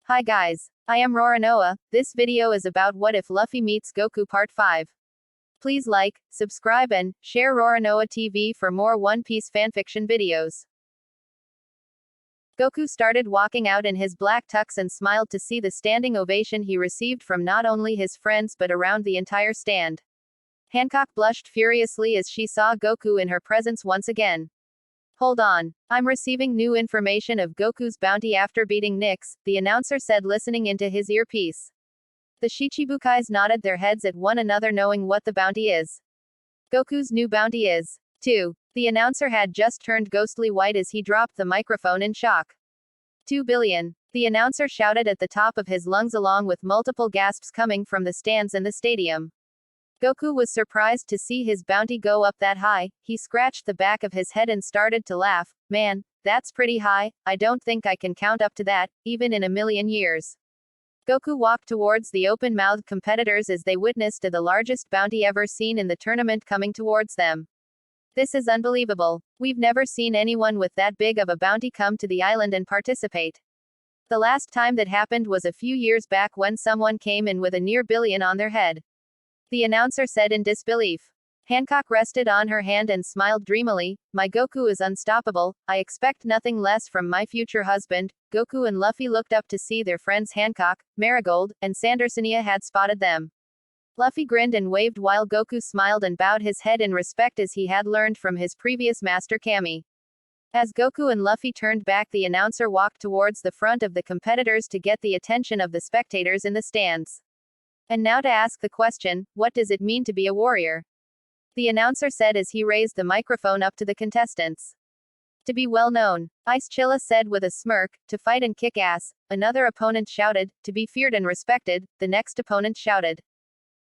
Hi guys, I am Roranoa. This video is about what if Luffy meets Goku Part 5. Please like, subscribe and share Roranoa TV for more One Piece fanfiction videos. Goku started walking out in his black tux and smiled to see the standing ovation he received from not only his friends but around the entire stand. Hancock blushed furiously as she saw Goku in her presence once again. Hold on. I'm receiving new information of Goku's bounty after beating Nyx, the announcer said listening into his earpiece. The Shichibukais nodded their heads at one another knowing what the bounty is. Goku's new bounty is 2. The announcer had just turned ghostly white as he dropped the microphone in shock. 2 billion. The announcer shouted at the top of his lungs along with multiple gasps coming from the stands in the stadium. Goku was surprised to see his bounty go up that high. He scratched the back of his head and started to laugh. Man, that's pretty high. I don't think I can count up to that, even in a million years. Goku walked towards the open-mouthed competitors as they witnessed the largest bounty ever seen in the tournament coming towards them. This is unbelievable. We've never seen anyone with that big of a bounty come to the island and participate. The last time that happened was a few years back when someone came in with a near billion on their head. The announcer said in disbelief. Hancock rested on her hand and smiled dreamily. My Goku is unstoppable. I expect nothing less from my future husband. Goku and Luffy looked up to see their friends Hancock, Marigold, and Sandersonia had spotted them. Luffy grinned and waved while Goku smiled and bowed his head in respect as he had learned from his previous master Kami. As Goku and Luffy turned back, the announcer walked towards the front of the competitors to get the attention of the spectators in the stands. And now to ask the question, what does it mean to be a warrior? The announcer said as he raised the microphone up to the contestants. To be well known, Ice Chilla said with a smirk, to fight and kick ass. Another opponent shouted, to be feared and respected. The next opponent shouted.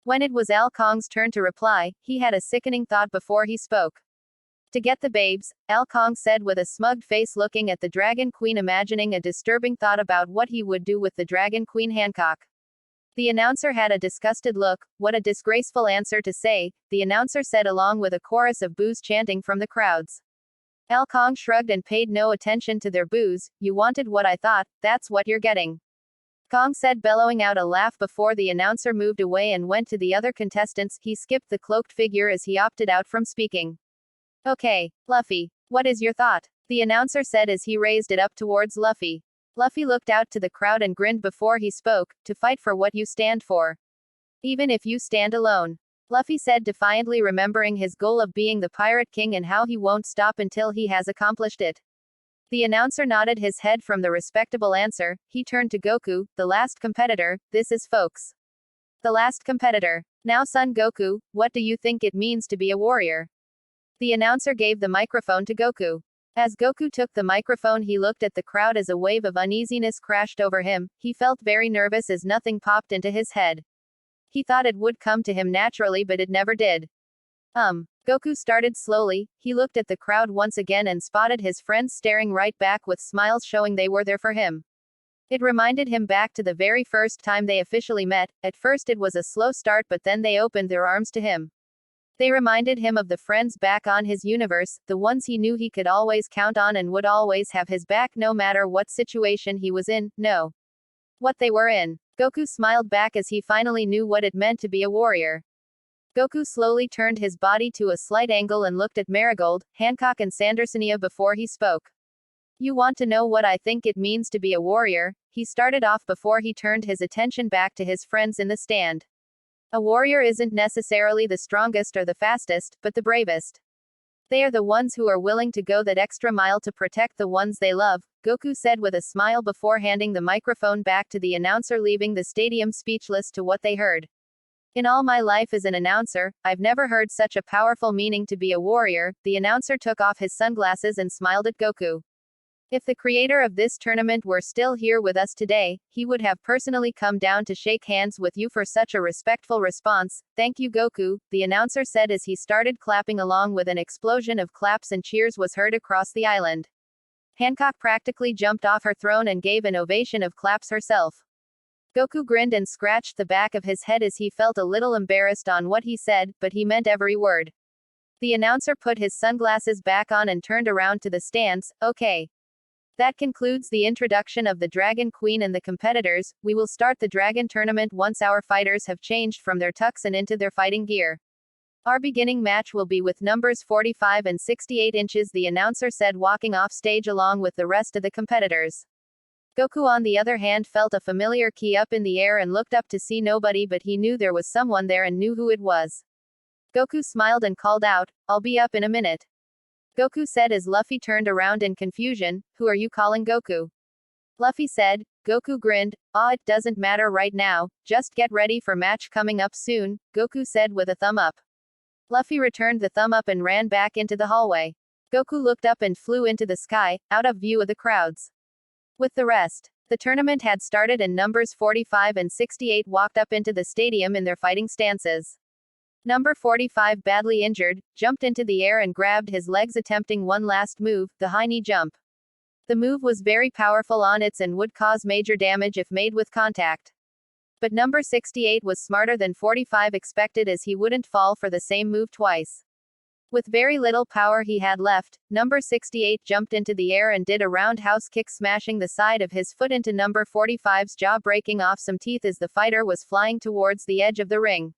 When it was Al Kong's turn to reply, he had a sickening thought before he spoke. To get the babes, Al Kong said with a smug face looking at the Dragon Queen, imagining a disturbing thought about what he would do with the Dragon Queen Hancock. The announcer had a disgusted look. What a disgraceful answer to say, the announcer said along with a chorus of boos chanting from the crowds. Al Kong shrugged and paid no attention to their boos. You wanted what I thought, that's what you're getting. Kong said, bellowing out a laugh before the announcer moved away and went to the other contestants. He skipped the cloaked figure as he opted out from speaking. Okay, Luffy, what is your thought? The announcer said as he raised it up towards Luffy. Luffy looked out to the crowd and grinned before he spoke, to fight for what you stand for. Even if you stand alone. Luffy said defiantly, remembering his goal of being the Pirate King and how he won't stop until he has accomplished it. The announcer nodded his head from the respectable answer. He turned to Goku, the last competitor. This is folks. The last competitor. Now son Goku, what do you think it means to be a warrior? The announcer gave the microphone to Goku. As Goku took the microphone, he looked at the crowd as a wave of uneasiness crashed over him. He felt very nervous as nothing popped into his head. He thought it would come to him naturally, but it never did. Goku started slowly. He looked at the crowd once again and spotted his friends staring right back with smiles showing they were there for him. It reminded him back to the very first time they officially met. At first it was a slow start, but then they opened their arms to him. They reminded him of the friends back on his universe, the ones he knew he could always count on and would always have his back no matter what situation he was in, no. What they were in. Goku smiled back as he finally knew what it meant to be a warrior. Goku slowly turned his body to a slight angle and looked at Marigold, Hancock and Sandersonia before he spoke. You want to know what I think it means to be a warrior? He started off before he turned his attention back to his friends in the stand. A warrior isn't necessarily the strongest or the fastest, but the bravest. They are the ones who are willing to go that extra mile to protect the ones they love, Goku said with a smile before handing the microphone back to the announcer, leaving the stadium speechless to what they heard. In all my life as an announcer, I've never heard such a powerful meaning to be a warrior. The announcer took off his sunglasses and smiled at Goku. If the creator of this tournament were still here with us today, he would have personally come down to shake hands with you for such a respectful response. Thank you, Goku, the announcer said as he started clapping along with an explosion of claps and cheers was heard across the island. Hancock practically jumped off her throne and gave an ovation of claps herself. Goku grinned and scratched the back of his head as he felt a little embarrassed on what he said, but he meant every word. The announcer put his sunglasses back on and turned around to the stands. Okay. That concludes the introduction of the Dragon Queen and the competitors. We will start the Dragon Tournament once our fighters have changed from their tux and into their fighting gear. Our beginning match will be with numbers 45 and 68 inches, the announcer said, walking off stage along with the rest of the competitors. Goku, on the other hand, felt a familiar key up in the air and looked up to see nobody, but he knew there was someone there and knew who it was. Goku smiled and called out, "I'll be up in a minute." Goku said as Luffy turned around in confusion, "Who are you calling Goku?" Luffy said. Goku grinned, "It doesn't matter right now, just get ready for match coming up soon," Goku said with a thumb up. Luffy returned the thumb up and ran back into the hallway. Goku looked up and flew into the sky, out of view of the crowds. With the rest, the tournament had started and numbers 45 and 68 walked up into the stadium in their fighting stances. Number 45, badly injured, jumped into the air and grabbed his legs, attempting one last move, the high knee jump. The move was very powerful on its and would cause major damage if made with contact. But number 68 was smarter than 45 expected, as he wouldn't fall for the same move twice. With very little power he had left, number 68 jumped into the air and did a roundhouse kick, smashing the side of his foot into number 45's jaw, breaking off some teeth as the fighter was flying towards the edge of the ring.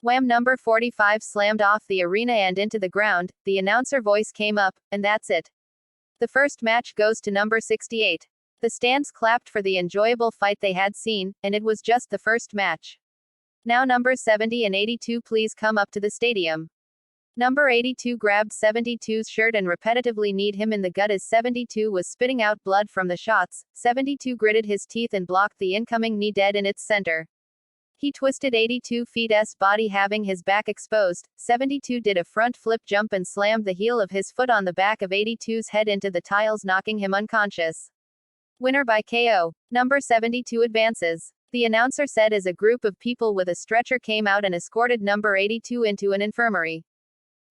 Wham! Number 45 slammed off the arena and into the ground. The announcer voice came up, "And that's it. The first match goes to number 68. The stands clapped for the enjoyable fight they had seen, and it was just the first match. Now numbers 70 and 82 please come up to the stadium. Number 82 grabbed 72's shirt and repetitively kneed him in the gut as 72 was spitting out blood from the shots. 72 gritted his teeth and blocked the incoming knee dead in its center. He twisted 82's body, having his back exposed. 72 did a front flip jump and slammed the heel of his foot on the back of 82's head into the tiles, knocking him unconscious. Winner by KO. Number 72 advances, the announcer said as a group of people with a stretcher came out and escorted number 82 into an infirmary.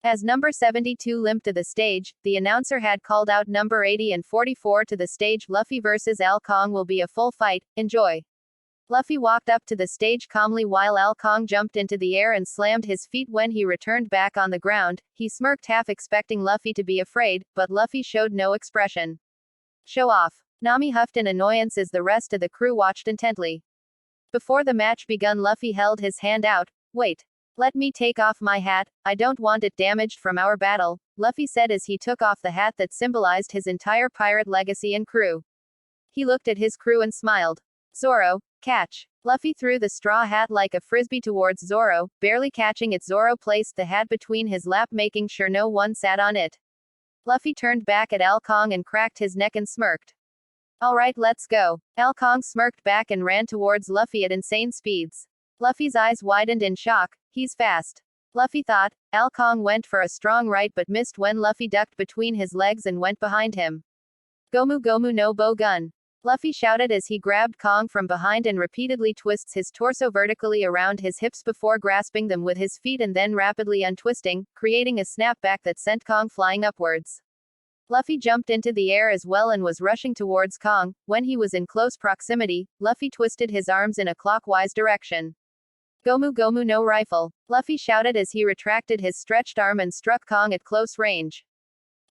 As number 72 limped to the stage, the announcer had called out number 80 and 44 to the stage. Luffy vs. Kong will be a full fight, enjoy. Luffy walked up to the stage calmly while Kong jumped into the air and slammed his feet. When he returned back on the ground, he smirked, half expecting Luffy to be afraid, but Luffy showed no expression. Show off. Nami huffed in annoyance as the rest of the crew watched intently. Before the match begun, Luffy held his hand out. "Wait. Let me take off my hat, I don't want it damaged from our battle," Luffy said as he took off the hat that symbolized his entire pirate legacy and crew. He looked at his crew and smiled. "Zoro, catch." Luffy threw the straw hat like a frisbee towards Zoro, barely catching it. Zoro placed the hat between his lap, making sure no one sat on it. Luffy turned back at Kong and cracked his neck and smirked. "Alright, let's go." Kong smirked back and ran towards Luffy at insane speeds. Luffy's eyes widened in shock. "He's fast," Luffy thought. Kong went for a strong right but missed when Luffy ducked between his legs and went behind him. "Gomu Gomu no Bow Gun," Luffy shouted as he grabbed Kong from behind and repeatedly twists his torso vertically around his hips before grasping them with his feet and then rapidly untwisting, creating a snapback that sent Kong flying upwards. Luffy jumped into the air as well and was rushing towards Kong. When he was in close proximity, Luffy twisted his arms in a clockwise direction. "Gomu Gomu no Rifle," Luffy shouted as he retracted his stretched arm and struck Kong at close range.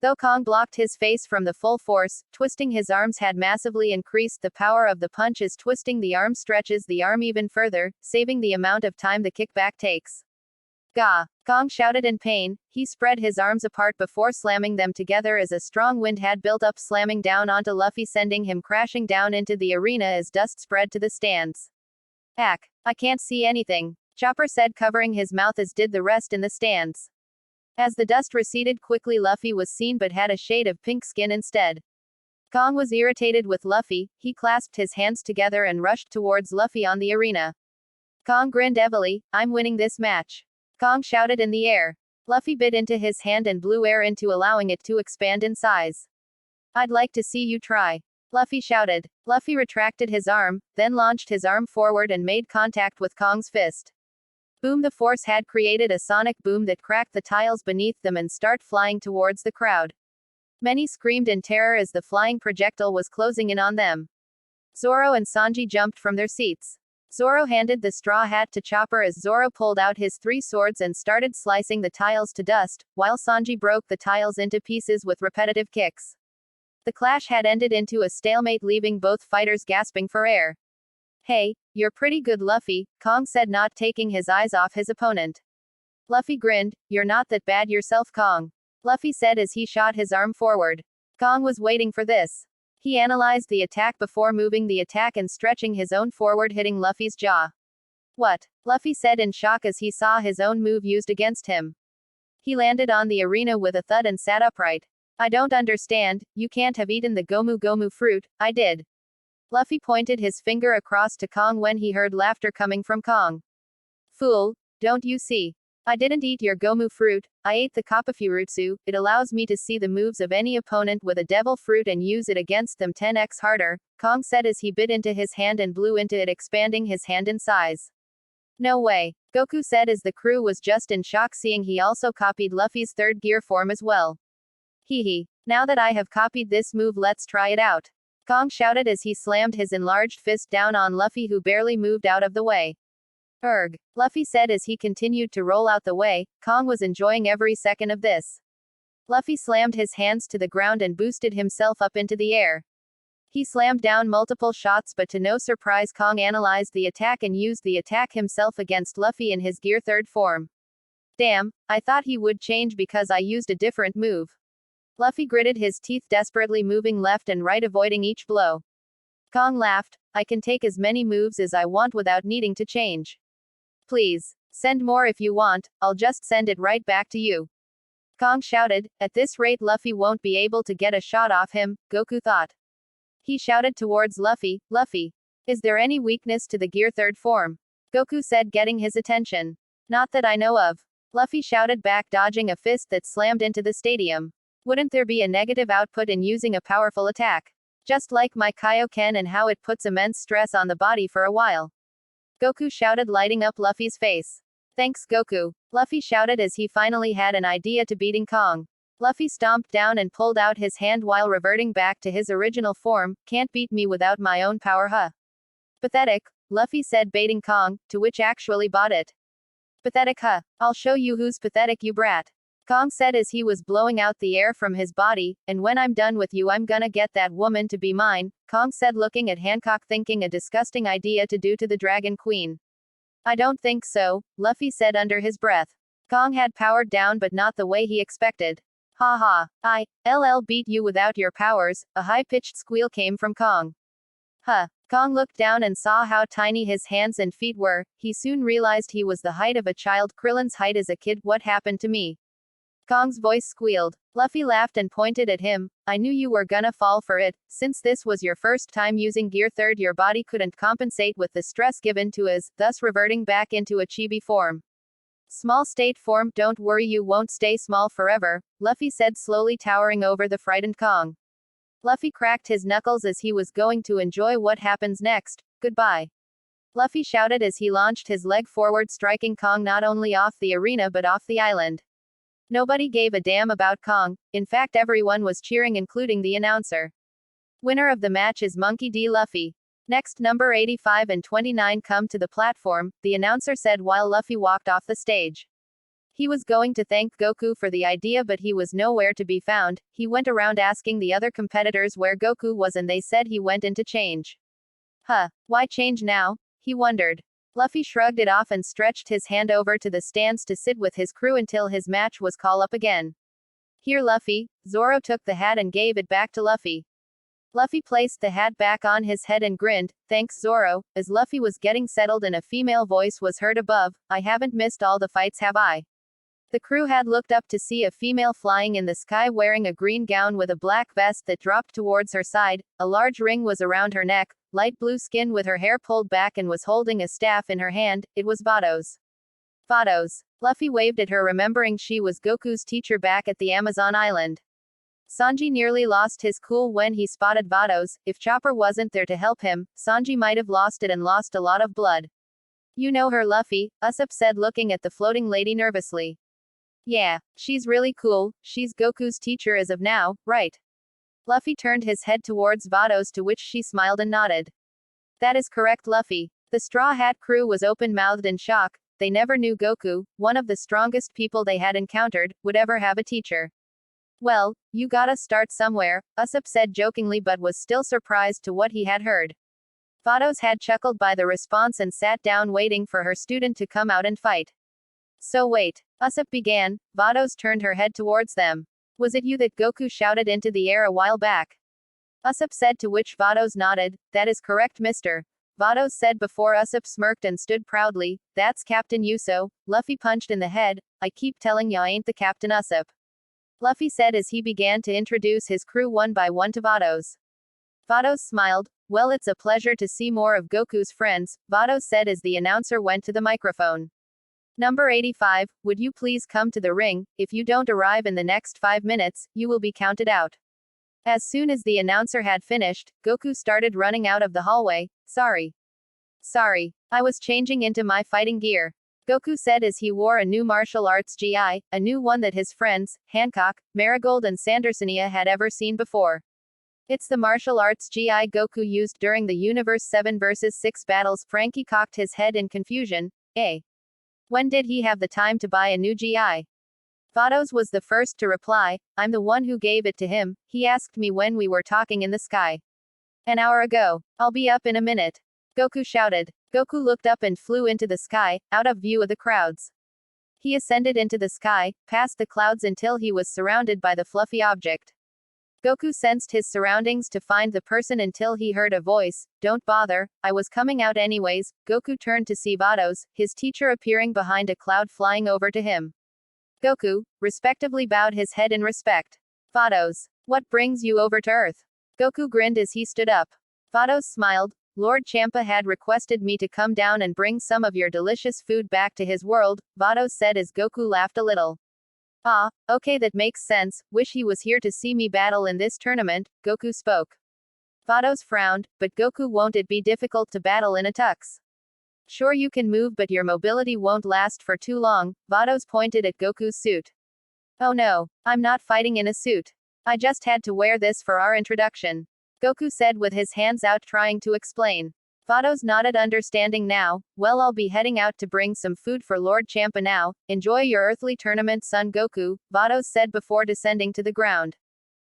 Though Kong blocked his face from the full force, twisting his arms had massively increased the power of the punch, as twisting the arm stretches the arm even further, saving the amount of time the kickback takes. "Gah!" Kong shouted in pain. He spread his arms apart before slamming them together as a strong wind had built up, slamming down onto Luffy, sending him crashing down into the arena as dust spread to the stands. "Ack! I can't see anything," Chopper said, covering his mouth, as did the rest in the stands. As the dust receded quickly, Luffy was seen but had a shade of pink skin instead. Kong was irritated with Luffy. He clasped his hands together and rushed towards Luffy on the arena. Kong grinned heavily. "I'm winning this match," Kong shouted in the air. Luffy bit into his hand and blew air into, allowing it to expand in size. "I'd like to see you try," Luffy shouted. Luffy retracted his arm, then launched his arm forward and made contact with Kong's fist. Boom! The force had created a sonic boom that cracked the tiles beneath them and started flying towards the crowd. Many screamed in terror as the flying projectile was closing in on them. Zoro and Sanji jumped from their seats. Zoro handed the straw hat to Chopper as Zoro pulled out his 3 swords and started slicing the tiles to dust, while Sanji broke the tiles into pieces with repetitive kicks. The clash had ended into a stalemate, leaving both fighters gasping for air. Hey, you're pretty good, Luffy, Kong said, not taking his eyes off his opponent. Luffy grinned. You're not that bad yourself, Kong, Luffy said as he shot his arm forward. Kong was waiting for this. He analyzed the attack before moving the attack and stretching his own forward, hitting Luffy's jaw. What? Luffy said in shock as he saw his own move used against him. He landed on the arena with a thud and sat upright. I don't understand, you can't have eaten the Gomu Gomu fruit, I did. Luffy pointed his finger across to Kong when he heard laughter coming from Kong. Fool, don't you see? I didn't eat your Gomu fruit, I ate the Kapafurutsu. It allows me to see the moves of any opponent with a devil fruit and use it against them 10x harder, Kong said as he bit into his hand and blew into it, expanding his hand in size. No way, Goku said as the crew was just in shock, seeing he also copied Luffy's third gear form as well. Hee. Now that I have copied this move, let's try it out, Kong shouted as he slammed his enlarged fist down on Luffy, who barely moved out of the way. Erg, Luffy said as he continued to roll out the way. Kong was enjoying every second of this. Luffy slammed his hands to the ground and boosted himself up into the air. He slammed down multiple shots, but to no surprise, Kong analyzed the attack and used the attack himself against Luffy in his gear third form. Damn, I thought he would change because I used a different move. Luffy gritted his teeth, desperately moving left and right, avoiding each blow. Kong laughed. I can take as many moves as I want without needing to change. Please, send more if you want, I'll just send it right back to you, Kong shouted. At this rate, Luffy won't be able to get a shot off him, Goku thought. He shouted towards Luffy, Luffy, is there any weakness to the gear third form? Goku said, getting his attention. Not that I know of, Luffy shouted back, dodging a fist that slammed into the stadium. Wouldn't there be a negative output in using a powerful attack? Just like my Kaioken and how it puts immense stress on the body for a while, Goku shouted, lighting up Luffy's face. Thanks, Goku, Luffy shouted as he finally had an idea to beating Kong. Luffy stomped down and pulled out his hand while reverting back to his original form. Can't beat me without my own power, huh? Pathetic, Luffy said, baiting Kong, to which actually bought it. Pathetic, huh? I'll show you who's pathetic, you brat, Kong said as he was blowing out the air from his body. And when I'm done with you, I'm gonna get that woman to be mine, Kong said, looking at Hancock, thinking a disgusting idea to do to the Dragon Queen. I don't think so, Luffy said under his breath. Kong had powered down, but not the way he expected. Ha ha, I'll beat you without your powers, a high-pitched squeal came from Kong. Huh. Kong looked down and saw how tiny his hands and feet were. He soon realized he was the height of a child. Krillin's height as a kid. What happened to me? Kong's voice squealed. Luffy laughed and pointed at him. I knew you were gonna fall for it. Since this was your first time using gear third, your body couldn't compensate with the stress given to us, thus reverting back into a chibi form. Small state form. Don't worry, you won't stay small forever, Luffy said, slowly towering over the frightened Kong. Luffy cracked his knuckles as he was going to enjoy what happens next. Goodbye, Luffy shouted as he launched his leg forward, striking Kong not only off the arena but off the island. Nobody gave a damn about Kong. In fact, everyone was cheering, including the announcer. Winner of the match is Monkey D. Luffy. Next, number 85 and 29 come to the platform, the announcer said while Luffy walked off the stage. He was going to thank Goku for the idea, but he was nowhere to be found. He went around asking the other competitors where Goku was, and they said he went in to change. Huh, why change now? He wondered. Luffy shrugged it off and stretched his hand over to the stands to sit with his crew until his match was called up again. Here, Luffy. Zoro took the hat and gave it back to Luffy. Luffy placed the hat back on his head and grinned. Thanks, Zoro. As Luffy was getting settled and a female voice was heard above, I haven't missed all the fights, have I? The crew had looked up to see a female flying in the sky wearing a green gown with a black vest that dropped towards her side. A large ring was around her neck, light blue skin with her hair pulled back, and was holding a staff in her hand. It was Vados. Vados. Luffy waved at her, remembering she was Goku's teacher back at the Amazon island. Sanji nearly lost his cool when he spotted Vados. If Chopper wasn't there to help him, Sanji might have lost it and lost a lot of blood. You know her, Luffy, Usopp said, looking at the floating lady nervously. Yeah, she's really cool. She's Goku's teacher as of now, right? Luffy turned his head towards Vados, to which she smiled and nodded. That is correct, Luffy. The Straw Hat crew was open-mouthed in shock. They never knew Goku, one of the strongest people they had encountered, would ever have a teacher. Well, you gotta start somewhere, Usopp said jokingly but was still surprised to what he had heard. Vados had chuckled by the response and sat down waiting for her student to come out and fight. So wait. Usopp began. Vados turned her head towards them. Was it you that Goku shouted into the air a while back? Usopp said, to which Vados nodded. That is correct, mister. Vados said before Usopp smirked and stood proudly. That's Captain Uso. Luffy punched in the head. I keep telling ya I ain't the captain, Usopp. Luffy said as he began to introduce his crew one by one to Vados. Vados smiled. Well, it's a pleasure to see more of Goku's friends, Vados said as the announcer went to the microphone. Number 85, would you please come to the ring? If you don't arrive in the next 5 minutes, you will be counted out. As soon as the announcer had finished, Goku started running out of the hallway. Sorry. I was changing into my fighting gear. Goku said as he wore a new martial arts GI, a new one that his friends, Hancock, Marigold and Sandersonia had ever seen before. It's the martial arts GI Goku used during the Universe 7 vs 6 battles. Frankie cocked his head in confusion. When did he have the time to buy a new GI? Vados was the first to reply. I'm the one who gave it to him. He asked me when we were talking in the sky. An hour ago. I'll be up in a minute. Goku shouted. Goku looked up and flew into the sky, out of view of the crowds. He ascended into the sky, past the clouds until he was surrounded by the fluffy object. Goku sensed his surroundings to find the person until he heard a voice. Don't bother, I was coming out anyways. Goku turned to see Vados, his teacher appearing behind a cloud flying over to him. Goku, respectively bowed his head in respect. Vados, what brings you over to Earth? Goku grinned as he stood up. Vados smiled. Lord Champa had requested me to come down and bring some of your delicious food back to his world, Vados said as Goku laughed a little. Ah, okay, that makes sense. Wish he was here to see me battle in this tournament, Goku spoke. Vados frowned, but Goku, won't it be difficult to battle in a tux? Sure, you can move, but your mobility won't last for too long, Vados pointed at Goku's suit. Oh no, I'm not fighting in a suit. I just had to wear this for our introduction, Goku said with his hands out trying to explain. Vados nodded, understanding now. Well, I'll be heading out to bring some food for Lord Champa now. Enjoy your earthly tournament, son Goku, Vados said before descending to the ground.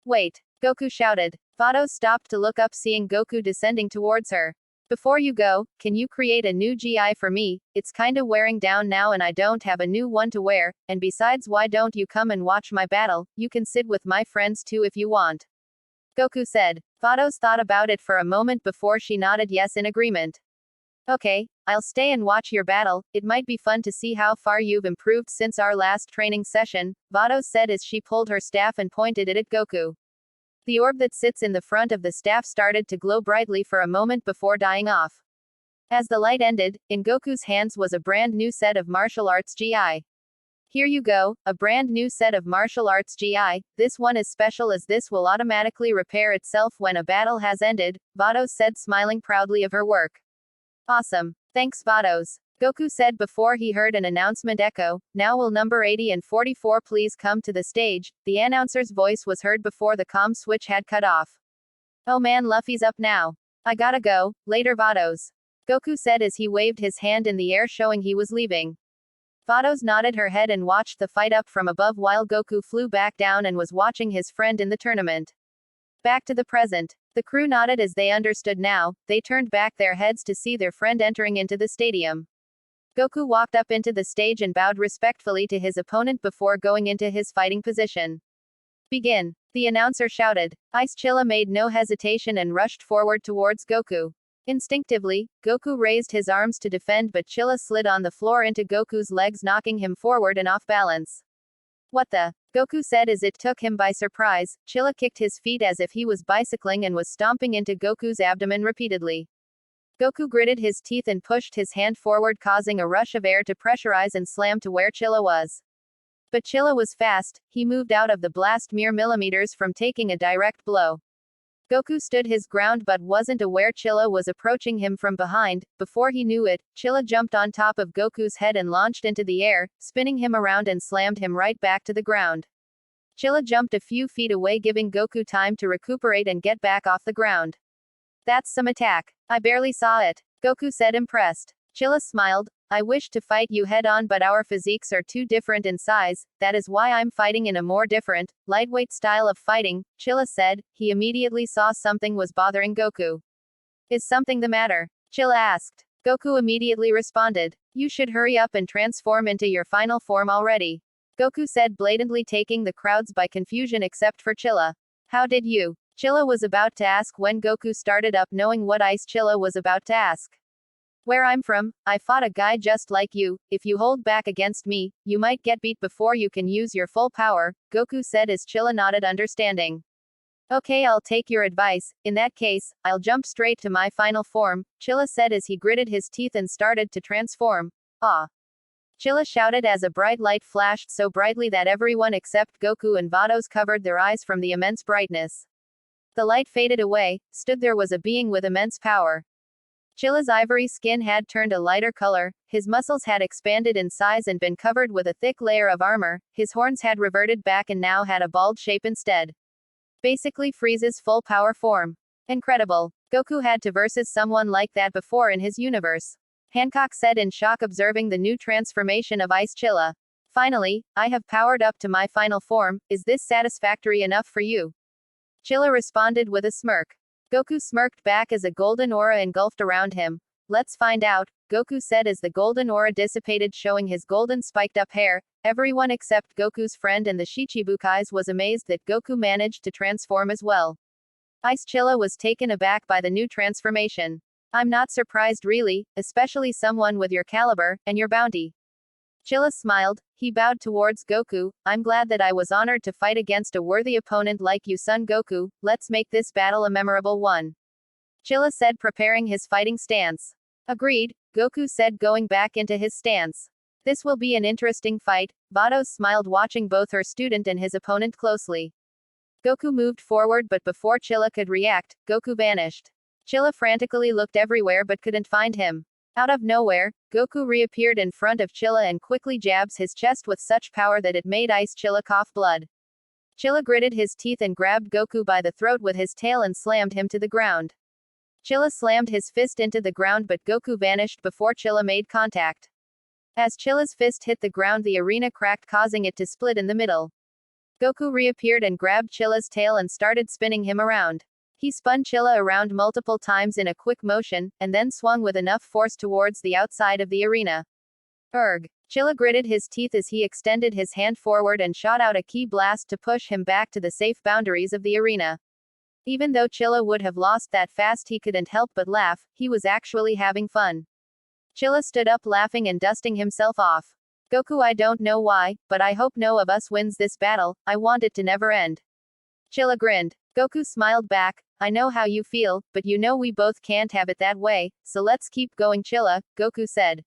Wait, Goku shouted. Vados stopped to look up, seeing Goku descending towards her. Before you go, can you create a new GI for me? It's kinda wearing down now and I don't have a new one to wear, and besides, why don't you come and watch my battle? You can sit with my friends too if you want, Goku said. Vados thought about it for a moment before she nodded yes in agreement. Okay, I'll stay and watch your battle. It might be fun to see how far you've improved since our last training session, Vados said as she pulled her staff and pointed it at Goku. The orb that sits in the front of the staff started to glow brightly for a moment before dying off. As the light ended, in Goku's hands was a brand new set of martial arts GI. Here you go, a brand new set of martial arts GI. This one is special as this will automatically repair itself when a battle has ended, Vados said, smiling proudly of her work. Awesome. Thanks, Vados, Goku said before he heard an announcement echo. Now will number 80 and 44 please come to the stage? The announcer's voice was heard before the comm switch had cut off. Oh man, Luffy's up now. I gotta go, later Vados, Goku said as he waved his hand in the air showing he was leaving. Vados nodded her head and watched the fight up from above while Goku flew back down and was watching his friend in the tournament. Back to the present. The crew nodded as they understood now. They turned back their heads to see their friend entering into the stadium. Goku walked up into the stage and bowed respectfully to his opponent before going into his fighting position. Begin, the announcer shouted. Ice Chilla made no hesitation and rushed forward towards Goku. Instinctively, Goku raised his arms to defend, but Chilla slid on the floor into Goku's legs, knocking him forward and off balance. What the? Goku said as it took him by surprise. Chilla kicked his feet as if he was bicycling and was stomping into Goku's abdomen repeatedly. Goku gritted his teeth and pushed his hand forward, causing a rush of air to pressurize and slam to where Chilla was. But Chilla was fast. He moved out of the blast mere millimeters from taking a direct blow. Goku stood his ground but wasn't aware Chilla was approaching him from behind. Before he knew it, Chilla jumped on top of Goku's head and launched into the air, spinning him around and slammed him right back to the ground. Chilla jumped a few feet away, giving Goku time to recuperate and get back off the ground. That's some attack. I barely saw it, Goku said, impressed. Chilla smiled. I wish to fight you head-on, but our physiques are too different in size, that is why I'm fighting in a more different, lightweight style of fighting, Chilla said. He immediately saw something was bothering Goku. Is something the matter? Chilla asked. Goku immediately responded. You should hurry up and transform into your final form already. Goku said, blatantly taking the crowds by confusion except for Chilla. How did you? Chilla was about to ask when Goku started up, knowing what Ice Chilla was about to ask. Where I'm from, I fought a guy just like you. If you hold back against me, you might get beat before you can use your full power, Goku said as Chilla nodded understanding. Okay, I'll take your advice. In that case, I'll jump straight to my final form, Chilla said as he gritted his teeth and started to transform. Ah! Chilla shouted as a bright light flashed so brightly that everyone except Goku and Vados covered their eyes from the immense brightness. The light faded away. Stood there was a being with immense power. Chilla's ivory skin had turned a lighter color, his muscles had expanded in size and been covered with a thick layer of armor, his horns had reverted back and now had a bald shape instead. Basically Frieza's full power form. Incredible. Goku had to versus someone like that before in his universe. Hancock said in shock observing the new transformation of Ice Chilla. Finally, I have powered up to my final form, is this satisfactory enough for you? Chilla responded with a smirk. Goku smirked back as a golden aura engulfed around him. Let's find out, Goku said as the golden aura dissipated showing his golden spiked up hair. Everyone except Goku's friend and the Shichibukais was amazed that Goku managed to transform as well. Ice Chilla was taken aback by the new transformation. I'm not surprised really, especially someone with your caliber, and your bounty. Chilla smiled, he bowed towards Goku. I'm glad that I was honored to fight against a worthy opponent like you, Son Goku. Let's make this battle a memorable one. Chilla said, preparing his fighting stance. Agreed, Goku said, going back into his stance. This will be an interesting fight. Vados smiled, watching both her student and his opponent closely. Goku moved forward, but before Chilla could react, Goku vanished. Chilla frantically looked everywhere but couldn't find him. Out of nowhere, Goku reappeared in front of Chilla and quickly jabs his chest with such power that it made Ice Chilla cough blood. Chilla gritted his teeth and grabbed Goku by the throat with his tail and slammed him to the ground. Chilla slammed his fist into the ground, but Goku vanished before Chilla made contact. As Chilla's fist hit the ground, the arena cracked, causing it to split in the middle. Goku reappeared and grabbed Chilla's tail and started spinning him around. He spun Chilla around multiple times in a quick motion, and then swung with enough force towards the outside of the arena. Erg! Chilla gritted his teeth as he extended his hand forward and shot out a ki blast to push him back to the safe boundaries of the arena. Even though Chilla would have lost that fast, he couldn't help but laugh. He was actually having fun. Chilla stood up laughing and dusting himself off. Goku, I don't know why, but I hope no of us wins this battle. I want it to never end. Chilla grinned. Goku smiled back. I know how you feel, but you know we both can't have it that way, so let's keep going, Chilla, Goku said.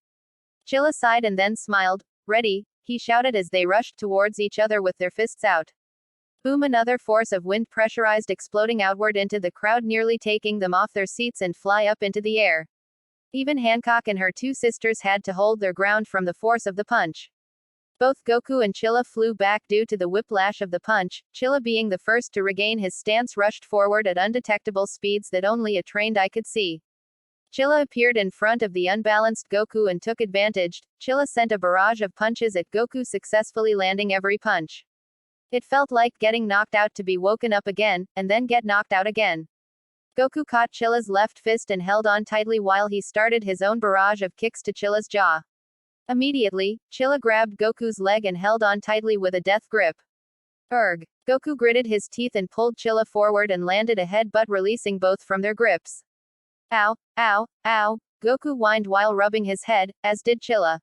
Chilla sighed and then smiled. Ready, he shouted as they rushed towards each other with their fists out. Boom! Another force of wind pressurized, exploding outward into the crowd, nearly taking them off their seats and fly up into the air. Even Hancock and her two sisters had to hold their ground from the force of the punch. Both Goku and Chilla flew back due to the whiplash of the punch. Chilla, being the first to regain his stance, rushed forward at undetectable speeds that only a trained eye could see. Chilla appeared in front of the unbalanced Goku and took advantage. Chilla sent a barrage of punches at Goku, successfully landing every punch. It felt like getting knocked out to be woken up again, and then get knocked out again. Goku caught Chilla's left fist and held on tightly while he started his own barrage of kicks to Chilla's jaw. Immediately, Chilla grabbed Goku's leg and held on tightly with a death grip. Erg! Goku gritted his teeth and pulled Chilla forward and landed a headbutt, releasing both from their grips. Ow! Ow! Ow! Goku whined while rubbing his head, as did Chilla.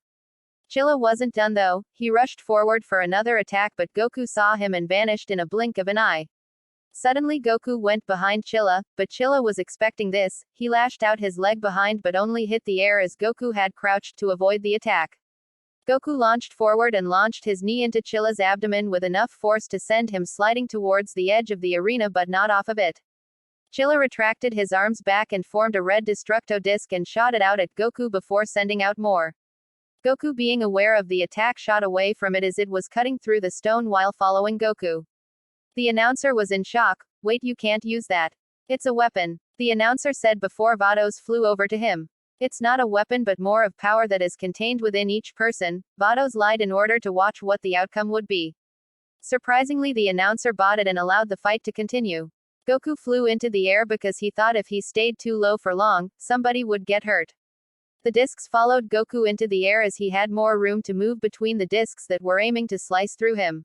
Chilla wasn't done though. He rushed forward for another attack, but Goku saw him and vanished in a blink of an eye. Suddenly Goku went behind Chilla, but Chilla was expecting this. He lashed out his leg behind but only hit the air as Goku had crouched to avoid the attack. Goku launched forward and launched his knee into Chilla's abdomen with enough force to send him sliding towards the edge of the arena, but not off of it. Chilla retracted his arms back and formed a red Destructo disc and shot it out at Goku before sending out more. Goku, being aware of the attack, shot away from it as it was cutting through the stone while following Goku. The announcer was in shock. Wait, you can't use that. It's a weapon, the announcer said before Vados flew over to him. It's not a weapon but more of power that is contained within each person. Vados lied in order to watch what the outcome would be. Surprisingly, the announcer bought it and allowed the fight to continue. Goku flew into the air because he thought if he stayed too low for long, somebody would get hurt. The discs followed Goku into the air as he had more room to move between the discs that were aiming to slice through him.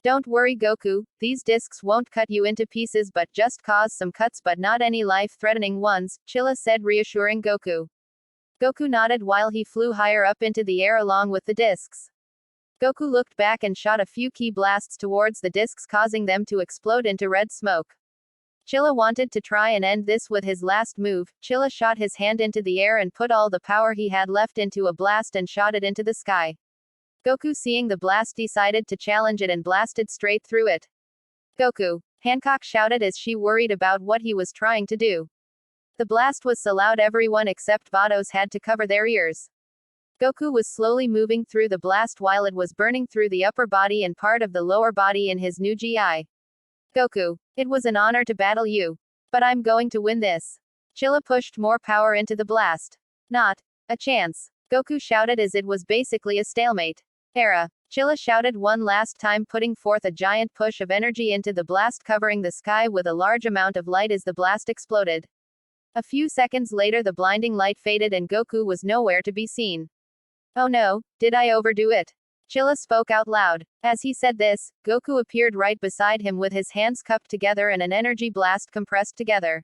Don't worry Goku, these discs won't cut you into pieces but just cause some cuts but not any life-threatening ones, Chilla said reassuring Goku. Goku nodded while he flew higher up into the air along with the discs. Goku looked back and shot a few key blasts towards the discs causing them to explode into red smoke. Chilla wanted to try and end this with his last move. Chilla shot his hand into the air and put all the power he had left into a blast and shot it into the sky. Goku, seeing the blast, decided to challenge it and blasted straight through it. Goku! Hancock shouted as she worried about what he was trying to do. The blast was so loud everyone except Vados had to cover their ears. Goku was slowly moving through the blast while it was burning through the upper body and part of the lower body in his new GI. Goku, it was an honor to battle you. But I'm going to win this. Chilla pushed more power into the blast. Not a chance. Goku shouted as it was basically a stalemate. Era. Chilla shouted one last time, putting forth a giant push of energy into the blast, covering the sky with a large amount of light as the blast exploded. A few seconds later the blinding light faded and Goku was nowhere to be seen. Oh no, did I overdo it? Chilla spoke out loud. As he said this, Goku appeared right beside him with his hands cupped together and an energy blast compressed together.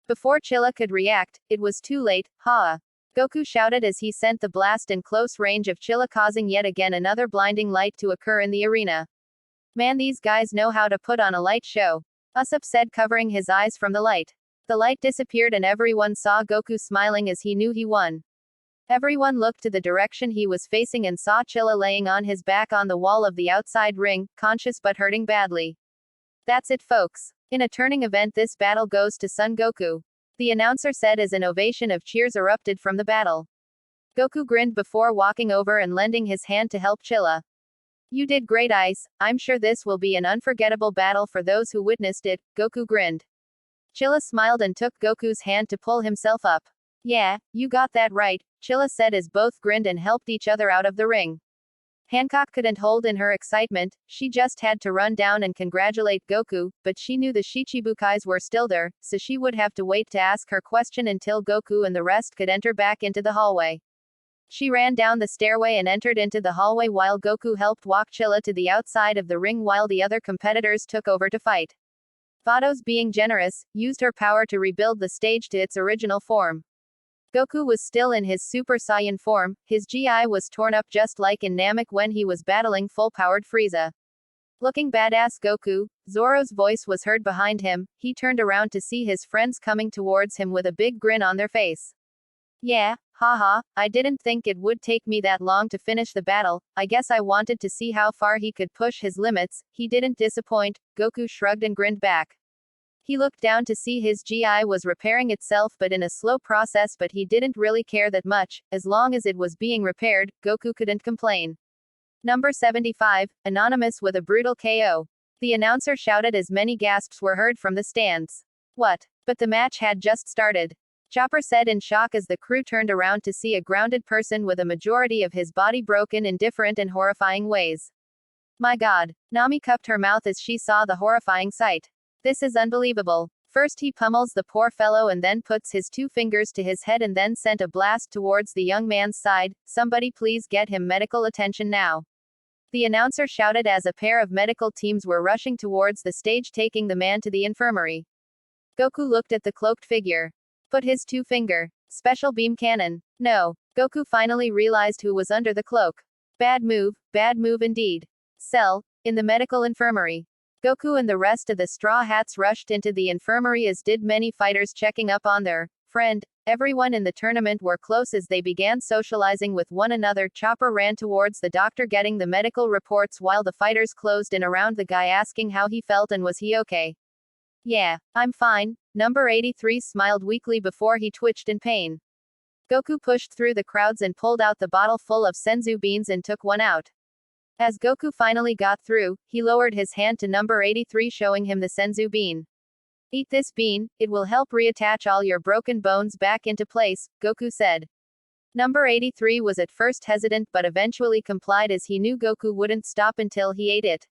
Before Chilla could react, it was too late. Ha! Goku shouted as he sent the blast in close range of Chilla, causing yet again another blinding light to occur in the arena. Man, these guys know how to put on a light show. Usopp said, covering his eyes from the light. The light disappeared and everyone saw Goku smiling as he knew he won. Everyone looked to the direction he was facing and saw Chilla laying on his back on the wall of the outside ring, conscious but hurting badly. That's it folks. In a turning event, this battle goes to Son Goku. The announcer said as an ovation of cheers erupted from the battle. Goku grinned before walking over and lending his hand to help Chilla. You did great Ice, I'm sure this will be an unforgettable battle for those who witnessed it, Goku grinned. Chilla smiled and took Goku's hand to pull himself up. Yeah, you got that right, Chilla said as both grinned and helped each other out of the ring. Hancock couldn't hold in her excitement, she just had to run down and congratulate Goku, but she knew the Shichibukais were still there, so she would have to wait to ask her question until Goku and the rest could enter back into the hallway. She ran down the stairway and entered into the hallway while Goku helped walk Chilla to the outside of the ring while the other competitors took over to fight. Vados, being generous, used her power to rebuild the stage to its original form. Goku was still in his Super Saiyan form, his GI was torn up just like in Namek when he was battling full-powered Frieza. Looking badass Goku, Zoro's voice was heard behind him, he turned around to see his friends coming towards him with a big grin on their face. Yeah, haha, I didn't think it would take me that long to finish the battle, I guess I wanted to see how far he could push his limits, he didn't disappoint, Goku shrugged and grinned back. He looked down to see his GI was repairing itself but in a slow process, but he didn't really care that much, as long as it was being repaired, Goku couldn't complain. Number 75, Anonymous with a brutal KO. The announcer shouted as many gasps were heard from the stands. What? But the match had just started. Chopper said in shock as the crew turned around to see a grounded person with a majority of his body broken in different and horrifying ways. My god. Nami cupped her mouth as she saw the horrifying sight. This is unbelievable. First he pummels the poor fellow and then puts his 2 fingers to his head and then sent a blast towards the young man's side. Somebody please get him medical attention now. The announcer shouted as a pair of medical teams were rushing towards the stage, taking the man to the infirmary. Goku looked at the cloaked figure. Put his 2-finger. Special beam cannon. No. Goku finally realized who was under the cloak. Bad move indeed. Cell. In the medical infirmary. Goku and the rest of the Straw Hats rushed into the infirmary, as did many fighters checking up on their friend. Everyone in the tournament were close as they began socializing with one another. Chopper ran towards the doctor getting the medical reports while the fighters closed in around the guy asking how he felt and was he okay. Yeah, I'm fine. Number 83 smiled weakly before he twitched in pain. Goku pushed through the crowds and pulled out the bottle full of senzu beans and took one out. As Goku finally got through, he lowered his hand to number 83 showing him the senzu bean. Eat this bean, it will help reattach all your broken bones back into place, Goku said. Number 83 was at first hesitant but eventually complied as he knew Goku wouldn't stop until he ate it.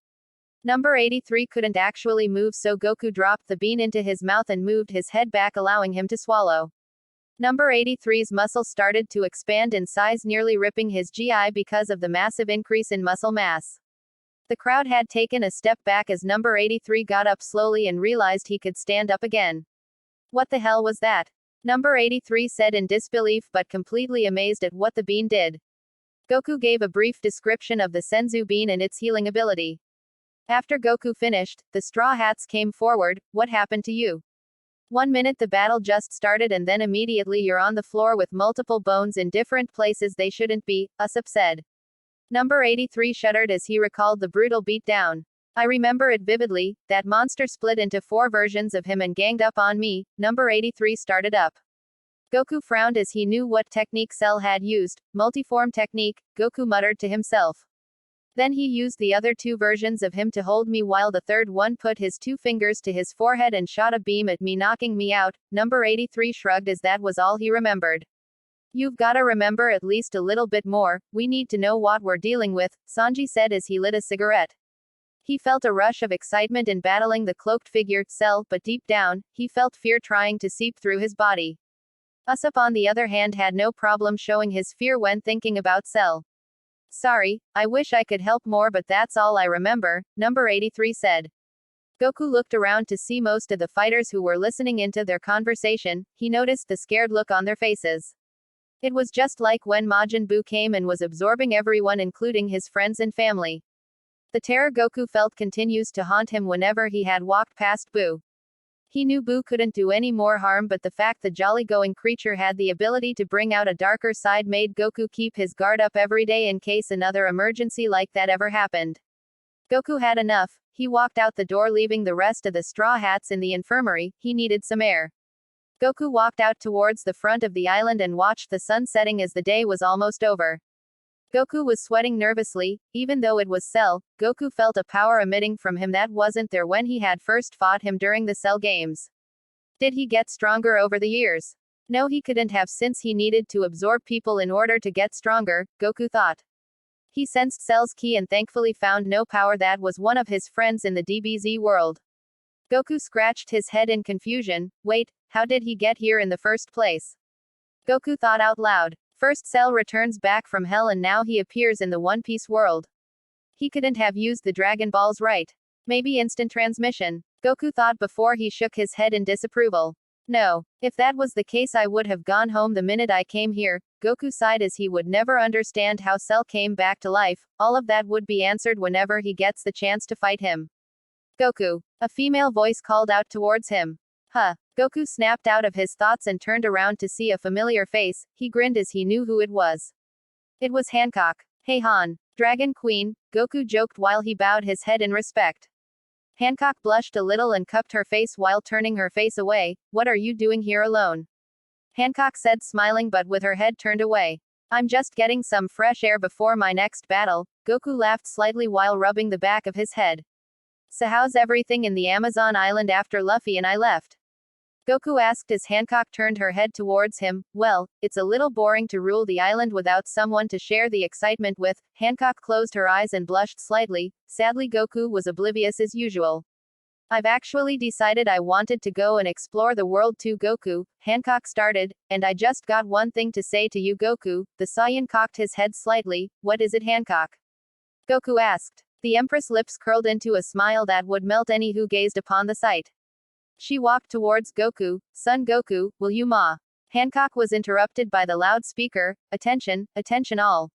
Number 83 couldn't actually move, so Goku dropped the bean into his mouth and moved his head back, allowing him to swallow. Number 83's muscles started to expand in size, nearly ripping his GI because of the massive increase in muscle mass. The crowd had taken a step back as number 83 got up slowly and realized he could stand up again. What the hell was that? Number 83 said in disbelief but completely amazed at what the bean did. Goku gave a brief description of the Senzu bean and its healing ability. After Goku finished, the Straw Hats came forward. What happened to you? 1 minute the battle just started and then immediately you're on the floor with multiple bones in different places they shouldn't be, Usopp said. Number 83 shuddered as he recalled the brutal beatdown. I remember it vividly, that monster split into 4 versions of him and ganged up on me, number 83 started up. Goku frowned as he knew what technique Cell had used, multiform technique, Goku muttered to himself. Then he used the other 2 versions of him to hold me while the third one put his 2 fingers to his forehead and shot a beam at me, knocking me out, number 83 shrugged as that was all he remembered. You've gotta remember at least a little bit more, we need to know what we're dealing with, Sanji said as he lit a cigarette. He felt a rush of excitement in battling the cloaked figure, Cell, but deep down, he felt fear trying to seep through his body. Usopp on the other hand had no problem showing his fear when thinking about Cell. Sorry, I wish I could help more but that's all I remember, number 83 said. Goku looked around to see most of the fighters who were listening into their conversation. He noticed the scared look on their faces. It was just like when Majin Buu came and was absorbing everyone including his friends and family. The terror Goku felt continues to haunt him whenever he had walked past Buu. He knew Buu couldn't do any more harm, but the fact the jolly-going creature had the ability to bring out a darker side made Goku keep his guard up every day in case another emergency like that ever happened. Goku had enough. He walked out the door leaving the rest of the Straw Hats in the infirmary. He needed some air. Goku walked out towards the front of the island and watched the sun setting as the day was almost over. Goku was sweating nervously. Even though it was Cell, Goku felt a power emitting from him that wasn't there when he had first fought him during the Cell games. Did he get stronger over the years? No, he couldn't have, since he needed to absorb people in order to get stronger, Goku thought. He sensed Cell's ki and thankfully found no power that was one of his friends in the DBZ world. Goku scratched his head in confusion. Wait, how did he get here in the first place? Goku thought out loud. First Cell returns back from hell and now he appears in the One Piece world. He couldn't have used the Dragon Balls right. Maybe instant transmission. Goku thought before he shook his head in disapproval. No. If that was the case I would have gone home the minute I came here, Goku sighed as he would never understand how Cell came back to life. All of that would be answered whenever he gets the chance to fight him. Goku. A female voice called out towards him. Huh. Goku snapped out of his thoughts and turned around to see a familiar face. He grinned as he knew who it was. It was Hancock. Hey Han. Dragon Queen, Goku joked while he bowed his head in respect. Hancock blushed a little and cupped her face while turning her face away. What are you doing here alone? Hancock said, smiling but with her head turned away. I'm just getting some fresh air before my next battle. Goku laughed slightly while rubbing the back of his head. So how's everything in the Amazon island after Luffy and I left? Goku asked as Hancock turned her head towards him. Well, it's a little boring to rule the island without someone to share the excitement with. Hancock closed her eyes and blushed slightly. Sadly, Goku was oblivious as usual. I've actually decided I wanted to go and explore the world too, Goku, Hancock started, and I just got one thing to say to you, Goku. The Saiyan cocked his head slightly. What is it, Hancock? Goku asked. The Empress' lips curled into a smile that would melt any who gazed upon the sight. She walked towards Goku. Son Goku, will you ma? Hancock was interrupted by the loudspeaker. Attention, attention all.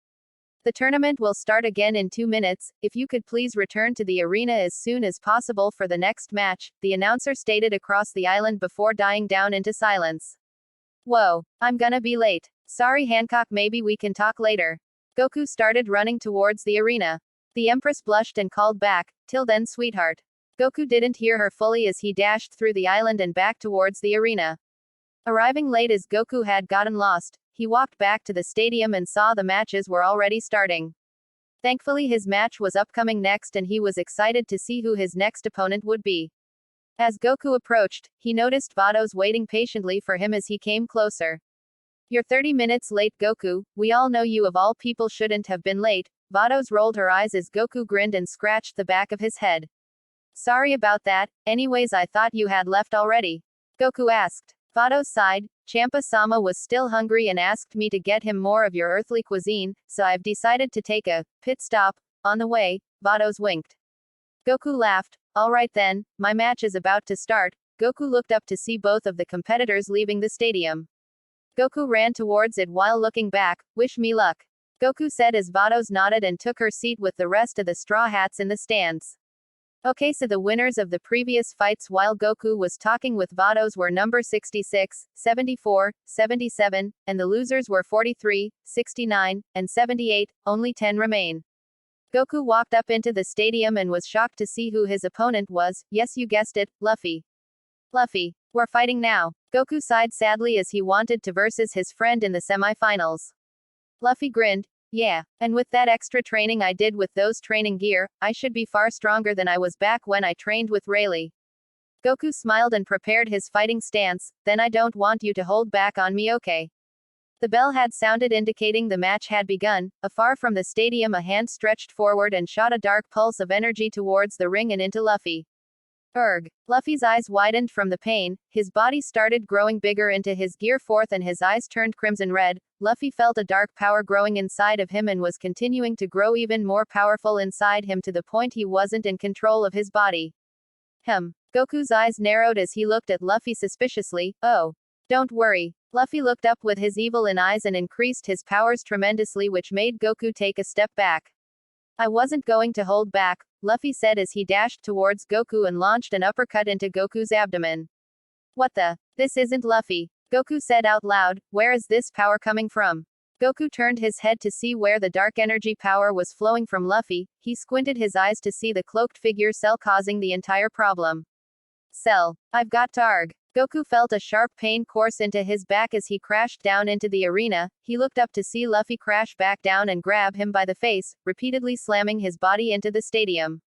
The tournament will start again in 2 minutes. If you could please return to the arena as soon as possible for the next match, the announcer stated across the island before dying down into silence. Whoa, I'm gonna be late. Sorry Hancock, maybe we can talk later. Goku started running towards the arena. The Empress blushed and called back, till then sweetheart. Goku didn't hear her fully as he dashed through the island and back towards the arena. Arriving late as Goku had gotten lost, he walked back to the stadium and saw the matches were already starting. Thankfully his match was upcoming next and he was excited to see who his next opponent would be. As Goku approached, he noticed Vados waiting patiently for him as he came closer. "You're 30 minutes late, Goku. We all know you of all people shouldn't have been late." Vados rolled her eyes as Goku grinned and scratched the back of his head. "Sorry about that, anyways I thought you had left already." Goku asked. Vados sighed. "Champa-sama was still hungry and asked me to get him more of your earthly cuisine, so I've decided to take a pit stop on the way." Vados winked. Goku laughed. "Alright then, my match is about to start." Goku looked up to see both of the competitors leaving the stadium. Goku ran towards it while looking back. "Wish me luck," Goku said as Vados nodded and took her seat with the rest of the Straw Hats in the stands. Okay, so the winners of the previous fights while Goku was talking with Vados were number 66, 74, 77, and the losers were 43, 69, and 78, only 10 remain. Goku walked up into the stadium and was shocked to see who his opponent was. Yes, you guessed it, Luffy. "Luffy, we're fighting now." Goku sighed sadly as he wanted to versus his friend in the semi-finals. Luffy grinned. "Yeah, and with that extra training I did with those training gear, I should be far stronger than I was back when I trained with Rayleigh." Goku smiled and prepared his fighting stance. "Then I don't want you to hold back on me, okay?" The bell had sounded indicating the match had begun. Afar from the stadium a hand stretched forward and shot a dark pulse of energy towards the ring and into Luffy. Erg. Luffy's eyes widened from the pain, his body started growing bigger into his gear fourth and his eyes turned crimson red. Luffy felt a dark power growing inside of him and was continuing to grow even more powerful inside him to the point he wasn't in control of his body. Goku's eyes narrowed as he looked at Luffy suspiciously. "Oh. Don't worry." Luffy looked up with his evil in eyes and increased his powers tremendously, which made Goku take a step back. "I wasn't going to hold back," Luffy said as he dashed towards Goku and launched an uppercut into Goku's abdomen. "What the? This isn't Luffy," Goku said out loud. "Where is this power coming from?" Goku turned his head to see where the dark energy power was flowing from Luffy. He squinted his eyes to see the cloaked figure Cell causing the entire problem. "Cell, I've got Targ." Goku felt a sharp pain course into his back as he crashed down into the arena. He looked up to see Luffy crash back down and grab him by the face, repeatedly slamming his body into the stadium.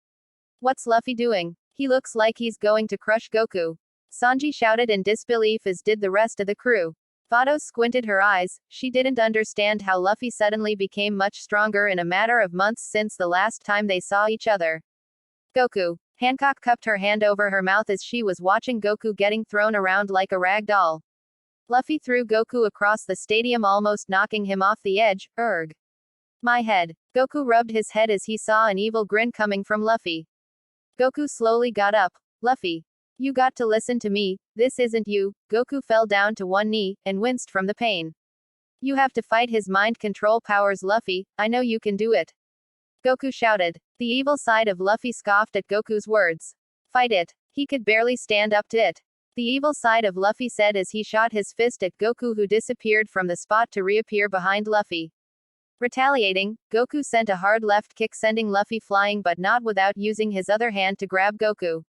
"What's Luffy doing? He looks like he's going to crush Goku." Sanji shouted in disbelief, as did the rest of the crew. Vados squinted her eyes. She didn't understand how Luffy suddenly became much stronger in a matter of months since the last time they saw each other. "Goku." Hancock cupped her hand over her mouth as she was watching Goku getting thrown around like a rag doll. Luffy threw Goku across the stadium, almost knocking him off the edge. "Erg. My head." Goku rubbed his head as he saw an evil grin coming from Luffy. Goku slowly got up. "Luffy. You got to listen to me, this isn't you." Goku fell down to one knee, and winced from the pain. "You have to fight his mind control powers, Luffy. I know you can do it." Goku shouted. The evil side of Luffy scoffed at Goku's words. "Fight it." He could barely stand up to it. The evil side of Luffy said as he shot his fist at Goku, who disappeared from the spot to reappear behind Luffy. Retaliating, Goku sent a hard left kick sending Luffy flying, but not without using his other hand to grab Goku.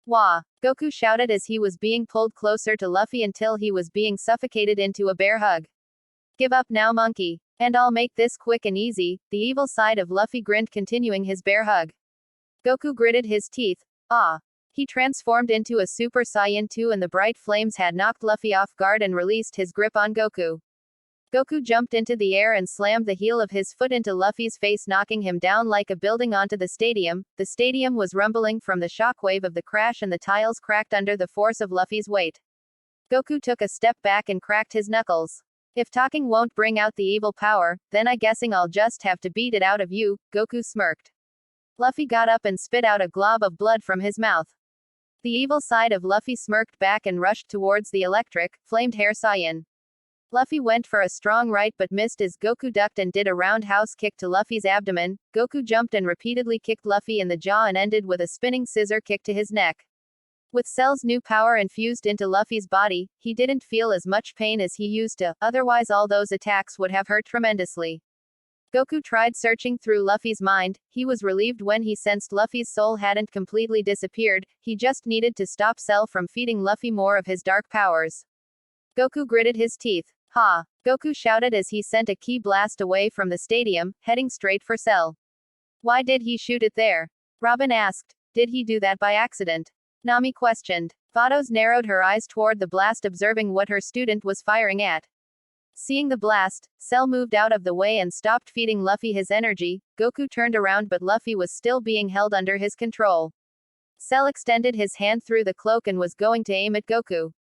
"Wah!" Goku shouted as he was being pulled closer to Luffy until he was being suffocated into a bear hug. "Give up now, monkey. And I'll make this quick and easy." The evil side of Luffy grinned, continuing his bear hug. Goku gritted his teeth. "Ah." He transformed into a Super Saiyan 2 and the bright flames had knocked Luffy off guard and released his grip on Goku. Goku jumped into the air and slammed the heel of his foot into Luffy's face, knocking him down like a building onto the stadium. The stadium was rumbling from the shockwave of the crash and the tiles cracked under the force of Luffy's weight. Goku took a step back and cracked his knuckles. "If talking won't bring out the evil power, then I guessing I'll just have to beat it out of you," Goku smirked. Luffy got up and spit out a glob of blood from his mouth. The evil side of Luffy smirked back and rushed towards the electric, flamed hair Saiyan. Luffy went for a strong right but missed as Goku ducked and did a roundhouse kick to Luffy's abdomen. Goku jumped and repeatedly kicked Luffy in the jaw and ended with a spinning scissor kick to his neck. With Cell's new power infused into Luffy's body, he didn't feel as much pain as he used to, otherwise all those attacks would have hurt tremendously. Goku tried searching through Luffy's mind. He was relieved when he sensed Luffy's soul hadn't completely disappeared. He just needed to stop Cell from feeding Luffy more of his dark powers. Goku gritted his teeth. "Ha!" Goku shouted as he sent a ki blast away from the stadium, heading straight for Cell. "Why did he shoot it there?" Robin asked. "Did he do that by accident?" Nami questioned. Vados narrowed her eyes toward the blast, observing what her student was firing at. Seeing the blast, Cell moved out of the way and stopped feeding Luffy his energy. Goku turned around, but Luffy was still being held under his control. Cell extended his hand through the cloak and was going to aim at Goku.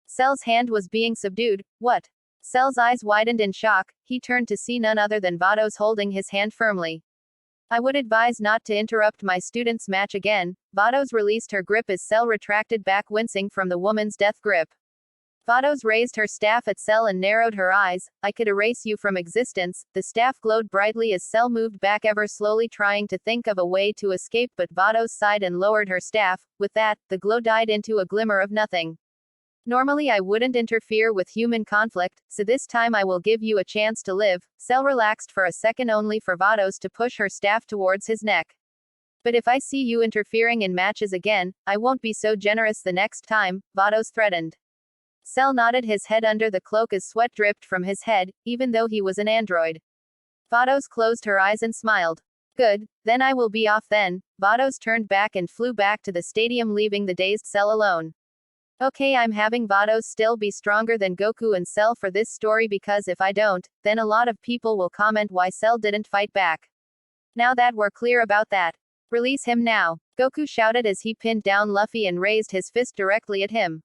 Cell's hand was being subdued. What? Cell's eyes widened in shock. He turned to see none other than Vados holding his hand firmly. I would advise not to interrupt my student's match again. Vados released her grip as Cell retracted back, wincing from the woman's death grip. Vados raised her staff at Cell and narrowed her eyes. I could erase you from existence. The staff glowed brightly as Cell moved back ever slowly, trying to think of a way to escape, but Vados sighed and lowered her staff. With that, the glow died into a glimmer of nothing. Normally I wouldn't interfere with human conflict, so this time I will give you a chance to live. Cell relaxed for a second, only for Vados to push her staff towards his neck. But if I see you interfering in matches again, I won't be so generous the next time, Vados threatened. Cell nodded his head under the cloak as sweat dripped from his head, even though he was an android. Vados closed her eyes and smiled. Good, then I will be off then. Vados turned back and flew back to the stadium, leaving the dazed Cell alone. Okay, I'm having Vados still be stronger than Goku and Cell for this story, because if I don't, then a lot of people will comment why Cell didn't fight back. Now that we're clear about that, release him now, Goku shouted as he pinned down Luffy and raised his fist directly at him.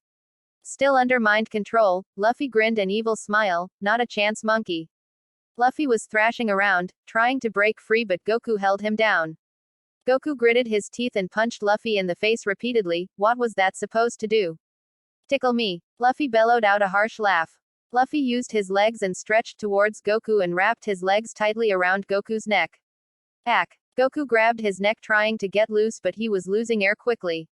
Still under mind control, Luffy grinned an evil smile. Not a chance, monkey. Luffy was thrashing around, trying to break free, but Goku held him down. Goku gritted his teeth and punched Luffy in the face repeatedly. What was that supposed to do? Tickle me. Luffy bellowed out a harsh laugh. Luffy used his legs and stretched towards Goku and wrapped his legs tightly around Goku's neck. Ack. Goku grabbed his neck, trying to get loose, but he was losing air quickly.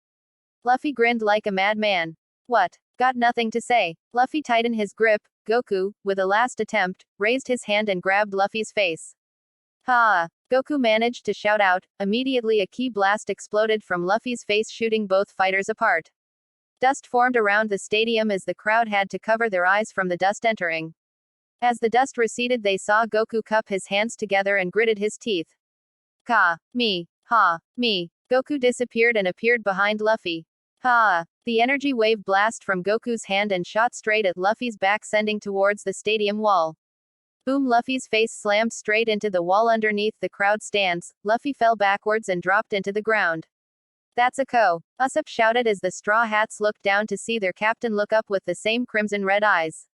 Luffy grinned like a madman. What? Got nothing to say. Luffy tightened his grip. Goku, with a last attempt, raised his hand and grabbed Luffy's face. Ha! Goku managed to shout out. Immediately a ki blast exploded from Luffy's face, shooting both fighters apart. Dust formed around the stadium as the crowd had to cover their eyes from the dust entering. As the dust receded, they saw Goku cup his hands together and gritted his teeth. Ka! Me! Ha! Me! Goku disappeared and appeared behind Luffy. Ha! The energy wave blast from Goku's hand and shot straight at Luffy's back, sending towards the stadium wall. Boom! Luffy's face slammed straight into the wall underneath the crowd stands. Luffy fell backwards and dropped into the ground. That's a ko! Usopp shouted as the Straw Hats looked down to see their captain look up with the same crimson-red eyes.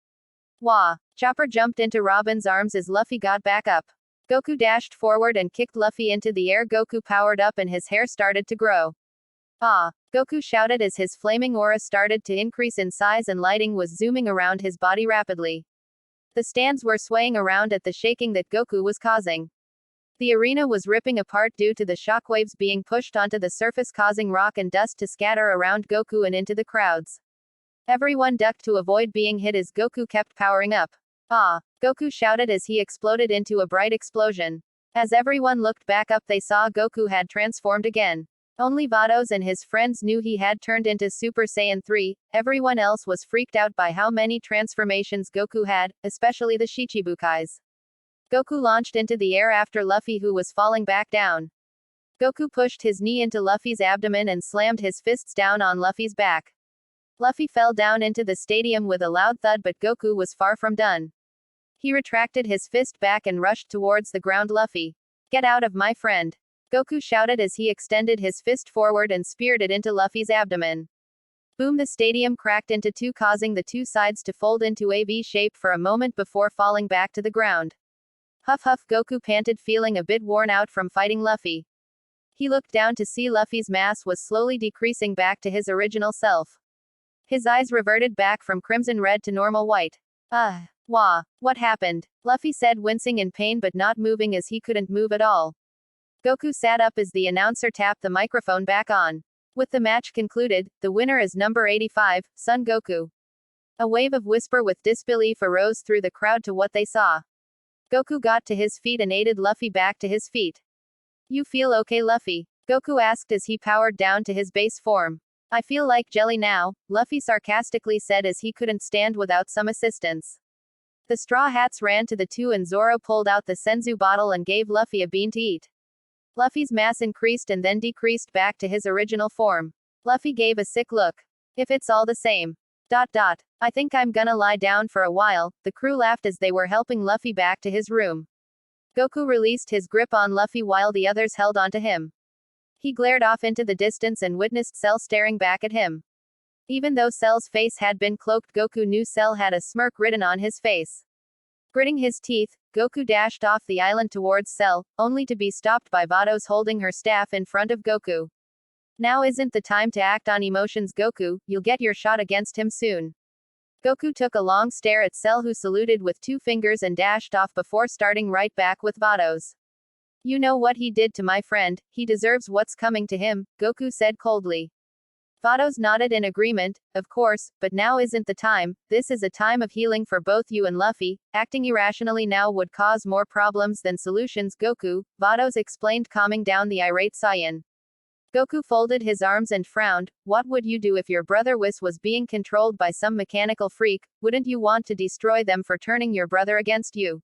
Wah! Chopper jumped into Robin's arms as Luffy got back up. Goku dashed forward and kicked Luffy into the air. Goku powered up and his hair started to grow. Ah! Goku shouted as his flaming aura started to increase in size and lighting was zooming around his body rapidly. The stands were swaying around at the shaking that Goku was causing. The arena was ripping apart due to the shockwaves being pushed onto the surface, causing rock and dust to scatter around Goku and into the crowds. Everyone ducked to avoid being hit as Goku kept powering up. Ah! Goku shouted as he exploded into a bright explosion. As everyone looked back up, they saw Goku had transformed again. Only Vados and his friends knew he had turned into Super Saiyan 3, everyone else was freaked out by how many transformations Goku had, especially the Shichibukais. Goku launched into the air after Luffy, who was falling back down. Goku pushed his knee into Luffy's abdomen and slammed his fists down on Luffy's back. Luffy fell down into the stadium with a loud thud, but Goku was far from done. He retracted his fist back and rushed towards the ground. Luffy, get out of my friend! Goku shouted as he extended his fist forward and speared it into Luffy's abdomen. Boom! The stadium cracked into two, causing the two sides to fold into a V shape for a moment before falling back to the ground. Huff huff! Goku panted, feeling a bit worn out from fighting Luffy. He looked down to see Luffy's mass was slowly decreasing back to his original self. His eyes reverted back from crimson red to normal white. Wah! What happened? Luffy said, wincing in pain but not moving as he couldn't move at all. Goku sat up as the announcer tapped the microphone back on. With the match concluded, the winner is number 85, Son Goku. A wave of whisper with disbelief arose through the crowd to what they saw. Goku got to his feet and aided Luffy back to his feet. You feel okay, Luffy? Goku asked as he powered down to his base form. I feel like jelly now, Luffy sarcastically said as he couldn't stand without some assistance. The Straw Hats ran to the two and Zoro pulled out the senzu bottle and gave Luffy a bean to eat. Luffy's mass increased and then decreased back to his original form. Luffy gave a sick look. If it's all the same. I think I'm gonna lie down for a while. The crew laughed as they were helping Luffy back to his room. Goku released his grip on Luffy while the others held onto him. He glared off into the distance and witnessed Cell staring back at him. Even though Cell's face had been cloaked, Goku knew Cell had a smirk written on his face. Gritting his teeth, Goku dashed off the island towards Cell, only to be stopped by Vados holding her staff in front of Goku. Now isn't the time to act on emotions, Goku, you'll get your shot against him soon. Goku took a long stare at Cell, who saluted with 2 fingers and dashed off before starting right back with Vados. You know what he did to my friend, he deserves what's coming to him, Goku said coldly. Vados nodded in agreement, of course, but now isn't the time, this is a time of healing for both you and Luffy, acting irrationally now would cause more problems than solutions, Goku, Vados explained, calming down the irate Saiyan. Goku folded his arms and frowned. What would you do if your brother Whis was being controlled by some mechanical freak? Wouldn't you want to destroy them for turning your brother against you?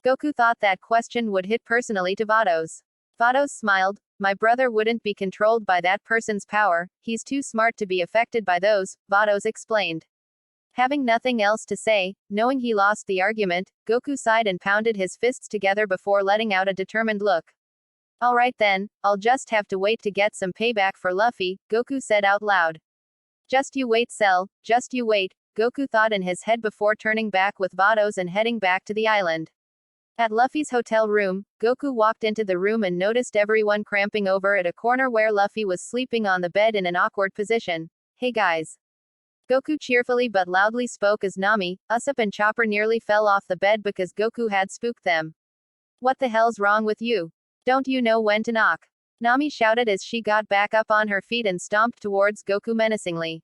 Goku thought that question would hit personally to Vados. Vados smiled. My brother wouldn't be controlled by that person's power, he's too smart to be affected by those, Vados explained. Having nothing else to say, knowing he lost the argument, Goku sighed and pounded his fists together before letting out a determined look. Alright then, I'll just have to wait to get some payback for Luffy, Goku said out loud. Just you wait, Cell, just you wait, Goku thought in his head before turning back with Vados and heading back to the island. At Luffy's hotel room, Goku walked into the room and noticed everyone cramping over at a corner where Luffy was sleeping on the bed in an awkward position. Hey guys. Goku cheerfully but loudly spoke as Nami, Usopp and Chopper nearly fell off the bed because Goku had spooked them. What the hell's wrong with you? Don't you know when to knock? Nami shouted as she got back up on her feet and stomped towards Goku menacingly.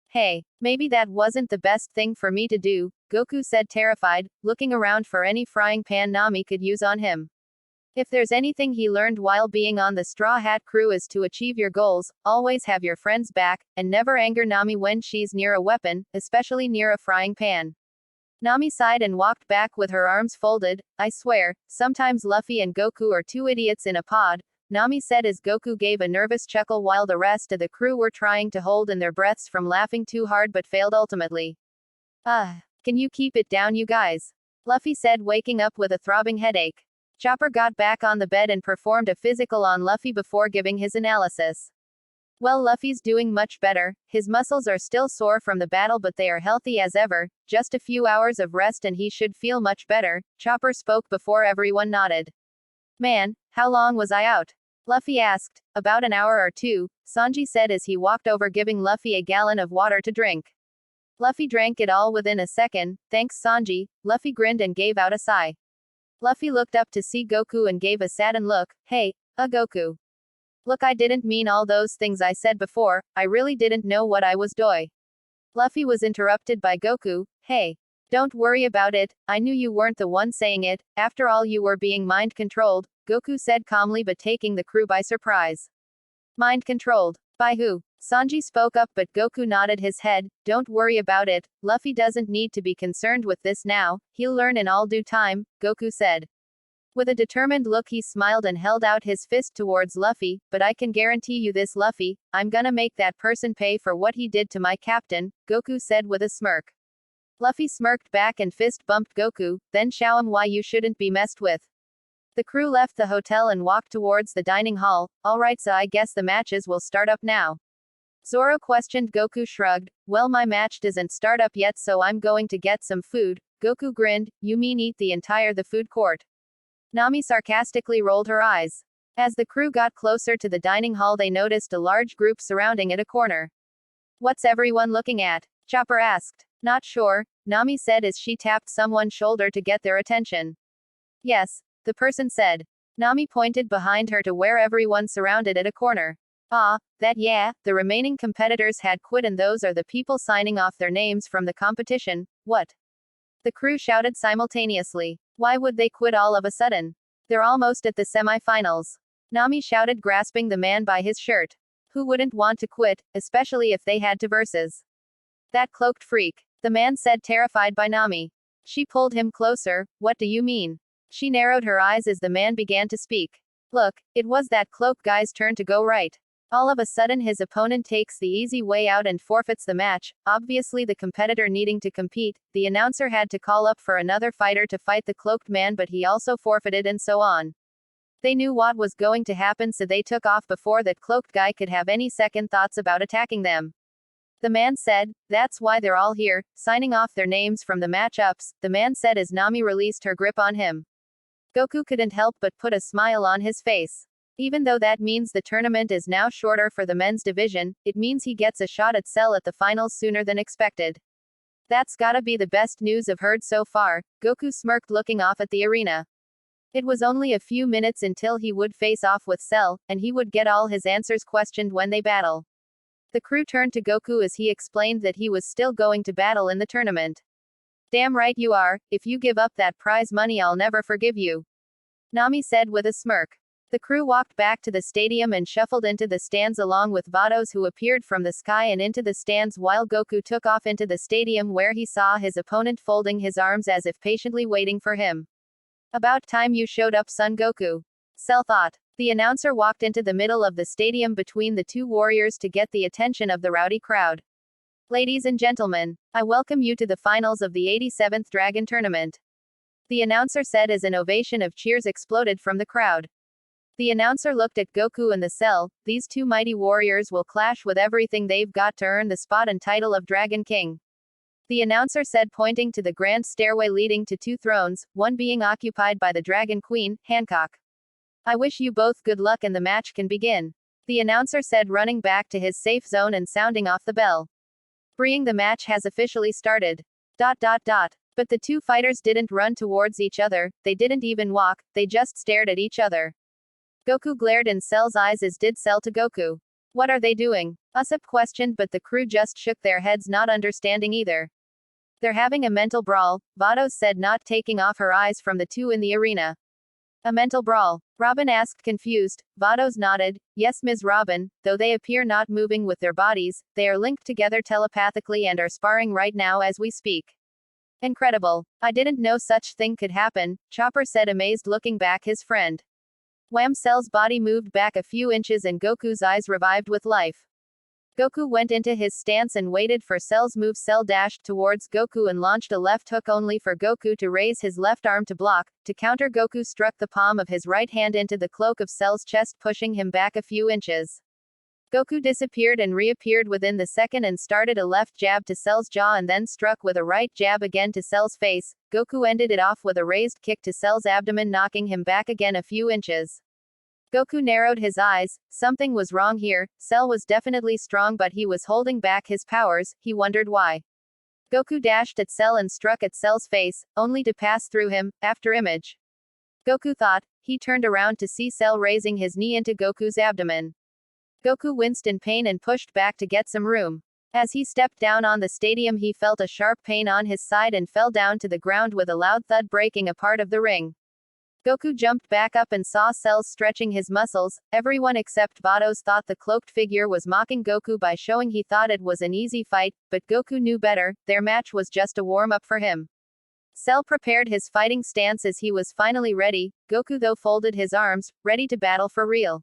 Hey, maybe that wasn't the best thing for me to do, Goku said terrified, looking around for any frying pan Nami could use on him. If there's anything he learned while being on the Straw Hat crew is to achieve your goals, always have your friends back, and never anger Nami when she's near a weapon, especially near a frying pan. Nami sighed and walked back with her arms folded. I swear, sometimes Luffy and Goku are 2 idiots in a pod, Nami said as Goku gave a nervous chuckle while the rest of the crew were trying to hold in their breaths from laughing too hard but failed ultimately. Can you keep it down, you guys? Luffy said, waking up with a throbbing headache. Chopper got back on the bed and performed a physical on Luffy before giving his analysis. Well, Luffy's doing much better, his muscles are still sore from the battle but they are healthy as ever, just a few hours of rest and he should feel much better, Chopper spoke before everyone nodded. Man, how long was I out? Luffy asked. About an hour or 2, Sanji said as he walked over giving Luffy a gallon of water to drink. Luffy drank it all within a second, thanks Sanji, Luffy grinned and gave out a sigh. Luffy looked up to see Goku and gave a saddened look. Hey, Goku. Look, I didn't mean all those things I said before, I really didn't know what I was doing. Luffy was interrupted by Goku. Hey. Don't worry about it, I knew you weren't the one saying it, after all you were being mind-controlled, Goku said calmly but taking the crew by surprise. Mind-controlled? By who? Sanji spoke up but Goku nodded his head. Don't worry about it, Luffy doesn't need to be concerned with this now, he'll learn in all due time, Goku said. With a determined look he smiled and held out his fist towards Luffy, but I can guarantee you this, Luffy, I'm gonna make that person pay for what he did to my captain, Goku said with a smirk. Luffy smirked back and fist bumped Goku, then show him why you shouldn't be messed with. The crew left the hotel and walked towards the dining hall. Alright, so I guess the matches will start up now. Zoro questioned. Goku shrugged. Well, my match doesn't start up yet, so I'm going to get some food. Goku grinned. You mean eat the entire the food court? Nami sarcastically rolled her eyes. As the crew got closer to the dining hall they noticed a large group surrounding it a corner. What's everyone looking at? Chopper asked. Not sure, Nami said as she tapped someone's shoulder to get their attention. Yes, the person said. Nami pointed behind her to where everyone surrounded at a corner. The remaining competitors had quit and those are the people signing off their names from the competition. What? The crew shouted simultaneously. Why would they quit all of a sudden? They're almost at the semi-finals. Nami shouted, grasping the man by his shirt. Who wouldn't want to quit, especially if they had to versus that cloaked freak? The man said, terrified by Nami. She pulled him closer. What do you mean? She narrowed her eyes as the man began to speak. Look, it was that cloaked guy's turn to go right. All of a sudden his opponent takes the easy way out and forfeits the match, obviously the competitor needing to compete. The announcer had to call up for another fighter to fight the cloaked man, but he also forfeited and so on. They knew what was going to happen, so they took off before that cloaked guy could have any second thoughts about attacking them. The man said, "That's why they're all here, signing off their names from the matchups," the man said as Nami released her grip on him. Goku couldn't help but put a smile on his face. Even though that means the tournament is now shorter for the men's division, it means he gets a shot at Cell at the finals sooner than expected. That's gotta be the best news I've heard so far, Goku smirked looking off at the arena. It was only a few minutes until he would face off with Cell, and he would get all his answers questioned when they battle. The crew turned to Goku as he explained that he was still going to battle in the tournament. "Damn right you are, if you give up that prize money I'll never forgive you," Nami said with a smirk. The crew walked back to the stadium and shuffled into the stands along with Vados, who appeared from the sky and into the stands, while Goku took off into the stadium where he saw his opponent folding his arms as if patiently waiting for him. "About time you showed up, Son Goku," Cell thought. The announcer walked into the middle of the stadium between the two warriors to get the attention of the rowdy crowd. "Ladies and gentlemen, I welcome you to the finals of the 87th Dragon Tournament," the announcer said as an ovation of cheers exploded from the crowd. The announcer looked at Goku and the Cell. "These two mighty warriors will clash with everything they've got to earn the spot and title of Dragon King," the announcer said, pointing to the grand stairway leading to two thrones, one being occupied by the Dragon Queen, Hancock. "I wish you both good luck and the match can begin," the announcer said, running back to his safe zone and sounding off the bell. "Bring the match has officially started. ... But the two fighters didn't run towards each other, they didn't even walk, they just stared at each other. Goku glared in Cell's eyes, as did Cell to Goku. "What are they doing?" Usopp questioned, but the crew just shook their heads, not understanding either. "They're having a mental brawl," Vados said, not taking off her eyes from the two in the arena. "A mental brawl?" Robin asked, confused. Vados nodded. "Yes, Ms. Robin, though they appear not moving with their bodies, they are linked together telepathically and are sparring right now as we speak." "Incredible. I didn't know such thing could happen," Chopper said, amazed, looking back his friend. Wham! Cell's body moved back a few inches and Goku's eyes revived with life. Goku went into his stance and waited for Cell's move. Cell dashed towards Goku and launched a left hook, only for Goku to raise his left arm to block. To counter, Goku struck the palm of his right hand into the cloak of Cell's chest, pushing him back a few inches. Goku disappeared and reappeared within the second and started a left jab to Cell's jaw and then struck with a right jab again to Cell's face. Goku ended it off with a raised kick to Cell's abdomen, knocking him back again a few inches. Goku narrowed his eyes. Something was wrong here. Cell was definitely strong, but he was holding back his powers. He wondered why. Goku dashed at Cell and struck at Cell's face, only to pass through him. After image, Goku thought. He turned around to see Cell raising his knee into Goku's abdomen. Goku winced in pain and pushed back to get some room. As he stepped down on the stadium, he felt a sharp pain on his side and fell down to the ground with a loud thud, breaking a part of the ring. Goku jumped back up and saw Cell stretching his muscles. Everyone except Vados thought the cloaked figure was mocking Goku by showing he thought it was an easy fight, but Goku knew better. Their match was just a warm-up for him. Cell prepared his fighting stance as he was finally ready. Goku, though, folded his arms, ready to battle for real.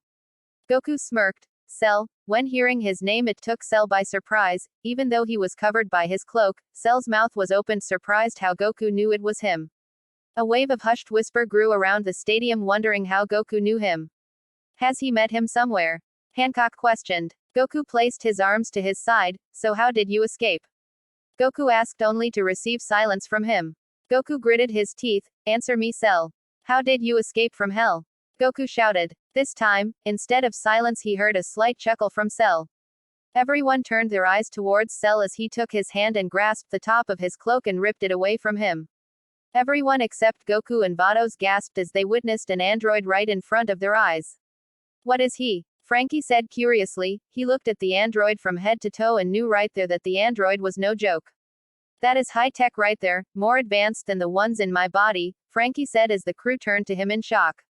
Goku smirked. Cell. When hearing his name, it took Cell by surprise. Even though he was covered by his cloak, Cell's mouth was open, surprised how Goku knew it was him. A wave of hushed whisper grew around the stadium, wondering how Goku knew him. "Has he met him somewhere?" Hancock questioned. Goku placed his arms to his side. "So how did you escape?" Goku asked, only to receive silence from him. Goku gritted his teeth. "Answer me, Cell. How did you escape from hell?" Goku shouted. This time, instead of silence, he heard a slight chuckle from Cell. Everyone turned their eyes towards Cell as he took his hand and grasped the top of his cloak and ripped it away from him. Everyone except Goku and Vados gasped as they witnessed an android right in front of their eyes. "What is he?" Frankie said curiously. He looked at the android from head to toe and knew right there that the android was no joke. "That is high tech right there, more advanced than the ones in my body," Frankie said as the crew turned to him in shock.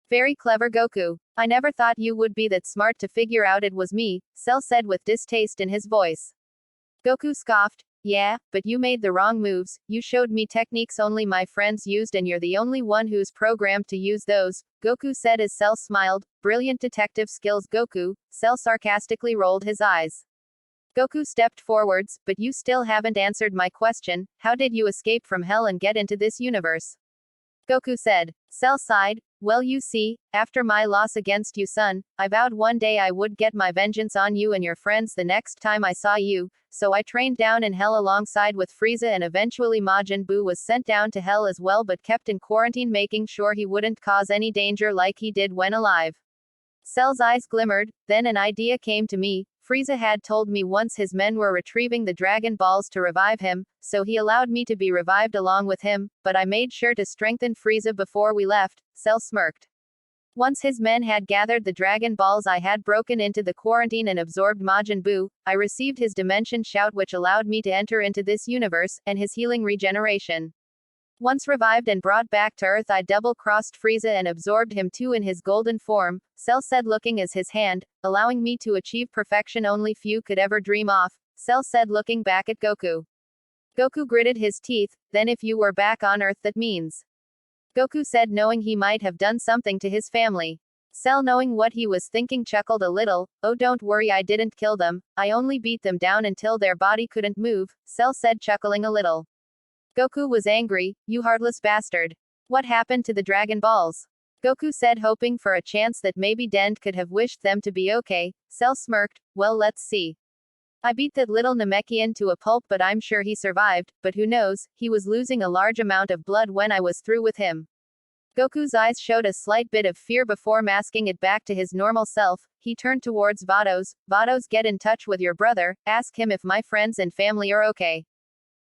"Very clever, Goku. I never thought you would be that smart to figure out it was me," Cell said with distaste in his voice. Goku scoffed. Yeah, but you made the wrong moves, you showed me techniques only my friends used and you're the only one who's programmed to use those, Goku said as Cell smiled. Brilliant detective skills, Goku. Cell sarcastically rolled his eyes. Goku stepped forwards, but you still haven't answered my question, how did you escape from hell and get into this universe? Goku said. Cell sighed. Well, you see, after my loss against you, son, I vowed one day I would get my vengeance on you and your friends the next time I saw you, so I trained down in hell alongside with Frieza and eventually Majin Buu was sent down to hell as well but kept in quarantine making sure he wouldn't cause any danger like he did when alive. Cell's eyes glimmered, then an idea came to me. Frieza had told me once his men were retrieving the Dragon Balls to revive him, so he allowed me to be revived along with him, but I made sure to strengthen Frieza before we left, Cell smirked. Once his men had gathered the Dragon Balls I had broken into the quarantine and absorbed Majin Buu, I received his dimension shout which allowed me to enter into this universe, and his healing regeneration. Once revived and brought back to Earth I double-crossed Frieza and absorbed him too in his golden form, Cell said looking at his hand, allowing me to achieve perfection only few could ever dream of, Cell said looking back at Goku. Goku gritted his teeth, then if you were back on Earth that means. Goku said knowing he might have done something to his family. Cell knowing what he was thinking chuckled a little, oh don't worry I didn't kill them, I only beat them down until their body couldn't move, Cell said chuckling a little. Goku was angry, you heartless bastard. What happened to the Dragon Balls? Goku said hoping for a chance that maybe Dent could have wished them to be okay. Cell smirked, well let's see. I beat that little Namekian to a pulp but I'm sure he survived, but who knows, he was losing a large amount of blood when I was through with him. Goku's eyes showed a slight bit of fear before masking it back to his normal self. He turned towards Vados. Vados, get in touch with your brother, ask him if my friends and family are okay.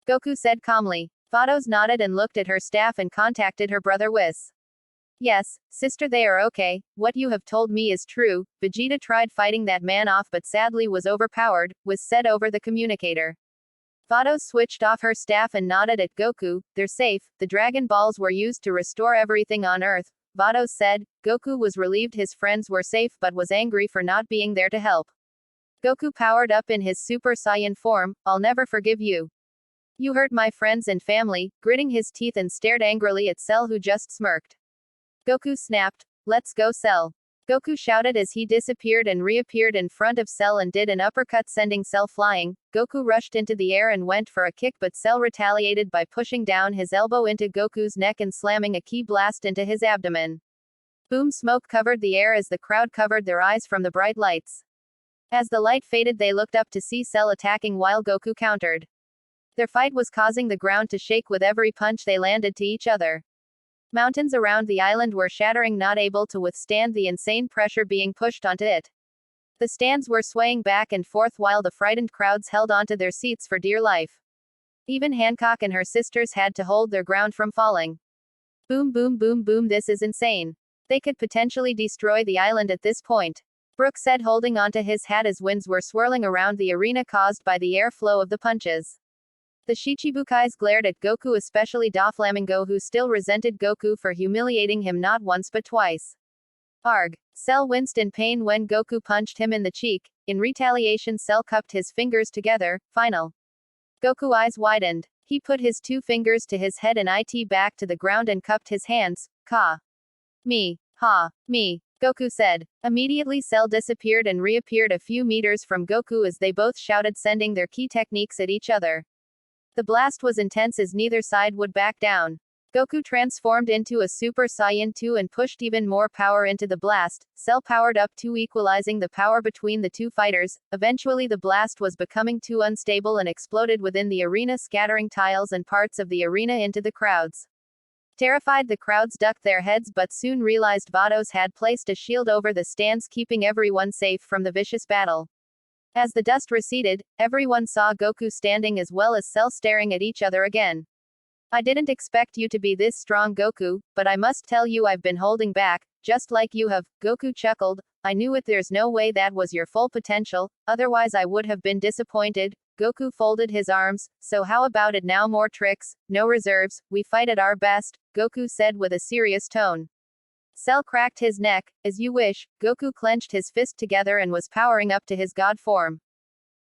Goku said calmly. Vados nodded and looked at her staff and contacted her brother Whis. Yes, sister they are okay, what you have told me is true, Vegeta tried fighting that man off but sadly was overpowered, Whis said over the communicator. Vados switched off her staff and nodded at Goku, they're safe, the Dragon Balls were used to restore everything on Earth, Vados said. Goku was relieved his friends were safe but was angry for not being there to help. Goku powered up in his Super Saiyan form, I'll never forgive you. You hurt my friends and family, gritting his teeth and stared angrily at Cell who just smirked. Goku snapped, let's go Cell. Goku shouted as he disappeared and reappeared in front of Cell and did an uppercut sending Cell flying. Goku rushed into the air and went for a kick but Cell retaliated by pushing down his elbow into Goku's neck and slamming a ki blast into his abdomen. Boom, smoke covered the air as the crowd covered their eyes from the bright lights. As the light faded they looked up to see Cell attacking while Goku countered. Their fight was causing the ground to shake with every punch they landed to each other. Mountains around the island were shattering, not able to withstand the insane pressure being pushed onto it. The stands were swaying back and forth while the frightened crowds held onto their seats for dear life. Even Hancock and her sisters had to hold their ground from falling. Boom boom boom boom, this is insane. They could potentially destroy the island at this point. Brook said holding onto his hat as winds were swirling around the arena caused by the airflow of the punches. The Shichibukais glared at Goku, especially Doflamingo who still resented Goku for humiliating him not once but twice. Arg. Cell winced in pain when Goku punched him in the cheek. In retaliation Cell cupped his fingers together. Final. Goku eyes widened. He put his two fingers to his head and it back to the ground and cupped his hands. Ka. Me. Ha. Me. Goku said. Immediately Cell disappeared and reappeared a few meters from Goku as they both shouted sending their ki techniques at each other. The blast was intense as neither side would back down. Goku transformed into a Super Saiyan 2 and pushed even more power into the blast. Cell powered up too, equalizing the power between the two fighters. Eventually the blast was becoming too unstable and exploded within the arena, scattering tiles and parts of the arena into the crowds. Terrified, the crowds ducked their heads but soon realized Vados had placed a shield over the stands, keeping everyone safe from the vicious battle. As the dust receded, everyone saw Goku standing as well as Cell staring at each other again. I didn't expect you to be this strong, Goku, but I must tell you I've been holding back, just like you have. Goku chuckled. I knew it, there's no way that was your full potential, otherwise I would have been disappointed. Goku folded his arms. So how about it now, more tricks, no reserves, we fight at our best, Goku said with a serious tone. Cell cracked his neck. As you wish. Goku clenched his fist together and was powering up to his god form.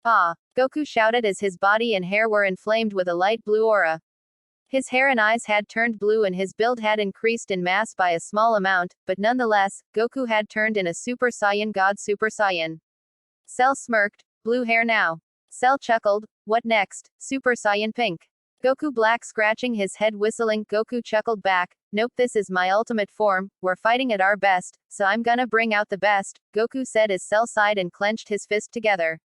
Ah! Goku shouted as his body and hair were inflamed with a light blue aura. His hair and eyes had turned blue and his build had increased in mass by a small amount, but nonetheless, Goku had turned in a Super Saiyan God Super Saiyan. Cell smirked, blue hair now. Cell chuckled, what next, Super Saiyan Pink? Goku Black scratching his head whistling, Goku chuckled back, nope, this is my ultimate form, we're fighting at our best, so I'm gonna bring out the best, Goku said as Cell sighed and clenched his fist together.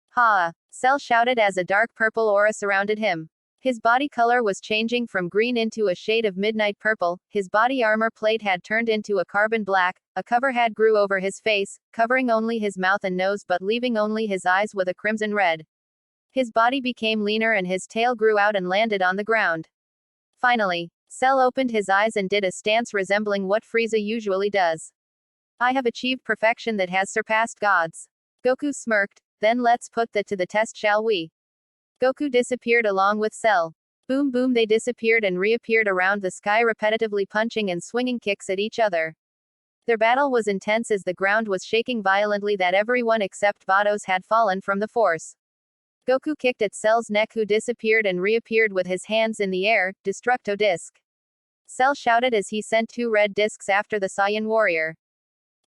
Ha! Cell shouted as a dark purple aura surrounded him. His body color was changing from green into a shade of midnight purple, his body armor plate had turned into a carbon black, a cover had grew over his face, covering only his mouth and nose but leaving only his eyes with a crimson red. His body became leaner and his tail grew out and landed on the ground. Finally, Cell opened his eyes and did a stance resembling what Frieza usually does. I have achieved perfection that has surpassed gods. Goku smirked, then let's put that to the test, shall we? Goku disappeared along with Cell. Boom boom, they disappeared and reappeared around the sky repetitively punching and swinging kicks at each other. Their battle was intense as the ground was shaking violently that everyone except Vados had fallen from the force. Goku kicked at Cell's neck who disappeared and reappeared with his hands in the air, Destructo Disc. Cell shouted as he sent 2 red discs after the Saiyan warrior.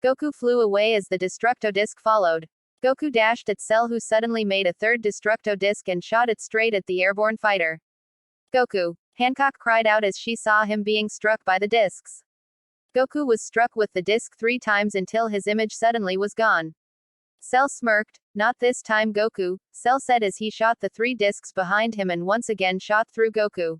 Goku flew away as the Destructo Disc followed. Goku dashed at Cell who suddenly made a 3rd Destructo Disc and shot it straight at the airborne fighter. Goku! Hancock cried out as she saw him being struck by the discs. Goku was struck with the disc 3 times until his image suddenly was gone. Cell smirked, not this time Goku, Cell said as he shot the 3 discs behind him and once again shot through Goku.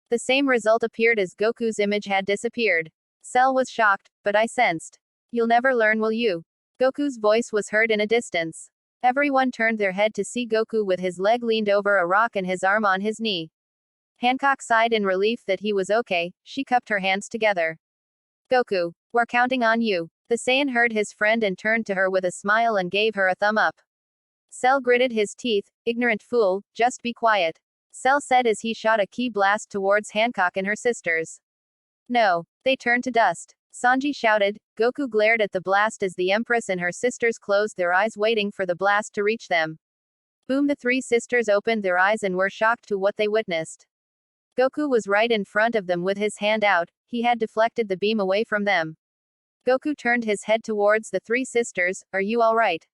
The same result appeared as Goku's image had disappeared. Cell was shocked, but I sensed. You'll never learn, will you? Goku's voice was heard in a distance. Everyone turned their head to see Goku with his leg leaned over a rock and his arm on his knee. Hancock sighed in relief that he was okay, she cupped her hands together. Goku, we're counting on you. The Saiyan heard his friend and turned to her with a smile and gave her a thumb up. Cell gritted his teeth, ignorant fool, just be quiet. Cell said as he shot a ki blast towards Hancock and her sisters. No. They turned to dust. Sanji shouted. Goku glared at the blast as the Empress and her sisters closed their eyes waiting for the blast to reach them. Boom, the 3 sisters opened their eyes and were shocked to what they witnessed. Goku was right in front of them with his hand out, he had deflected the beam away from them. Goku turned his head towards the 3 sisters, are you alright?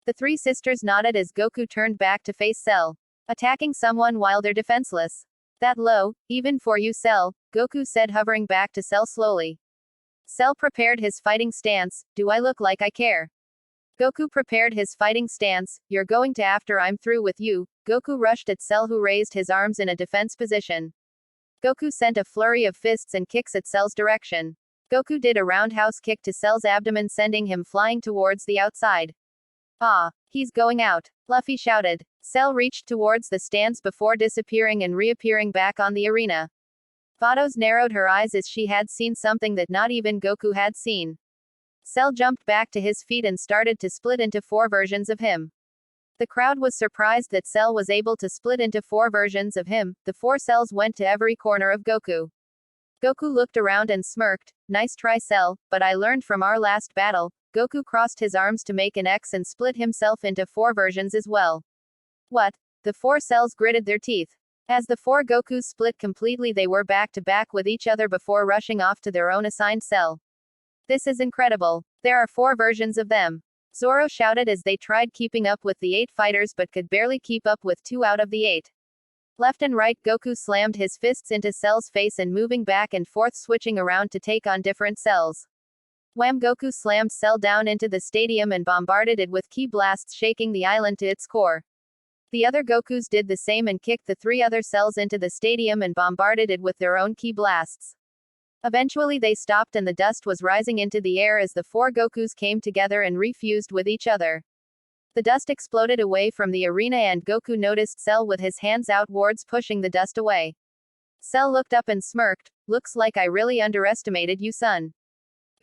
The 3 sisters nodded as Goku turned back to face Cell. Attacking someone while they're defenseless. That low, even for you Cell, Goku said hovering back to Cell slowly. Cell prepared his fighting stance, do I look like I care? Goku prepared his fighting stance, you're going to after I'm through with you. Goku rushed at Cell who raised his arms in a defense position. Goku sent a flurry of fists and kicks at Cell's direction. Goku did a roundhouse kick to Cell's abdomen sending him flying towards the outside. Ah, he's going out, Luffy shouted. Cell reached towards the stands before disappearing and reappearing back on the arena. Vados narrowed her eyes as she had seen something that not even Goku had seen. Cell jumped back to his feet and started to split into 4 versions of him. The crowd was surprised that Cell was able to split into 4 versions of him. The 4 cells went to every corner of Goku. Goku looked around and smirked, nice try Cell, but I learned from our last battle. Goku crossed his arms to make an X and split himself into 4 versions as well. What? The 4 cells gritted their teeth. As the 4 Gokus split completely, they were back to back with each other before rushing off to their own assigned cell. This is incredible. There are 4 versions of them. Zoro shouted as they tried keeping up with the 8 fighters but could barely keep up with 2 out of the 8. Left and right, Goku slammed his fists into Cell's face and moving back and forth, switching around to take on different cells. Wham! Goku slammed Cell down into the stadium and bombarded it with ki blasts, shaking the island to its core. The other Gokus did the same and kicked the 3 other cells into the stadium and bombarded it with their own ki blasts. Eventually they stopped and the dust was rising into the air as the 4 Gokus came together and refused with each other. The dust exploded away from the arena and Goku noticed Cell with his hands outwards pushing the dust away. Cell looked up and smirked, looks like I really underestimated you, son.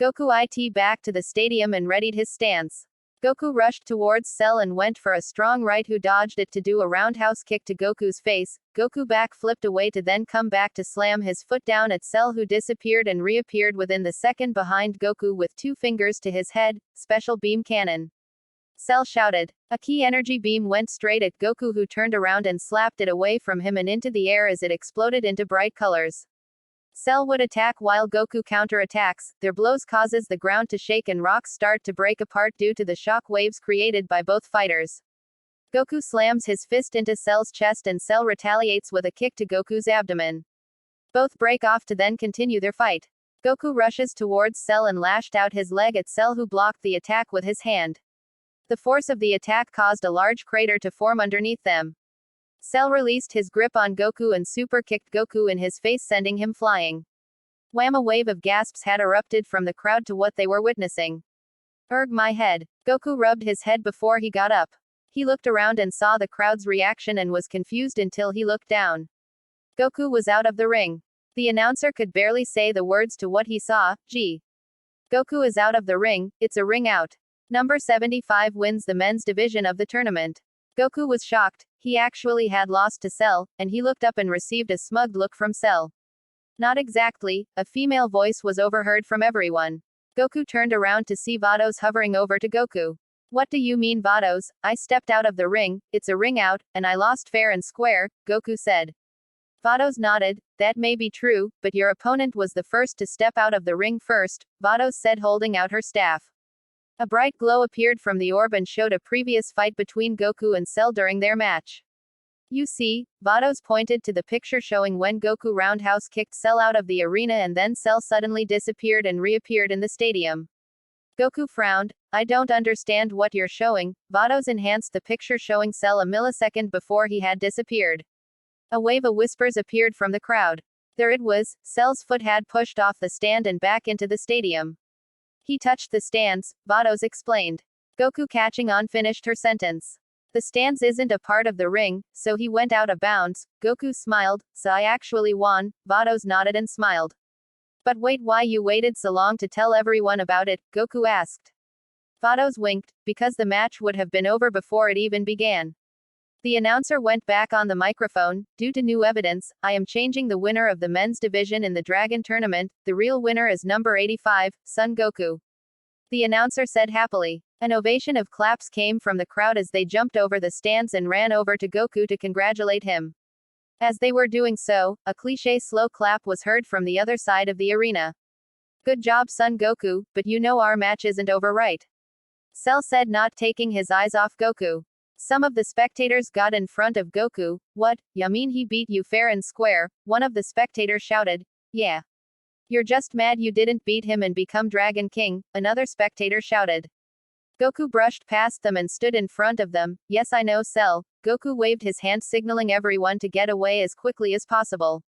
Goku it back to the stadium and readied his stance. Goku rushed towards Cell and went for a strong right who dodged it to do a roundhouse kick to Goku's face. Goku back flipped away to then come back to slam his foot down at Cell who disappeared and reappeared within the second behind Goku with 2 fingers to his head, special beam cannon. Cell shouted. A key energy beam went straight at Goku, who turned around and slapped it away from him and into the air as it exploded into bright colors. Cell would attack while Goku counterattacks. Their blows causes the ground to shake and rocks start to break apart due to the shock waves created by both fighters. Goku slams his fist into Cell's chest and Cell retaliates with a kick to Goku's abdomen. Both break off to then continue their fight. Goku rushes towards Cell and lashed out his leg at Cell, who blocked the attack with his hand. The force of the attack caused a large crater to form underneath them. Cell released his grip on Goku and super kicked Goku in his face, sending him flying. Wham! A wave of gasps had erupted from the crowd to what they were witnessing. Erg, my head. Goku rubbed his head before he got up. He looked around and saw the crowd's reaction and was confused until he looked down. Goku was out of the ring. The announcer could barely say the words to what he saw. Gee. Goku is out of the ring, it's a ring out. Number 75 wins the men's division of the tournament. Goku was shocked. He actually had lost to Cell, and he looked up and received a smug look from Cell. Not exactly, a female voice was overheard from everyone. Goku turned around to see Vados hovering over to Goku. What do you mean, Vados? I stepped out of the ring, it's a ring out, and I lost fair and square, Goku said. Vados nodded. That may be true, but your opponent was the first to step out of the ring first, Vados said, holding out her staff. A bright glow appeared from the orb and showed a previous fight between Goku and Cell during their match. You see, Vados pointed to the picture showing when Goku roundhouse kicked Cell out of the arena and then Cell suddenly disappeared and reappeared in the stadium. Goku frowned. I don't understand what you're showing. Vados enhanced the picture showing Cell a millisecond before he had disappeared. A wave of whispers appeared from the crowd. There it was, Cell's foot had pushed off the stand and back into the stadium. He touched the stands, Vados explained. Goku, catching on, finished her sentence. The stands isn't a part of the ring, so he went out of bounds. Goku smiled. So I actually won. Vados nodded and smiled. But wait, why you waited so long to tell everyone about it? Goku asked. Vados winked, because the match would have been over before it even began. The announcer went back on the microphone. Due to new evidence, I am changing the winner of the men's division in the Dragon Tournament. The real winner is number 85, Son Goku. The announcer said happily. An ovation of claps came from the crowd as they jumped over the stands and ran over to Goku to congratulate him. As they were doing so, a cliché slow clap was heard from the other side of the arena. Good job, Son Goku, but you know our match isn't over, right? Cell said, not taking his eyes off Goku. Some of the spectators got in front of Goku. What, ya mean he beat you fair and square? One of the spectators shouted. Yeah. You're just mad you didn't beat him and become Dragon King, another spectator shouted. Goku brushed past them and stood in front of them. Yes, I know, Cell. Goku waved his hand, signaling everyone to get away as quickly as possible.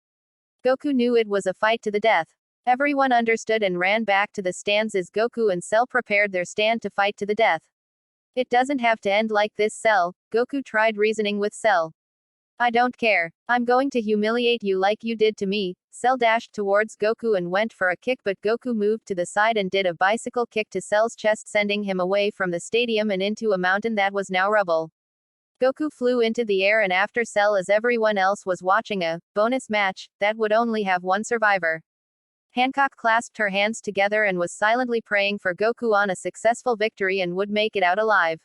Goku knew it was a fight to the death. Everyone understood and ran back to the stands as Goku and Cell prepared their stand to fight to the death. It doesn't have to end like this, Cell. Goku tried reasoning with Cell. I don't care. I'm going to humiliate you like you did to me. Cell dashed towards Goku and went for a kick, but Goku moved to the side and did a bicycle kick to Cell's chest, sending him away from the stadium and into a mountain that was now rubble. Goku flew into the air and after Cell as everyone else was watching a bonus match that would only have one survivor. Hancock clasped her hands together and was silently praying for Goku on a successful victory and would make it out alive.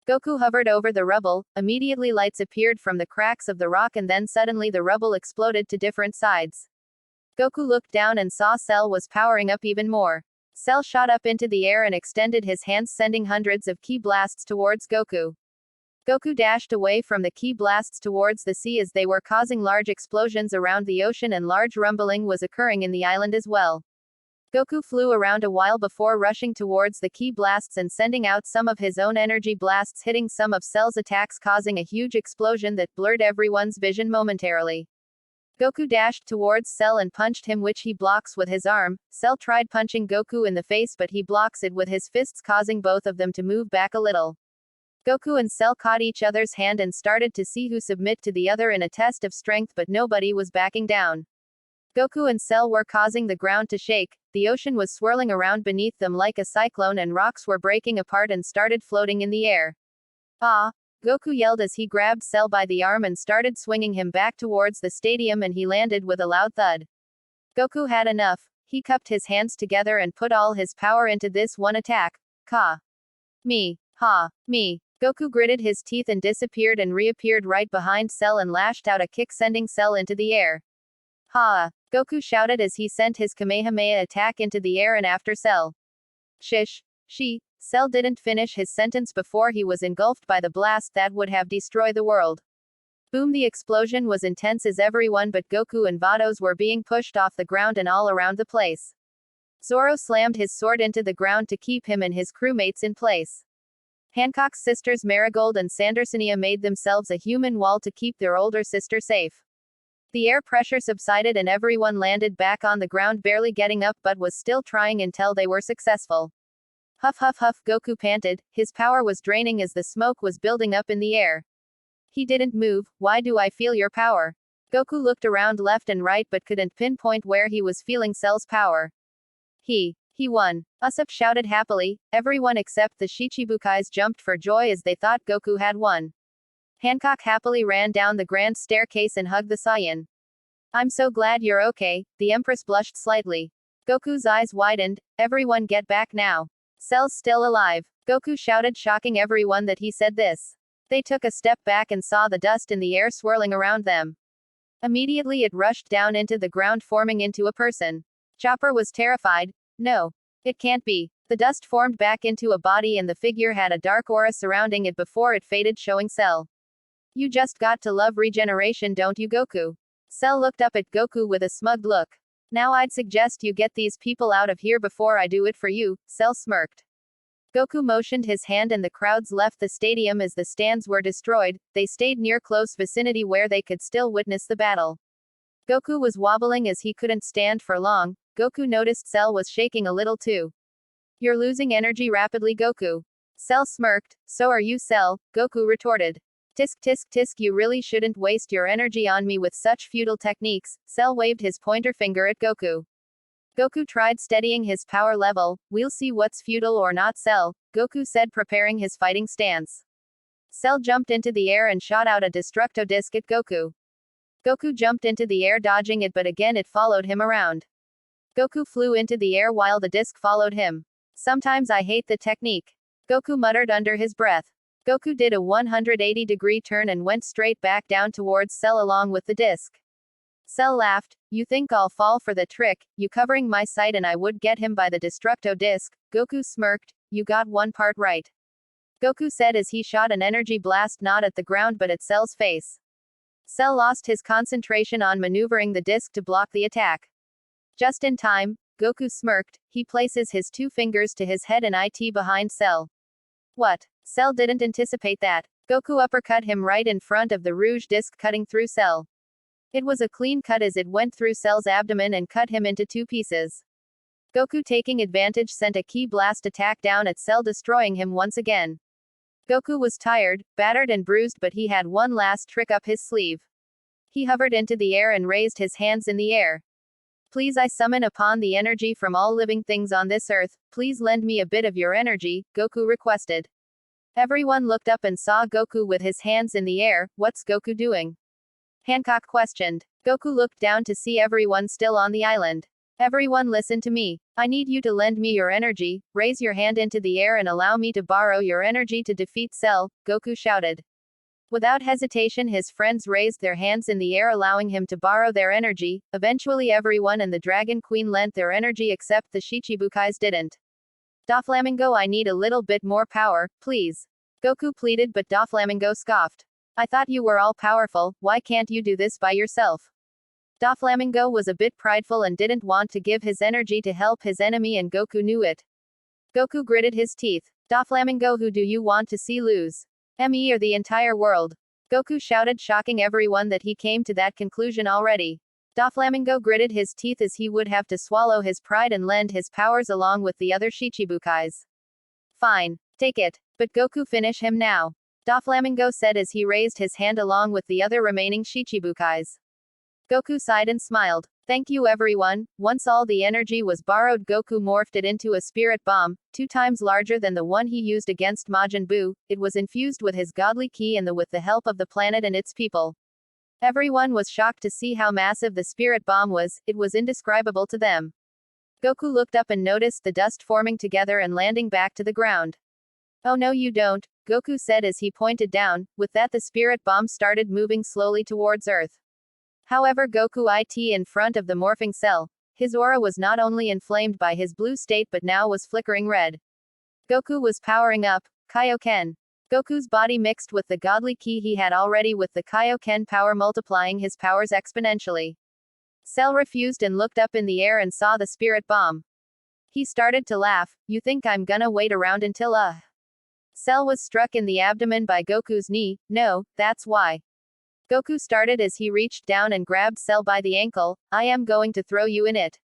Goku hovered over the rubble. Immediately lights appeared from the cracks of the rock and then suddenly the rubble exploded to different sides. Goku looked down and saw Cell was powering up even more. Cell shot up into the air and extended his hands, sending hundreds of ki blasts towards Goku. Goku dashed away from the ki blasts towards the sea as they were causing large explosions around the ocean and large rumbling was occurring in the island as well. Goku flew around a while before rushing towards the ki blasts and sending out some of his own energy blasts, hitting some of Cell's attacks, causing a huge explosion that blurred everyone's vision momentarily. Goku dashed towards Cell and punched him, which he blocks with his arm. Cell tried punching Goku in the face, but he blocks it with his fists, causing both of them to move back a little. Goku and Cell caught each other's hand and started to see who submit to the other in a test of strength, but nobody was backing down. Goku and Cell were causing the ground to shake. The ocean was swirling around beneath them like a cyclone and rocks were breaking apart and started floating in the air. Ah! Goku yelled as he grabbed Cell by the arm and started swinging him back towards the stadium, and he landed with a loud thud. Goku had enough. He cupped his hands together and put all his power into this one attack. Ka. Me. Ha, me. Goku gritted his teeth and disappeared and reappeared right behind Cell and lashed out a kick sending Cell into the air. Ha! Goku shouted as he sent his Kamehameha attack into the air and after Cell. Shish. Cell didn't finish his sentence before he was engulfed by the blast that would have destroyed the world. Boom! The explosion was intense as everyone but Goku and Vados were being pushed off the ground and all around the place. Zoro slammed his sword into the ground to keep him and his crewmates in place. Hancock's sisters Marigold and Sandersonia made themselves a human wall to keep their older sister safe. The air pressure subsided and everyone landed back on the ground, barely getting up, but was still trying until they were successful. Huff huff huff, Goku panted. His power was draining as the smoke was building up in the air. He didn't move. Why do I feel your power? Goku looked around left and right but couldn't pinpoint where he was feeling Cell's power. He won. Usopp shouted happily. Everyone except the Shichibukais jumped for joy as they thought Goku had won. Hancock happily ran down the grand staircase and hugged the Saiyan. I'm so glad you're okay. The Empress blushed slightly. Goku's eyes widened. Everyone get back now. Cell's still alive. Goku shouted, shocking everyone that he said this. They took a step back and saw the dust in the air swirling around them. Immediately it rushed down into the ground, forming into a person. Chopper was terrified. No. It can't be. The dust formed back into a body and the figure had a dark aura surrounding it before it faded, showing Cell. You just got to love regeneration, don't you, Goku? Cell looked up at Goku with a smug look. Now I'd suggest you get these people out of here before I do it for you, Cell smirked. Goku motioned his hand and the crowds left the stadium as the stands were destroyed. They stayed near close vicinity where they could still witness the battle. Goku was wobbling as he couldn't stand for long. Goku noticed Cell was shaking a little too. You're losing energy rapidly, Goku. Cell smirked. So are you, Cell, Goku retorted. Tisk tisk tisk, you really shouldn't waste your energy on me with such futile techniques. Cell waved his pointer finger at Goku. Goku tried steadying his power level. We'll see what's futile or not, Cell, Goku said, preparing his fighting stance. Cell jumped into the air and shot out a Destructo Disc at Goku. Goku jumped into the air, dodging it, but again it followed him around. Goku flew into the air while the disc followed him. Sometimes I hate the technique, Goku muttered under his breath. Goku did a 180-degree turn and went straight back down towards Cell along with the disc. Cell laughed. You think I'll fall for the trick, you covering my sight and I would get him by the Destructo Disc? Goku smirked. You got one part right, Goku said as he shot an energy blast not at the ground but at Cell's face. Cell lost his concentration on maneuvering the disc to block the attack. Just in time, Goku smirked. He places his two fingers to his head and it behind Cell. What? Cell didn't anticipate that. Goku uppercut him right in front of the Rouge disc, cutting through Cell. It was a clean cut as it went through Cell's abdomen and cut him into two pieces. Goku, taking advantage, sent a ki blast attack down at Cell, destroying him once again. Goku was tired, battered and bruised, but he had one last trick up his sleeve. He hovered into the air and raised his hands in the air. Please, I summon upon the energy from all living things on this earth, please lend me a bit of your energy, Goku requested. Everyone looked up and saw Goku with his hands in the air. What's Goku doing? Hancock questioned. Goku looked down to see everyone still on the island. Everyone, listen to me. I need you to lend me your energy. Raise your hand into the air and allow me to borrow your energy to defeat Cell, Goku shouted. Without hesitation, his friends raised their hands in the air, allowing him to borrow their energy. Eventually everyone and the Dragon Queen lent their energy except the Shichibukais didn't. Doflamingo, I need a little bit more power, please, Goku pleaded, but Doflamingo scoffed. I thought you were all powerful, why can't you do this by yourself? Doflamingo was a bit prideful and didn't want to give his energy to help his enemy, and Goku knew it. Goku gritted his teeth. Doflamingo, who do you want to see lose? Me or the entire world? Goku shouted, shocking everyone that he came to that conclusion already. Doflamingo gritted his teeth as he would have to swallow his pride and lend his powers along with the other Shichibukais. Fine. Take it. But Goku, finish him now, Doflamingo said as he raised his hand along with the other remaining Shichibukais. Goku sighed and smiled. Thank you, everyone. Once all the energy was borrowed, Goku morphed it into a spirit bomb, 2 times larger than the one he used against Majin Buu. It was infused with his godly ki and with the help of the planet and its people. Everyone was shocked to see how massive the spirit bomb was. It was indescribable to them. Goku looked up and noticed the dust forming together and landing back to the ground. Oh no you don't, Goku said as he pointed down. With that the spirit bomb started moving slowly towards Earth. However, Goku it in front of the morphing cell. His aura was not only inflamed by his blue state but now was flickering red. Goku was powering up. Kaioken. Goku's body mixed with the godly ki he had already with the Kaioken power multiplying his powers exponentially. Cell refused and looked up in the air and saw the spirit bomb. He started to laugh. You think I'm gonna wait around until Cell was struck in the abdomen by Goku's knee. No, that's why. Goku started as he reached down and grabbed Cell by the ankle. I am going to throw you in it.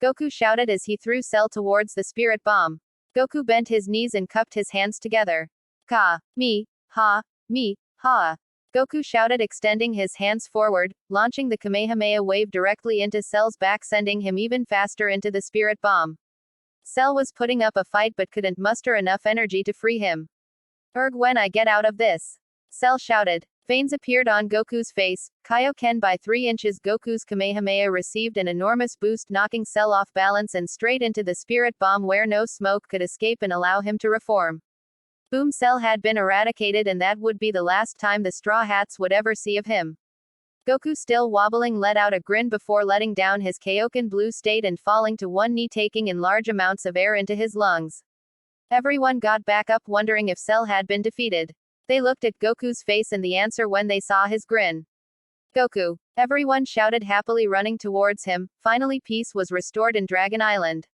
Goku shouted as he threw Cell towards the spirit bomb. Goku bent his knees and cupped his hands together. Ka, me, ha, me, ha. Goku shouted extending his hands forward, launching the Kamehameha wave directly into Cell's back sending him even faster into the spirit bomb. Cell was putting up a fight but couldn't muster enough energy to free him. When I get out of this. Cell shouted. Veins appeared on Goku's face. Kaioken by 3 inches. Goku's Kamehameha received an enormous boost knocking Cell off balance and straight into the spirit bomb where no smoke could escape and allow him to reform. Boom, Cell had been eradicated and that would be the last time the Straw Hats would ever see of him. Goku still wobbling let out a grin before letting down his Kaioken blue state and falling to one knee taking in large amounts of air into his lungs. Everyone got back up wondering if Cell had been defeated. They looked at Goku's face and the answer when they saw his grin. Goku. Everyone shouted happily running towards him. Finally peace was restored in Dragon Island.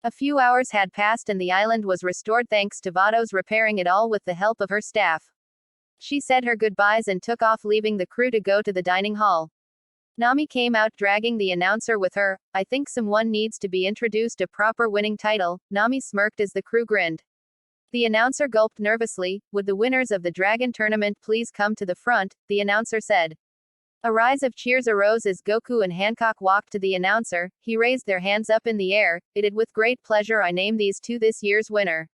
A few hours had passed and the island was restored thanks to Vados repairing it all with the help of her staff. She said her goodbyes and took off leaving the crew to go to the dining hall. Nami came out dragging the announcer with her. I think someone needs to be introduced a proper winning title. Nami smirked as the crew grinned. The announcer gulped nervously. Would the winners of the Dragon Tournament please come to the front, the announcer said. A rise of cheers arose as Goku and Hancock walked to the announcer. He raised their hands up in the air. It is with great pleasure I name these two this year's winner.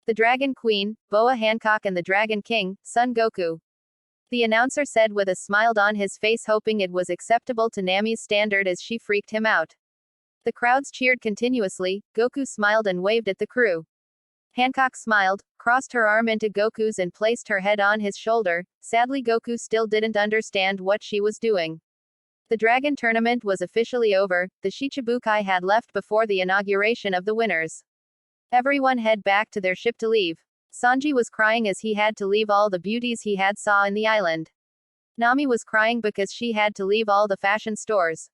The Dragon Queen, Boa Hancock and the Dragon King, Son Goku. The announcer said with a smile on his face hoping it was acceptable to Nami's standard as she freaked him out. The crowds cheered continuously. Goku smiled and waved at the crew. Hancock smiled, crossed her arm into Goku's and placed her head on his shoulder. Sadly Goku still didn't understand what she was doing. The Dragon Tournament was officially over. The Shichibukai had left before the inauguration of the winners. Everyone head back to their ship to leave. Sanji was crying as he had to leave all the beauties he had saw in the island. Nami was crying because she had to leave all the fashion stores.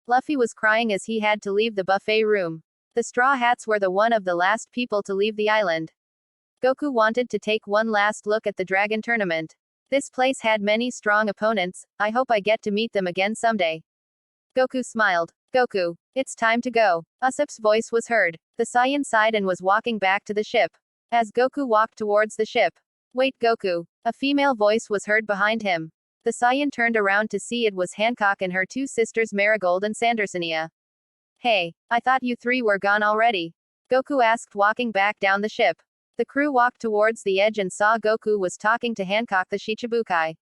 Luffy was crying as he had to leave the buffet room. The Straw Hats were the one of the last people to leave the island. Goku wanted to take one last look at the Dragon Tournament. This place had many strong opponents. I hope I get to meet them again someday. Goku smiled. Goku, it's time to go. Usopp's voice was heard. The Saiyan sighed and was walking back to the ship. As Goku walked towards the ship. Wait Goku. A female voice was heard behind him. The Saiyan turned around to see it was Hancock and her two sisters Marigold and Sandersonia. Hey, I thought you three were gone already. Goku asked walking back down the ship. The crew walked towards the edge and saw Goku was talking to Hancock the Shichibukai.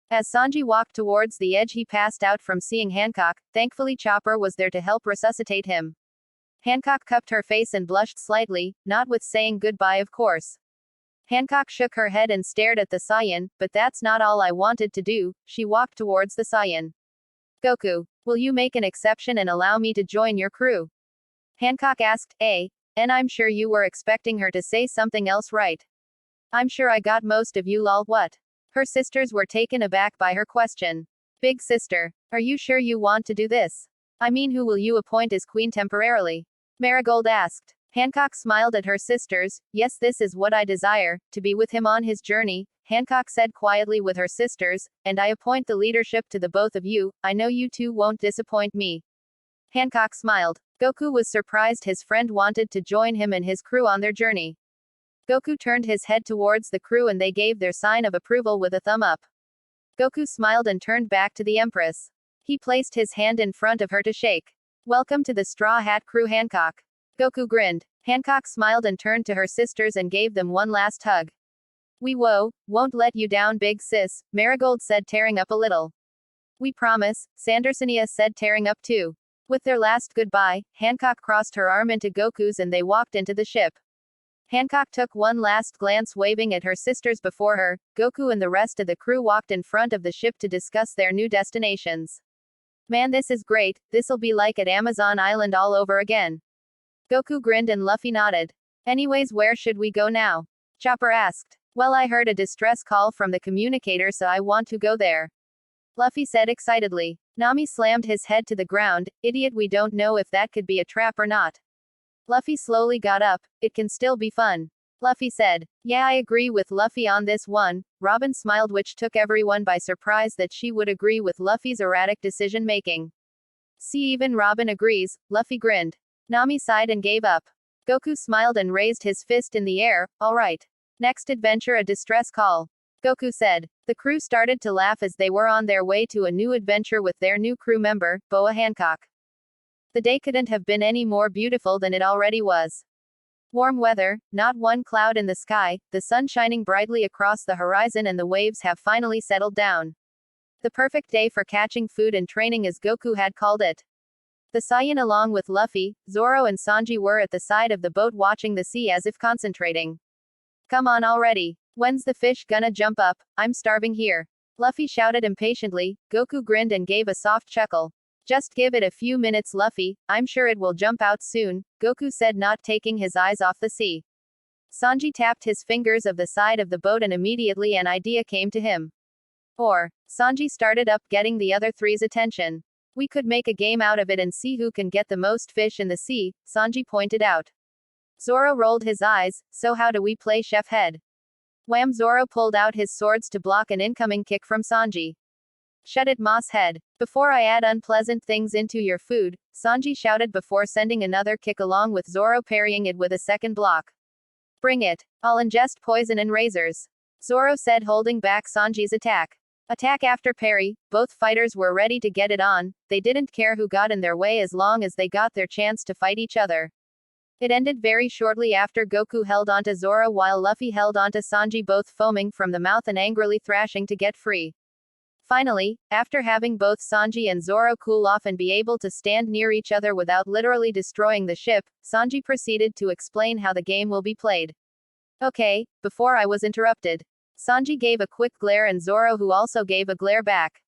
As Sanji walked towards the edge he passed out from seeing Hancock. Thankfully Chopper was there to help resuscitate him. Hancock cupped her face and blushed slightly, not with saying goodbye of course. Hancock shook her head and stared at the Saiyan, but that's not all I wanted to do. She walked towards the Saiyan. Goku, will you make an exception and allow me to join your crew? Hancock asked, and I'm sure you were expecting her to say something else right? I'm sure I got most of you lol what? Her sisters were taken aback by her question. Big sister, are you sure you want to do this? I mean who will you appoint as queen temporarily? Marigold asked. Hancock smiled at her sisters. Yes, this is what I desire, to be with him on his journey, Hancock said quietly with her sisters, and I appoint the leadership to the both of you. I know you two won't disappoint me. Hancock smiled. Goku was surprised his friend wanted to join him and his crew on their journey. Goku turned his head towards the crew and they gave their sign of approval with a thumb up. Goku smiled and turned back to the Empress. He placed his hand in front of her to shake. Welcome to the Straw Hat Crew Hancock. Goku grinned. Hancock smiled and turned to her sisters and gave them one last hug. We won't let you down big sis, Marigold said tearing up a little. We promise, Sandersonia said tearing up too. With their last goodbye, Hancock crossed her arm into Goku's and they walked into the ship. Hancock took one last glance waving at her sisters before her. Goku and the rest of the crew walked in front of the ship to discuss their new destinations. Man, this is great, this'll be like at Amazon Island all over again. Goku grinned and Luffy nodded. Anyways, where should we go now? Chopper asked. Well, I heard a distress call from the communicator, so I want to go there. Luffy said excitedly. Nami slammed his head to the ground. Idiot, we don't know if that could be a trap or not. Luffy slowly got up. It can still be fun. Luffy said. Yeah, I agree with Luffy on this one. Robin smiled, which took everyone by surprise that she would agree with Luffy's erratic decision making. See, even Robin agrees. Luffy grinned. Nami sighed and gave up. Goku smiled and raised his fist in the air. Alright. Next adventure, a distress call. Goku said. The crew started to laugh as they were on their way to a new adventure with their new crew member, Boa Hancock. The day couldn't have been any more beautiful than it already was. Warm weather, not one cloud in the sky, the sun shining brightly across the horizon, and the waves have finally settled down. The perfect day for catching food and training, as Goku had called it. The Saiyan, along with Luffy, Zoro and Sanji, were at the side of the boat watching the sea as if concentrating. Come on already. When's the fish gonna jump up? I'm starving here. Luffy shouted impatiently. Goku grinned and gave a soft chuckle. Just give it a few minutes, Luffy, I'm sure it will jump out soon, Goku said, not taking his eyes off the sea. Sanji tapped his fingers of the side of the boat and immediately an idea came to him. Sanji started up, getting the other three's attention. We could make a game out of it and see who can get the most fish in the sea, Sanji pointed out. Zoro rolled his eyes. So how do we play, Chef Head? Wham! Zoro pulled out his swords to block an incoming kick from Sanji. Shut it, Moss Head. Before I add unpleasant things into your food, Sanji shouted before sending another kick along with Zoro parrying it with a second block. Bring it. I'll ingest poison and razors. Zoro said, holding back Sanji's attack. Attack after parry, both fighters were ready to get it on. They didn't care who got in their way as long as they got their chance to fight each other. It ended very shortly after Goku held onto Zoro while Luffy held onto Sanji, both foaming from the mouth and angrily thrashing to get free. Finally, after having both Sanji and Zoro cool off and be able to stand near each other without literally destroying the ship, Sanji proceeded to explain how the game will be played. Okay, before I was interrupted. Sanji gave a quick glare and Zoro, who also gave a glare back.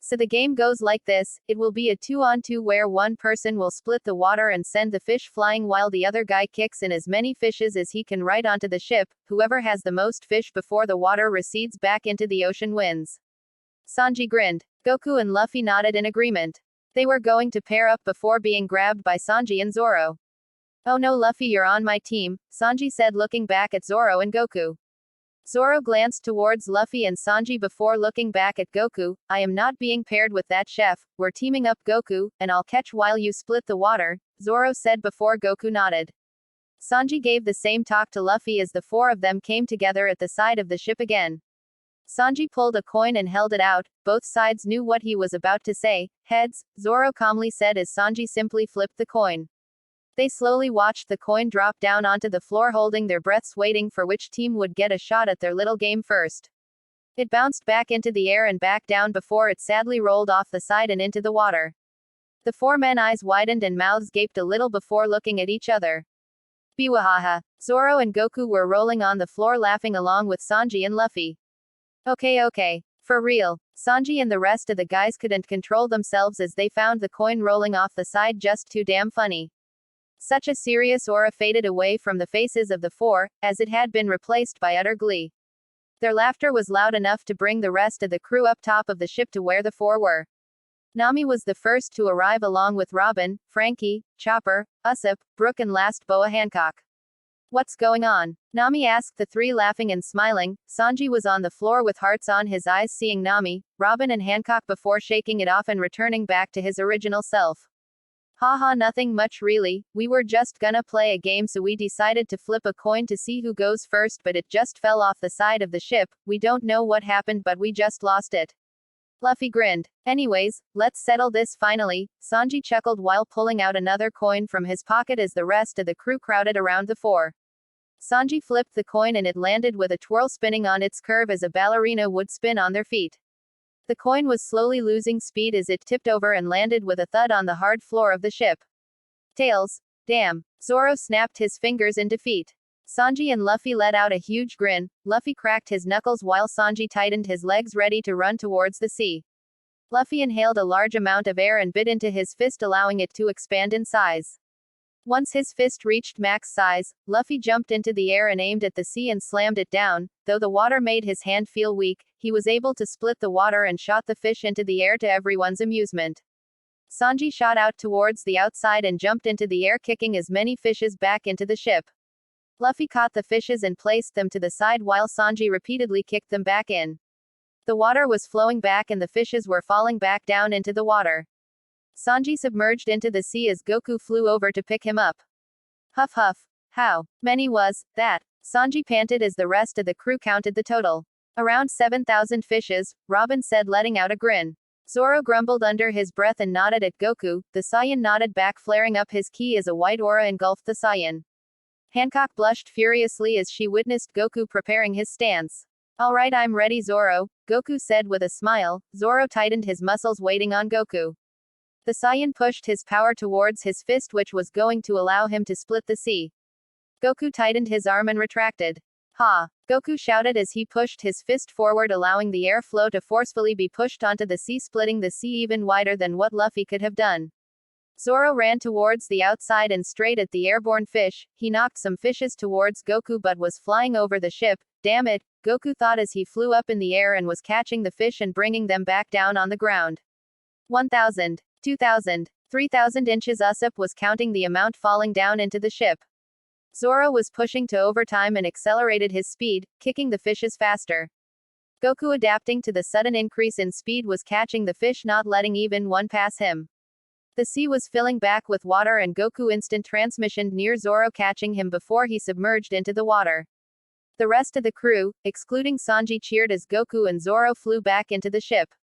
So the game goes like this, it will be a 2-on-2 where one person will split the water and send the fish flying while the other guy kicks in as many fishes as he can right onto the ship. Whoever has the most fish before the water recedes back into the ocean wins. Sanji grinned. Goku and Luffy nodded in agreement. They were going to pair up before being grabbed by Sanji and Zoro. Oh no, Luffy, you're on my team, Sanji said, looking back at Zoro and Goku. Zoro glanced towards Luffy and Sanji before looking back at Goku. I am not being paired with that chef, we're teaming up, Goku, and I'll catch while you split the water, Zoro said before Goku nodded. Sanji gave the same talk to Luffy as the four of them came together at the side of the ship again. Sanji pulled a coin and held it out. Both sides knew what he was about to say. Heads, Zoro calmly said as Sanji simply flipped the coin. They slowly watched the coin drop down onto the floor, holding their breaths, waiting for which team would get a shot at their little game first. It bounced back into the air and back down before it sadly rolled off the side and into the water. The four men's eyes widened and mouths gaped a little before looking at each other. Biwahaha. Zoro and Goku were rolling on the floor laughing along with Sanji and Luffy. Okay. For real. Sanji and the rest of the guys couldn't control themselves as they found the coin rolling off the side just too damn funny. Such a serious aura faded away from the faces of the four, as it had been replaced by utter glee. Their laughter was loud enough to bring the rest of the crew up top of the ship to where the four were. Nami was the first to arrive along with Robin, Frankie, Chopper, Usopp, Brook and last Boa Hancock. What's going on? Nami asked the three, laughing and smiling. Sanji was on the floor with hearts on his eyes seeing Nami, Robin and Hancock before shaking it off and returning back to his original self. Haha, nothing much really, we were just gonna play a game, so we decided to flip a coin to see who goes first, but it just fell off the side of the ship. We don't know what happened, but we just lost it. Luffy grinned. Anyways, let's settle this finally, Sanji chuckled while pulling out another coin from his pocket as the rest of the crew crowded around the four. Sanji flipped the coin and it landed with a twirl, spinning on its curve as a ballerina would spin on their feet. The coin was slowly losing speed as it tipped over and landed with a thud on the hard floor of the ship. Tails. Damn. Zoro snapped his fingers in defeat. Sanji and Luffy let out a huge grin. Luffy cracked his knuckles while Sanji tightened his legs ready to run towards the sea. Luffy inhaled a large amount of air and bit into his fist, allowing it to expand in size. Once his fist reached max size, Luffy jumped into the air and aimed at the sea and slammed it down. Though the water made his hand feel weak, he was able to split the water and shot the fish into the air to everyone's amusement. Sanji shot out towards the outside and jumped into the air, kicking as many fishes back into the ship. Luffy caught the fishes and placed them to the side while Sanji repeatedly kicked them back in. The water was flowing back and the fishes were falling back down into the water. Sanji submerged into the sea as Goku flew over to pick him up. Huff huff. How many was that? Sanji panted as the rest of the crew counted the total. Around 7,000 fishes, Robin said, letting out a grin. Zoro grumbled under his breath and nodded at Goku. The Saiyan nodded back, flaring up his ki as a white aura engulfed the Saiyan. Hancock blushed furiously as she witnessed Goku preparing his stance. Alright, I'm ready, Zoro, Goku said with a smile. Zoro tightened his muscles, waiting on Goku. The Saiyan pushed his power towards his fist, which was going to allow him to split the sea. Goku tightened his arm and retracted. Ha! Goku shouted as he pushed his fist forward, allowing the airflow to forcefully be pushed onto the sea, splitting the sea even wider than what Luffy could have done. Zoro ran towards the outside and straight at the airborne fish. He knocked some fishes towards Goku but was flying over the ship. Damn it, Goku thought as he flew up in the air and was catching the fish and bringing them back down on the ground. 1,000, 2,000, 3,000 inches. Usopp was counting the amount falling down into the ship. Zoro was pushing to overtime and accelerated his speed, kicking the fishes faster. Goku, adapting to the sudden increase in speed, was catching the fish, not letting even one pass him. The sea was filling back with water and Goku instant transmissioned near Zoro, catching him before he submerged into the water. The rest of the crew, excluding Sanji, cheered as Goku and Zoro flew back into the ship.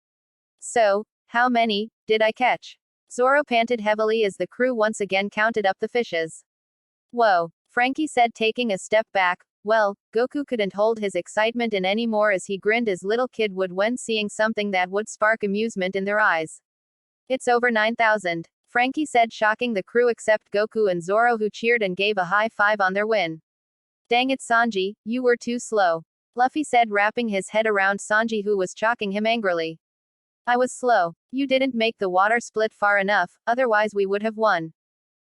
So, how many did I catch? Zoro panted heavily as the crew once again counted up the fishes. Whoa, Frankie said, taking a step back. Well, Goku couldn't hold his excitement in anymore as he grinned as little kid would when seeing something that would spark amusement in their eyes. It's over 9,000, Frankie said, shocking the crew except Goku and Zoro, who cheered and gave a high five on their win. Dang it, Sanji, you were too slow, Luffy said, wrapping his head around Sanji, who was chalking him angrily. I was slow. You didn't make the water split far enough, otherwise we would have won.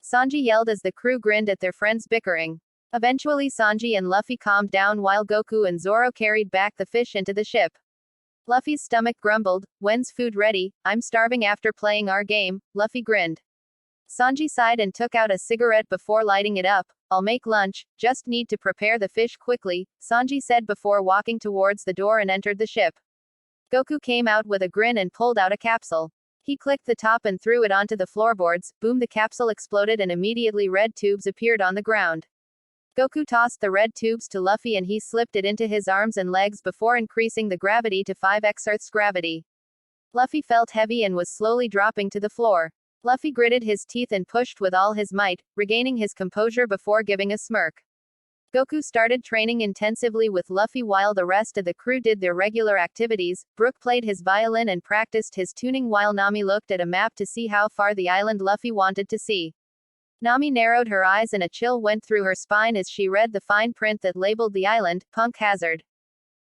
Sanji yelled as the crew grinned at their friends bickering. Eventually Sanji and Luffy calmed down while Goku and Zoro carried back the fish into the ship. Luffy's stomach grumbled. When's food ready? I'm starving after playing our game, Luffy grinned. Sanji sighed and took out a cigarette before lighting it up. I'll make lunch, just need to prepare the fish quickly, Sanji said before walking towards the door and entered the ship. Goku came out with a grin and pulled out a capsule. He clicked the top and threw it onto the floorboards. Boom, the capsule exploded and immediately red tubes appeared on the ground. Goku tossed the red tubes to Luffy and he slipped it into his arms and legs before increasing the gravity to 5x Earth's gravity. Luffy felt heavy and was slowly dropping to the floor. Luffy gritted his teeth and pushed with all his might, regaining his composure before giving a smirk. Goku started training intensively with Luffy while the rest of the crew did their regular activities. Brook played his violin and practiced his tuning while Nami looked at a map to see how far the island Luffy wanted to see. Nami narrowed her eyes and a chill went through her spine as she read the fine print that labeled the island, Punk Hazard.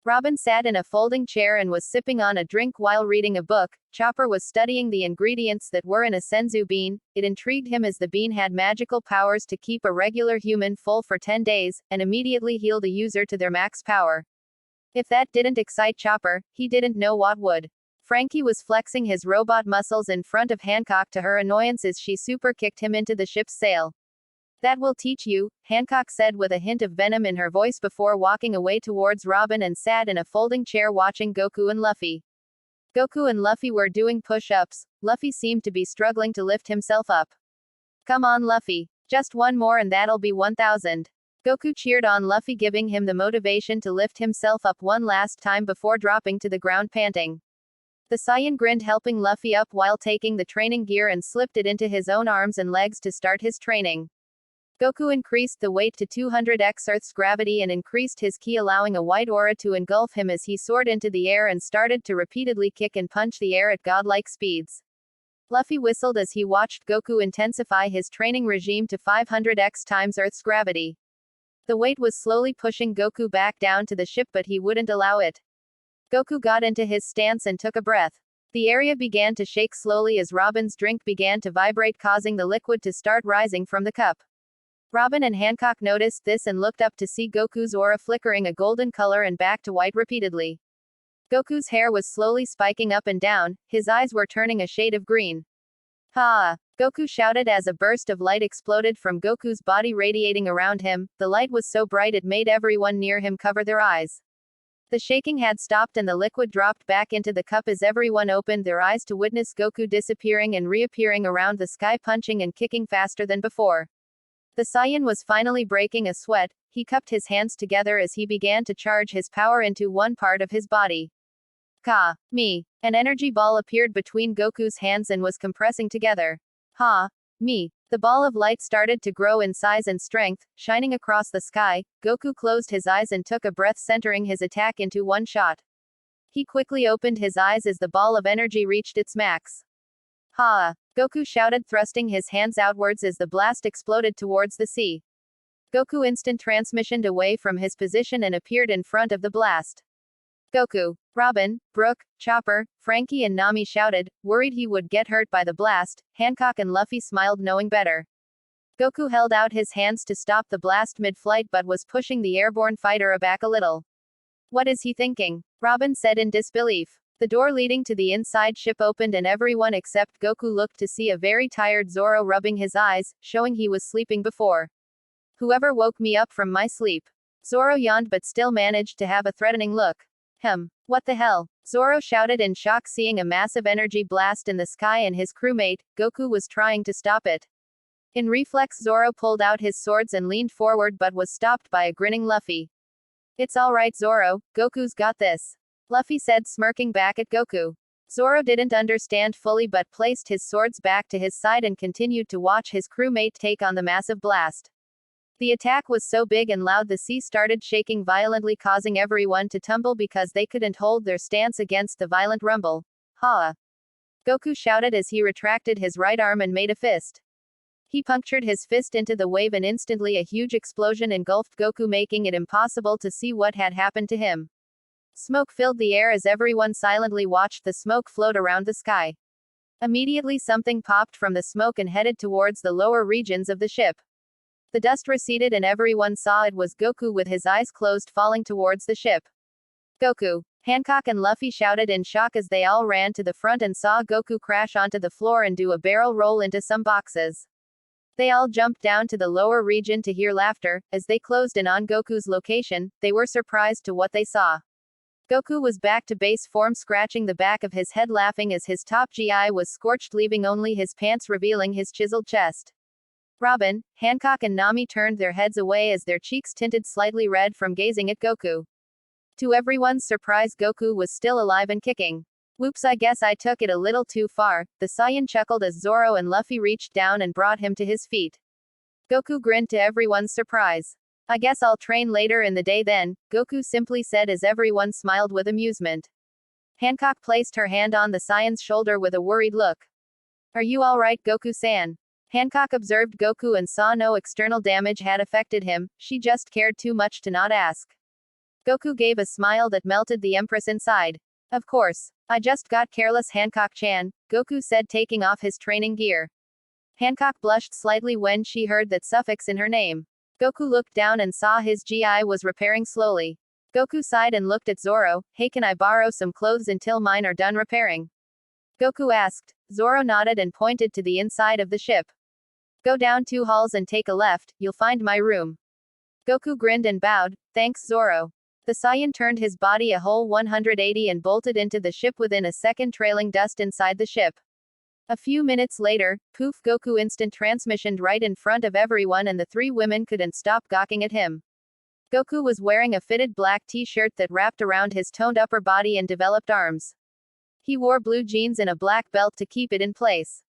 Robin sat in a folding chair and was sipping on a drink while reading a book. Chopper was studying the ingredients that were in a senzu bean. It intrigued him as the bean had magical powers to keep a regular human full for 10 days, and immediately heal the user to their max power. If that didn't excite Chopper, he didn't know what would. Frankie was flexing his robot muscles in front of Hancock to her annoyance as she super kicked him into the ship's sail. That will teach you, Hancock said with a hint of venom in her voice before walking away towards Robin and sat in a folding chair watching Goku and Luffy. Goku and Luffy were doing push-ups. Luffy seemed to be struggling to lift himself up. Come on, Luffy. Just one more and that'll be 1,000. Goku cheered on Luffy, giving him the motivation to lift himself up one last time before dropping to the ground panting. The Saiyan grinned, helping Luffy up while taking the training gear and slipped it into his own arms and legs to start his training. Goku increased the weight to 200x Earth's gravity and increased his ki, allowing a white aura to engulf him as he soared into the air and started to repeatedly kick and punch the air at godlike speeds. Luffy whistled as he watched Goku intensify his training regime to 500x times Earth's gravity. The weight was slowly pushing Goku back down to the ship, but he wouldn't allow it. Goku got into his stance and took a breath. The area began to shake slowly as Robin's drink began to vibrate, causing the liquid to start rising from the cup. Robin and Hancock noticed this and looked up to see Goku's aura flickering a golden color and back to white repeatedly. Goku's hair was slowly spiking up and down, his eyes were turning a shade of green. Ha! Goku shouted as a burst of light exploded from Goku's body, radiating around him. The light was so bright it made everyone near him cover their eyes. The shaking had stopped and the liquid dropped back into the cup as everyone opened their eyes to witness Goku disappearing and reappearing around the sky, punching and kicking faster than before. The Saiyan was finally breaking a sweat. He cupped his hands together as he began to charge his power into one part of his body. Ka! Me! An energy ball appeared between Goku's hands and was compressing together. Ha! Me! The ball of light started to grow in size and strength, shining across the sky. Goku closed his eyes and took a breath, centering his attack into one shot. He quickly opened his eyes as the ball of energy reached its max. Ha! Goku shouted, thrusting his hands outwards as the blast exploded towards the sea. Goku instant transmissioned away from his position and appeared in front of the blast. Goku! Robin, Brook, Chopper, Frankie and Nami shouted, worried he would get hurt by the blast. Hancock and Luffy smiled, knowing better. Goku held out his hands to stop the blast mid-flight but was pushing the airborne fighter aback a little. What is he thinking? Robin said in disbelief. The door leading to the inside ship opened and everyone except Goku looked to see a very tired Zoro rubbing his eyes, showing he was sleeping before. Whoever woke me up from my sleep. Zoro yawned but still managed to have a threatening look. What the hell? Zoro shouted in shock, seeing a massive energy blast in the sky and his crewmate, Goku, was trying to stop it. In reflex, Zoro pulled out his swords and leaned forward but was stopped by a grinning Luffy. It's alright, Zoro, Goku's got this. Luffy said, smirking back at Goku. Zoro didn't understand fully but placed his swords back to his side and continued to watch his crewmate take on the massive blast. The attack was so big and loud the sea started shaking violently, causing everyone to tumble because they couldn't hold their stance against the violent rumble. Ha! Goku shouted as he retracted his right arm and made a fist. He punctured his fist into the wave and instantly a huge explosion engulfed Goku, making it impossible to see what had happened to him. Smoke filled the air as everyone silently watched the smoke float around the sky. Immediately something popped from the smoke and headed towards the lower regions of the ship. The dust receded and everyone saw it was Goku with his eyes closed, falling towards the ship. Goku! Hancock and Luffy shouted in shock as they all ran to the front and saw Goku crash onto the floor and do a barrel roll into some boxes. They all jumped down to the lower region to hear laughter. As they closed in on Goku's location, they were surprised to what they saw. Goku was back to base form, scratching the back of his head, laughing as his top GI was scorched, leaving only his pants revealing his chiseled chest. Robin, Hancock and Nami turned their heads away as their cheeks tinted slightly red from gazing at Goku. To everyone's surprise, Goku was still alive and kicking. Whoops, I guess I took it a little too far, the Saiyan chuckled as Zoro and Luffy reached down and brought him to his feet. Goku grinned to everyone's surprise. I guess I'll train later in the day then, Goku simply said as everyone smiled with amusement. Hancock placed her hand on the Saiyan's shoulder with a worried look. Are you alright, Goku-san? Hancock observed Goku and saw no external damage had affected him, she just cared too much to not ask. Goku gave a smile that melted the Empress inside. Of course. I just got careless, Hancock-chan, Goku said, taking off his training gear. Hancock blushed slightly when she heard that suffix in her name. Goku looked down and saw his GI was repairing slowly. Goku sighed and looked at Zoro. Hey, can I borrow some clothes until mine are done repairing? Goku asked. Zoro nodded and pointed to the inside of the ship. Go down 2 halls and take a left, you'll find my room. Goku grinned and bowed. Thanks, Zoro. The Saiyan turned his body a whole 180 and bolted into the ship within a second, trailing dust inside the ship. A few minutes later, poof, Goku instant transmissioned right in front of everyone and the 3 women couldn't stop gawking at him. Goku was wearing a fitted black t-shirt that wrapped around his toned upper body and developed arms. He wore blue jeans and a black belt to keep it in place.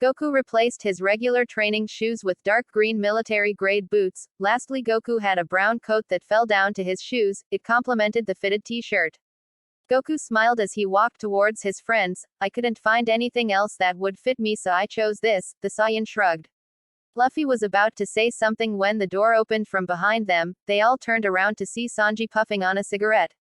Goku replaced his regular training shoes with dark green military-grade boots. Lastly, Goku had a brown coat that fell down to his shoes. It complemented the fitted t-shirt. Goku smiled as he walked towards his friends. I couldn't find anything else that would fit me, so I chose this, the Saiyan shrugged. Luffy was about to say something when the door opened from behind them. They all turned around to see Sanji puffing on a cigarette.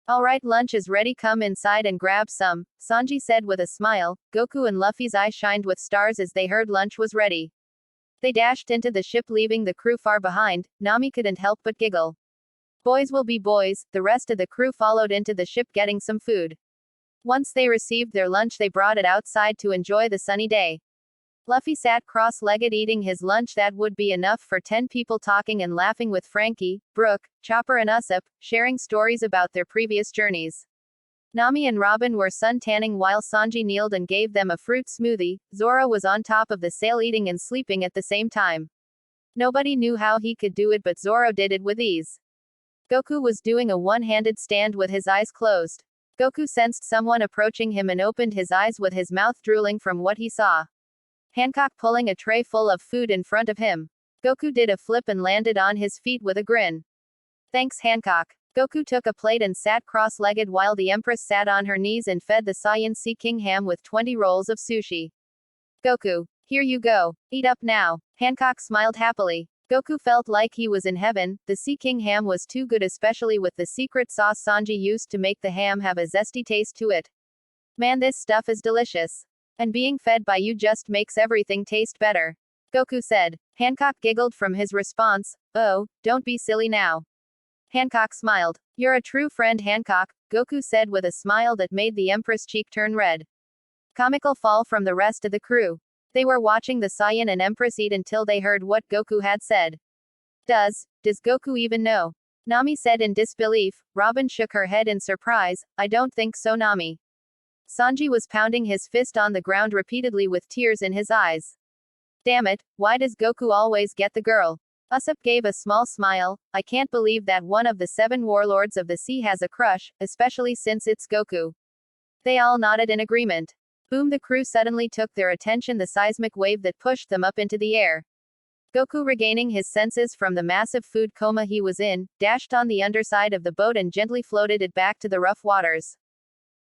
Alright, lunch is ready, come inside and grab some, Sanji said with a smile. Goku and Luffy's eyes shined with stars as they heard lunch was ready. They dashed into the ship, leaving the crew far behind. Nami couldn't help but giggle. Boys will be boys. The rest of the crew followed into the ship getting some food. Once they received their lunch, they brought it outside to enjoy the sunny day. Luffy sat cross-legged eating his lunch that would be enough for 10 people, talking and laughing with Frankie, Brook, Chopper and Usopp, sharing stories about their previous journeys. Nami and Robin were sun-tanning while Sanji kneeled and gave them a fruit smoothie. Zoro was on top of the sail eating and sleeping at the same time. Nobody knew how he could do it, but Zoro did it with ease. Goku was doing a one-handed stand with his eyes closed. Goku sensed someone approaching him and opened his eyes with his mouth drooling from what he saw. Hancock pulling a tray full of food in front of him. Goku did a flip and landed on his feet with a grin. Thanks, Hancock. Goku took a plate and sat cross-legged while the Empress sat on her knees and fed the Saiyan Sea King ham with 20 rolls of sushi. Goku, here you go. Eat up now. Hancock smiled happily. Goku felt like he was in heaven. The Sea King ham was too good, especially with the secret sauce Sanji used to make the ham have a zesty taste to it. Man, this stuff is delicious. And being fed by you just makes everything taste better. Goku said. Hancock giggled from his response. Oh, don't be silly now. Hancock smiled. You're a true friend, Hancock, Goku said with a smile that made the Empress' cheek turn red. Comical fall from the rest of the crew. They were watching the Saiyan and Empress eat until they heard what Goku had said. Does Goku even know? Nami said in disbelief. Robin shook her head in surprise. I don't think so, Nami. Sanji was pounding his fist on the ground repeatedly with tears in his eyes. Damn it, why does Goku always get the girl? Usopp gave a small smile. I can't believe that one of the 7 warlords of the sea has a crush, especially since it's Goku. They all nodded in agreement. Boom, the crew suddenly took their attention, the seismic wave that pushed them up into the air. Goku, regaining his senses from the massive food coma he was in, dashed on the underside of the boat and gently floated it back to the rough waters.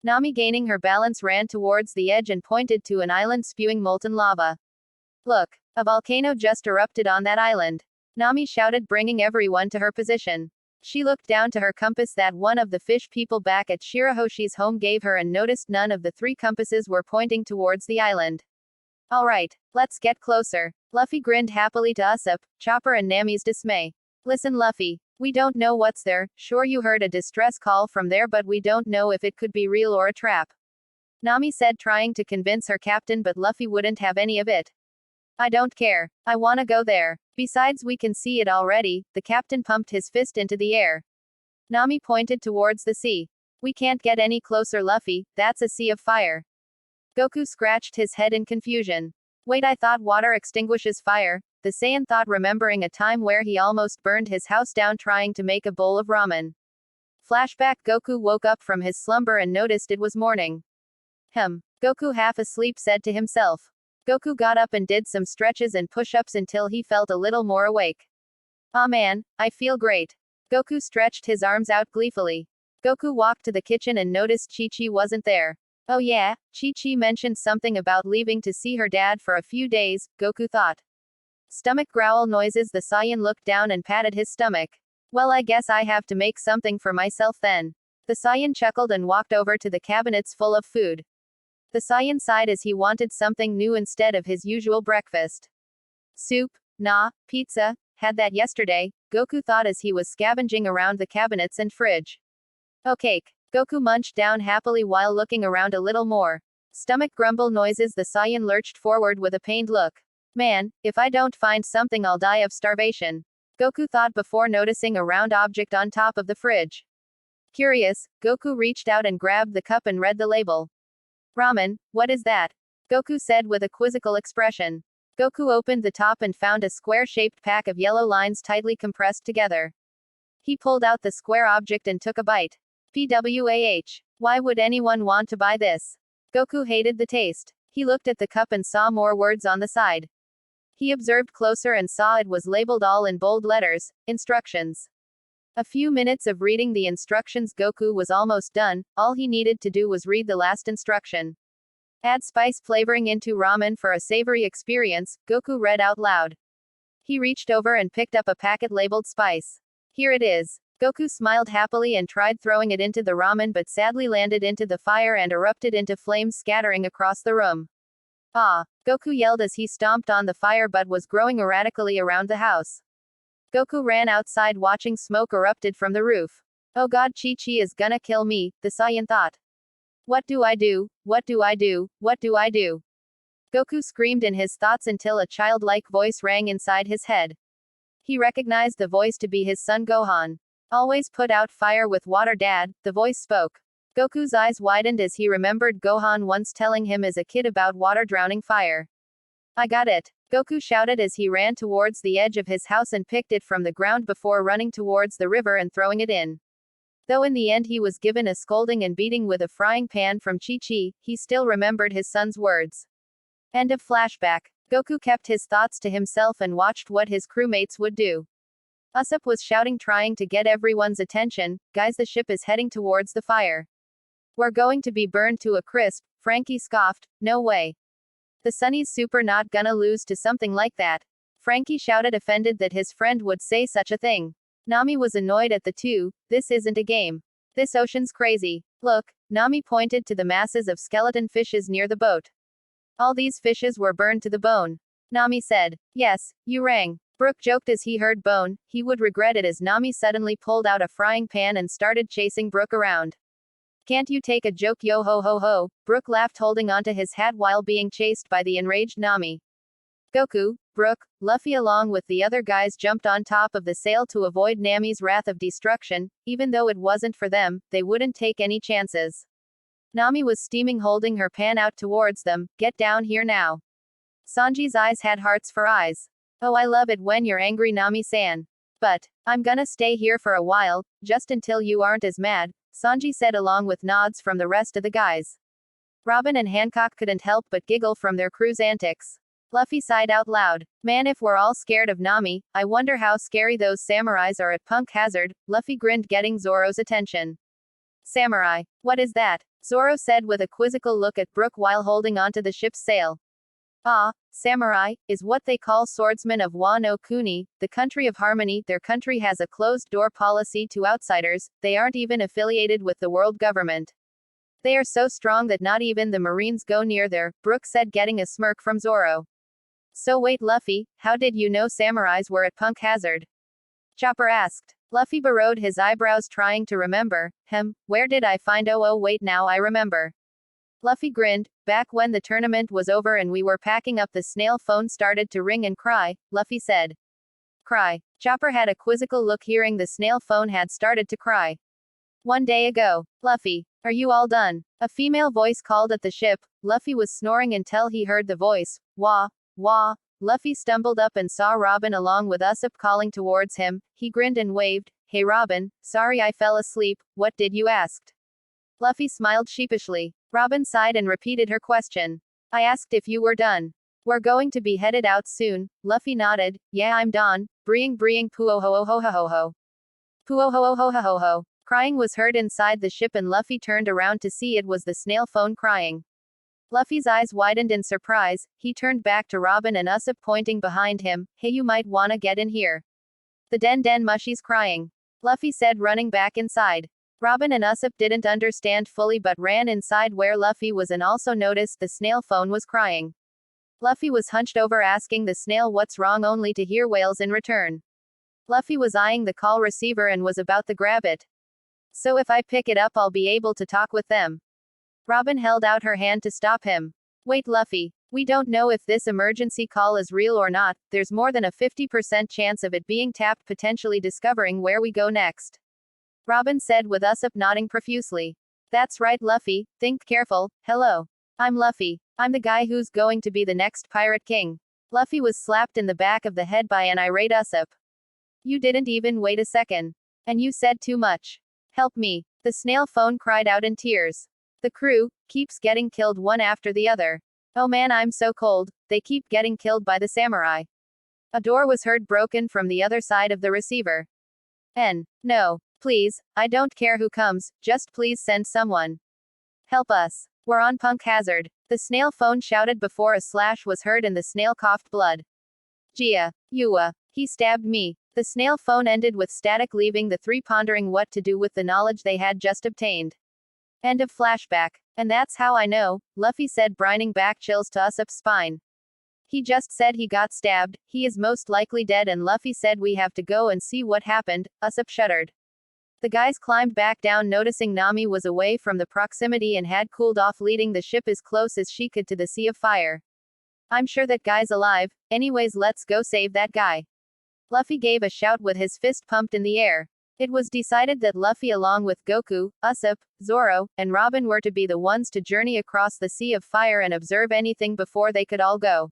Nami, gaining her balance, ran towards the edge and pointed to an island spewing molten lava. Look, a volcano just erupted on that island. Nami shouted, bringing everyone to her position. She looked down to her compass that one of the fish people back at Shirahoshi's home gave her and noticed none of the 3 compasses were pointing towards the island. Alright, let's get closer. Luffy grinned happily to Usopp, Chopper and Nami's dismay. Listen, Luffy. We don't know what's there. Sure, you heard a distress call from there, but we don't know if it could be real or a trap. Nami said, trying to convince her captain, but Luffy wouldn't have any of it. I don't care. I wanna go there. Besides, we can see it already. The captain pumped his fist into the air. Nami pointed towards the sea. We can't get any closer, Luffy. That's a sea of fire. Goku scratched his head in confusion. Wait, I thought water extinguishes fire. The Saiyan thought, remembering a time where he almost burned his house down trying to make a bowl of ramen. Flashback. Goku woke up from his slumber and noticed it was morning. Goku, half asleep, said to himself. Goku got up and did some stretches and push-ups until he felt a little more awake. Aw man, I feel great. Goku stretched his arms out gleefully. Goku walked to the kitchen and noticed Chi-Chi wasn't there. Oh yeah, Chi-Chi mentioned something about leaving to see her dad for a few days, Goku thought. Stomach growl noises. The Saiyan looked down and patted his stomach. Well, I guess I have to make something for myself then. The Saiyan chuckled and walked over to the cabinets full of food. The Saiyan sighed as he wanted something new instead of his usual breakfast. Soup? Nah, pizza. Had that yesterday, Goku thought as he was scavenging around the cabinets and fridge. Oh, cake. Goku munched down happily while looking around a little more. Stomach grumble noises. The Saiyan lurched forward with a pained look. Man, if I don't find something, I'll die of starvation. Goku thought before noticing a round object on top of the fridge. Curious, Goku reached out and grabbed the cup and read the label. Ramen, what is that? Goku said with a quizzical expression. Goku opened the top and found a square-shaped pack of yellow lines tightly compressed together. He pulled out the square object and took a bite. PWAH. Why would anyone want to buy this? Goku hated the taste. He looked at the cup and saw more words on the side. He observed closer and saw it was labeled all in bold letters, instructions. A few minutes of reading the instructions, Goku was almost done. All he needed to do was read the last instruction. Add spice flavoring into ramen for a savory experience, Goku read out loud. He reached over and picked up a packet labeled spice. Here it is. Goku smiled happily and tried throwing it into the ramen but sadly landed into the fire and erupted into flames scattering across the room. Ah! Goku yelled as he stomped on the fire but was growing erratically around the house. Goku ran outside watching smoke erupted from the roof. Oh god, Chi-Chi is gonna kill me, the Saiyan thought. What do I do? What do I do? What do I do? Goku screamed in his thoughts until a childlike voice rang inside his head. He recognized the voice to be his son Gohan. Always put out fire with water, Dad, the voice spoke. Goku's eyes widened as he remembered Gohan once telling him as a kid about water drowning fire. I got it, Goku shouted as he ran towards the edge of his house and picked it from the ground before running towards the river and throwing it in. Though in the end he was given a scolding and beating with a frying pan from Chi-Chi, he still remembered his son's words. End of flashback. Goku kept his thoughts to himself and watched what his crewmates would do. Usopp was shouting, trying to get everyone's attention, guys, the ship is heading towards the fire. We're going to be burned to a crisp, Frankie scoffed, no way. The Sunny's super not gonna lose to something like that. Frankie shouted, offended that his friend would say such a thing. Nami was annoyed at the two, this isn't a game. This ocean's crazy. Look, Nami pointed to the masses of skeleton fishes near the boat. All these fishes were burned to the bone. Nami said, yes, you rang. Brook joked as he heard bone, he would regret it as Nami suddenly pulled out a frying pan and started chasing Brook around. Can't you take a joke, yo ho ho ho? Brook laughed, holding onto his hat while being chased by the enraged Nami. Goku, Brook, Luffy along with the other guys jumped on top of the sail to avoid Nami's wrath of destruction. Even though it wasn't for them, they wouldn't take any chances. Nami was steaming, holding her pan out towards them. Get down here now. Sanji's eyes had hearts for eyes. Oh, I love it when you're angry, Nami-san. But I'm gonna stay here for a while, just until you aren't as mad, Sanji said along with nods from the rest of the guys. Robin and Hancock couldn't help but giggle from their crew's antics. Luffy sighed out loud. Man, if we're all scared of Nami, I wonder how scary those samurais are at Punk Hazard. Luffy grinned, getting Zoro's attention. Samurai. What is that? Zoro said with a quizzical look at Brook while holding onto the ship's sail. Ah, samurai, is what they call swordsmen of Wano Kuni, the country of harmony. Their country has a closed-door policy to outsiders, they aren't even affiliated with the world government. They are so strong that not even the Marines go near there, Brook said, getting a smirk from Zoro. So wait, Luffy, how did you know samurais were at Punk Hazard? Chopper asked. Luffy burrowed his eyebrows, trying to remember. Where did I find? Oh wait, now I remember. Luffy grinned. Back when the tournament was over and we were packing up, the snail phone started to ring and cry, Luffy said. Cry. Chopper had a quizzical look, hearing the snail phone had started to cry. 1 day ago. Luffy, are you all done? A female voice called at the ship. Luffy was snoring until he heard the voice. Wah, wah. Luffy stumbled up and saw Robin along with Usopp calling towards him. He grinned and waved. Hey Robin, sorry I fell asleep, what did you ask? Luffy smiled sheepishly. Robin sighed and repeated her question. I asked if you were done. We're going to be headed out soon. Luffy nodded. Yeah, I'm done. Breeing puo ho ho ho ho ho. Puo ho ho ho ho ho. Crying was heard inside the ship and Luffy turned around to see it was the snail phone crying. Luffy's eyes widened in surprise. He turned back to Robin and Usopp pointing behind him. Hey, you might wanna get in here. The den mushy's crying. Luffy said, running back inside. Robin and Usopp didn't understand fully but ran inside where Luffy was and also noticed the snail phone was crying. Luffy was hunched over asking the snail what's wrong, only to hear wails in return. Luffy was eyeing the call receiver and was about to grab it. So if I pick it up I'll be able to talk with them. Robin held out her hand to stop him. Wait Luffy, we don't know if this emergency call is real or not, there's more than a 50% chance of it being tapped, potentially discovering where we go next. Robin said with Usopp nodding profusely. That's right Luffy, think careful. Hello. I'm Luffy. I'm the guy who's going to be the next Pirate King. Luffy was slapped in the back of the head by an irate Usopp. You didn't even wait a second. And you said too much. Help me. The snail phone cried out in tears. The crew keeps getting killed one after the other. Oh man, I'm so cold. They keep getting killed by the samurai. A door was heard broken from the other side of the receiver. No. Please, I don't care who comes, just please send someone. Help us. We're on Punk Hazard. The snail phone shouted before a slash was heard and the snail coughed blood. Gia. Yua. He stabbed me. The snail phone ended with static, leaving the three pondering what to do with the knowledge they had just obtained. End of flashback. And that's how I know, Luffy said, brining back chills to Usopp's spine. He just said he got stabbed, he is most likely dead, and Luffy said we have to go and see what happened. Usopp shuddered. The guys climbed back down, noticing Nami was away from the proximity and had cooled off, leading the ship as close as she could to the Sea of Fire. I'm sure that guy's alive, anyways let's go save that guy. Luffy gave a shout with his fist pumped in the air. It was decided that Luffy, along with Goku, Usopp, Zoro, and Robin, were to be the ones to journey across the Sea of Fire and observe anything before they could all go.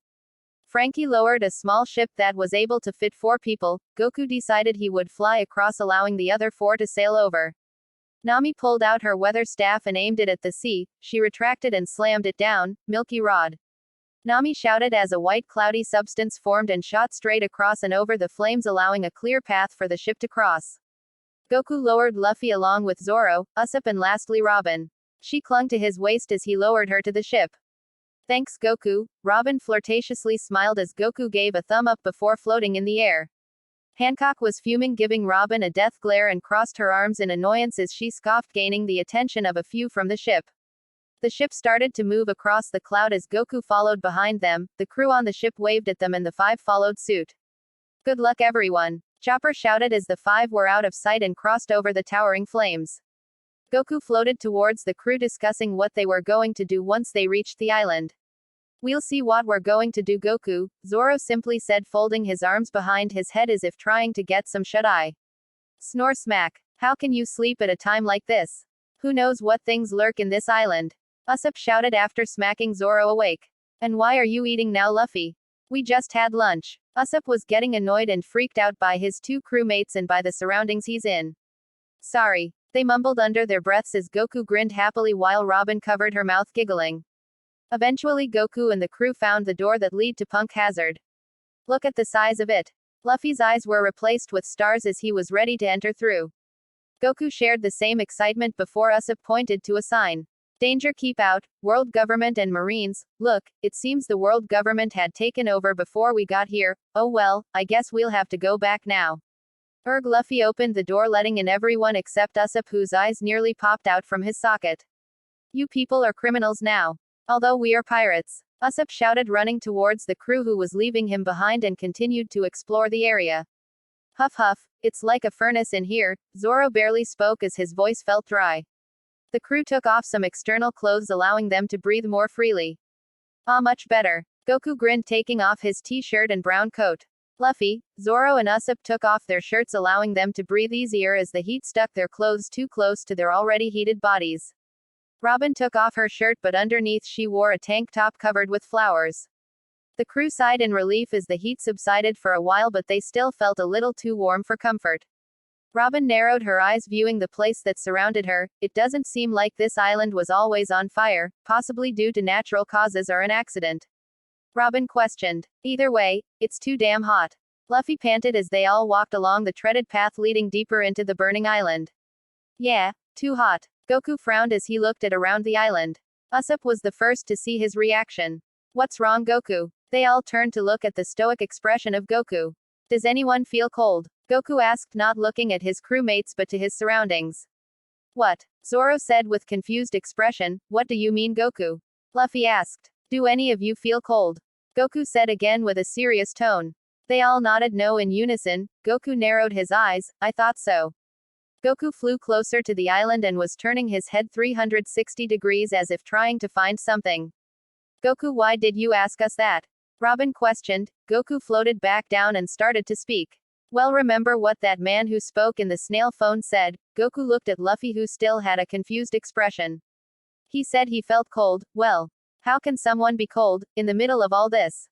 Frankie lowered a small ship that was able to fit 4 people. Goku decided he would fly across, allowing the other 4 to sail over. Nami pulled out her weather staff and aimed it at the sea. She retracted and slammed it down. Milky Rod. Nami shouted as a white cloudy substance formed and shot straight across and over the flames, allowing a clear path for the ship to cross. Goku lowered Luffy along with Zoro, Usopp, and lastly Robin. She clung to his waist as he lowered her to the ship. Thanks, Goku. Robin flirtatiously smiled as Goku gave a thumb up before floating in the air. Hancock was fuming, giving Robin a death glare, and crossed her arms in annoyance as she scoffed, gaining the attention of a few from the ship. The ship started to move across the cloud as Goku followed behind them. The crew on the ship waved at them and the 5 followed suit. Good luck, everyone. Chopper shouted as the 5 were out of sight and crossed over the towering flames. Goku floated towards the crew, discussing what they were going to do once they reached the island. We'll see what we're going to do, Goku, Zoro simply said, folding his arms behind his head as if trying to get some shut-eye. Snore smack. How can you sleep at a time like this? Who knows what things lurk in this island? Usopp shouted after smacking Zoro awake. And why are you eating now, Luffy? We just had lunch. Usopp was getting annoyed and freaked out by his 2 crewmates and by the surroundings he's in. Sorry. They mumbled under their breaths as Goku grinned happily while Robin covered her mouth, giggling. Eventually Goku and the crew found the door that led to Punk Hazard. Look at the size of it. Luffy's eyes were replaced with stars as he was ready to enter through. Goku shared the same excitement before Usopp pointed to a sign. Danger, keep out, world government and marines. Look, it seems the world government had taken over before we got here. Oh well, I guess we'll have to go back now. Luffy opened the door, letting in everyone except Usopp, whose eyes nearly popped out from his socket. You people are criminals now. Although we are pirates. Usopp shouted, running towards the crew who was leaving him behind, and continued to explore the area. Huff huff, it's like a furnace in here. Zoro barely spoke as his voice felt dry. The crew took off some external clothes, allowing them to breathe more freely. Ah, much better. Goku grinned, taking off his t-shirt and brown coat. Luffy, Zoro and Usopp took off their shirts, allowing them to breathe easier as the heat stuck their clothes too close to their already heated bodies. Robin took off her shirt, but underneath she wore a tank top covered with flowers. The crew sighed in relief as the heat subsided for a while, but they still felt a little too warm for comfort. Robin narrowed her eyes, viewing the place that surrounded her. It doesn't seem like this island was always on fire, possibly due to natural causes or an accident. Robin questioned. Either way, it's too damn hot. Luffy panted as they all walked along the treaded path leading deeper into the burning island. Yeah, too hot. Goku frowned as he looked at around the island. Usopp was the first to see his reaction. What's wrong, Goku? They all turned to look at the stoic expression of Goku. Does anyone feel cold? Goku asked, not looking at his crewmates but to his surroundings. What? Zoro said with confused expression. What do you mean, Goku? Luffy asked. Do any of you feel cold? Goku said again with a serious tone. They all nodded no in unison. Goku narrowed his eyes. I thought so. Goku flew closer to the island and was turning his head 360 degrees as if trying to find something. Goku, why did you ask us that? Robin questioned. Goku floated back down and started to speak. Well, remember what that man who spoke in the snail phone said? Goku looked at Luffy, who still had a confused expression. He said he felt cold. Well, how can someone be cold, in the middle of all this?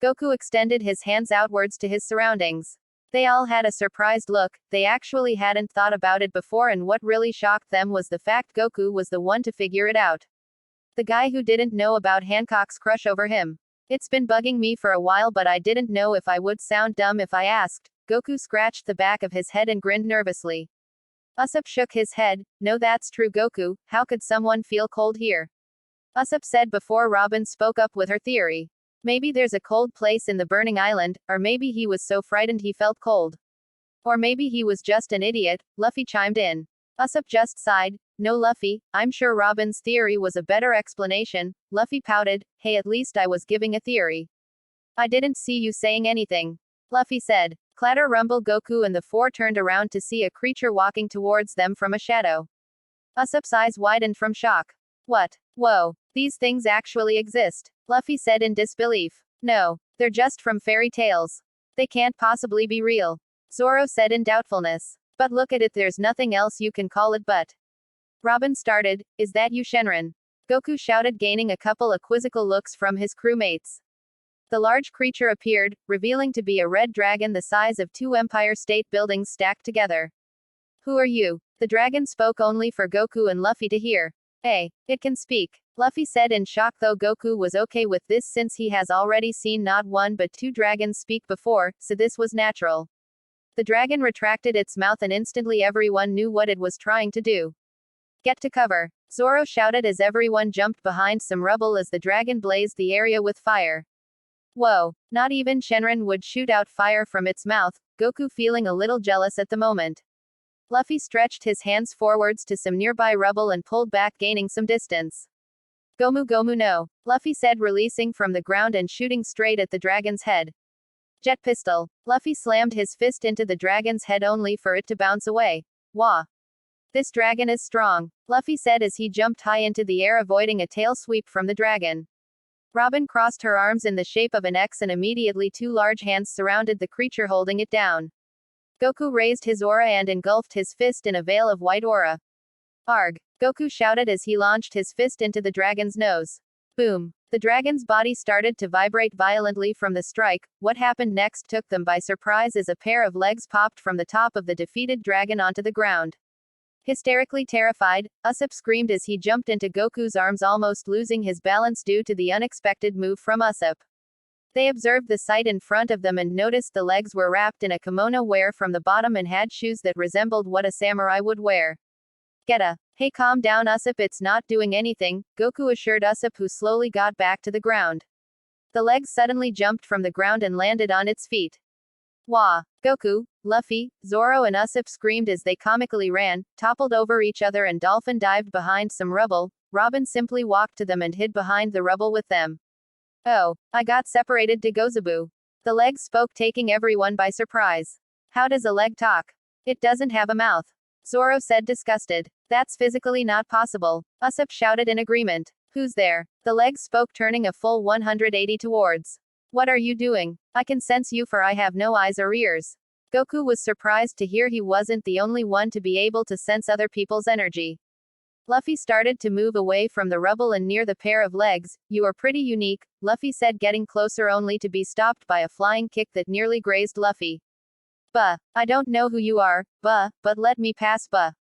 Goku extended his hands outwards to his surroundings. They all had a surprised look. They actually hadn't thought about it before, and what really shocked them was the fact Goku was the one to figure it out. The guy who didn't know about Hancock's crush over him. It's been bugging me for a while, but I didn't know if I would sound dumb if I asked. Goku scratched the back of his head and grinned nervously. Usopp shook his head. No, that's true, Goku. How could someone feel cold here? Usopp said before Robin spoke up with her theory. Maybe there's a cold place in the burning island, or maybe he was so frightened he felt cold. Or maybe he was just an idiot, Luffy chimed in. Usopp just sighed. No Luffy, I'm sure Robin's theory was a better explanation. Luffy pouted, hey at least I was giving a theory. I didn't see you saying anything. Luffy said. Clatter rumble Goku and the four turned around to see a creature walking towards them from a shadow. Usopp's eyes widened from shock. What? Whoa, these things actually exist, Luffy said in disbelief. No, they're just from fairy tales. They can't possibly be real, Zoro said in doubtfulness. But look at it, there's nothing else you can call it but. Robin started, is that you Shenron? Goku shouted, gaining a couple of quizzical looks from his crewmates. The large creature appeared, revealing to be a red dragon the size of 2 Empire State Buildings stacked together. Who are you? The dragon spoke only for Goku and Luffy to hear. Hey, it can speak, Luffy said in shock, though Goku was okay with this since he has already seen not 1 but 2 dragons speak before, so this was natural. The dragon retracted its mouth and instantly everyone knew what it was trying to do. Get to cover, Zoro shouted as everyone jumped behind some rubble as the dragon blazed the area with fire. Whoa, not even Shenron would shoot out fire from its mouth, Goku feeling a little jealous at the moment. Luffy stretched his hands forwards to some nearby rubble and pulled back, gaining some distance. Gomu Gomu no, Luffy said, releasing from the ground and shooting straight at the dragon's head. Jet pistol, Luffy slammed his fist into the dragon's head only for it to bounce away. Wah. This dragon is strong, Luffy said as he jumped high into the air, avoiding a tail sweep from the dragon. Robin crossed her arms in the shape of an X and immediately 2 large hands surrounded the creature, holding it down. Goku raised his aura and engulfed his fist in a veil of white aura. Arg! Goku shouted as he launched his fist into the dragon's nose. Boom! The dragon's body started to vibrate violently from the strike. What happened next took them by surprise as a pair of legs popped from the top of the defeated dragon onto the ground. Hysterically terrified, Usopp screamed as he jumped into Goku's arms, almost losing his balance due to the unexpected move from Usopp. They observed the sight in front of them and noticed the legs were wrapped in a kimono wear from the bottom and had shoes that resembled what a samurai would wear. Hey, calm down Usopp, it's not doing anything, Goku assured Usopp, who slowly got back to the ground. The legs suddenly jumped from the ground and landed on its feet. Wah! Goku, Luffy, Zoro and Usopp screamed as they comically ran, toppled over each other and dolphin dived behind some rubble. Robin simply walked to them and hid behind the rubble with them. Oh, I got separated to Gozabu. The legs spoke, taking everyone by surprise. How does a leg talk? It doesn't have a mouth, Zoro said, disgusted. That's physically not possible, Usopp shouted in agreement. Who's there? The legs spoke, turning a full 180 towards. What are you doing? I can sense you, for I have no eyes or ears. Goku was surprised to hear he wasn't the only one to be able to sense other people's energy. Luffy started to move away from the rubble and near the pair of legs. You are pretty unique, Luffy said, getting closer only to be stopped by a flying kick that nearly grazed Luffy. Buh, I don't know who you are, buh, but let me pass, buh.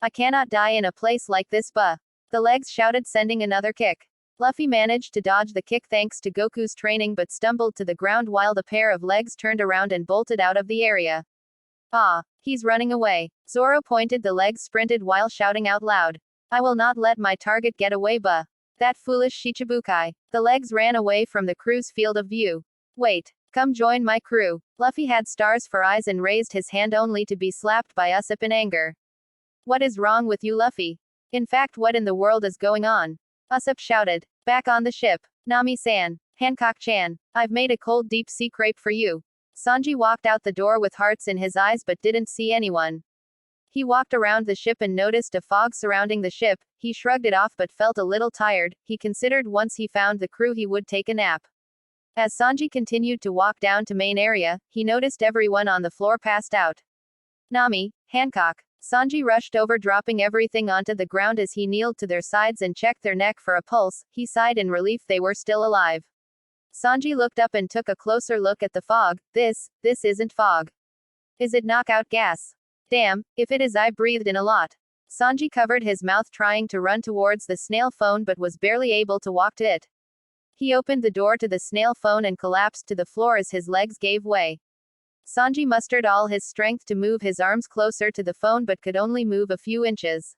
I cannot die in a place like this, buh. The legs shouted, sending another kick. Luffy managed to dodge the kick thanks to Goku's training, but stumbled to the ground while the pair of legs turned around and bolted out of the area. Ah, he's running away. Zoro pointed. The legs sprinted while shouting out loud. I will not let my target get away, buh. That foolish Shichibukai. The legs ran away from the crew's field of view. Wait, come join my crew. Luffy had stars for eyes and raised his hand only to be slapped by Usopp in anger. What is wrong with you, Luffy? In fact, what in the world is going on? Usopp shouted. Back on the ship. Nami-san, Hancock-chan, I've made a cold deep sea crepe for you. Sanji walked out the door with hearts in his eyes but didn't see anyone. He walked around the ship and noticed a fog surrounding the ship. He shrugged it off but felt a little tired. He considered once he found the crew he would take a nap. As Sanji continued to walk down to main area, he noticed everyone on the floor passed out. Nami, Hancock. Sanji rushed over, dropping everything onto the ground as he kneeled to their sides and checked their neck for a pulse. He sighed in relief they were still alive. Sanji looked up and took a closer look at the fog. This isn't fog. Is it knockout gas? Damn, if it is, I breathed in a lot. Sanji covered his mouth trying to run towards the snail phone but was barely able to walk to it. He opened the door to the snail phone and collapsed to the floor as his legs gave way. Sanji mustered all his strength to move his arms closer to the phone but could only move a few inches.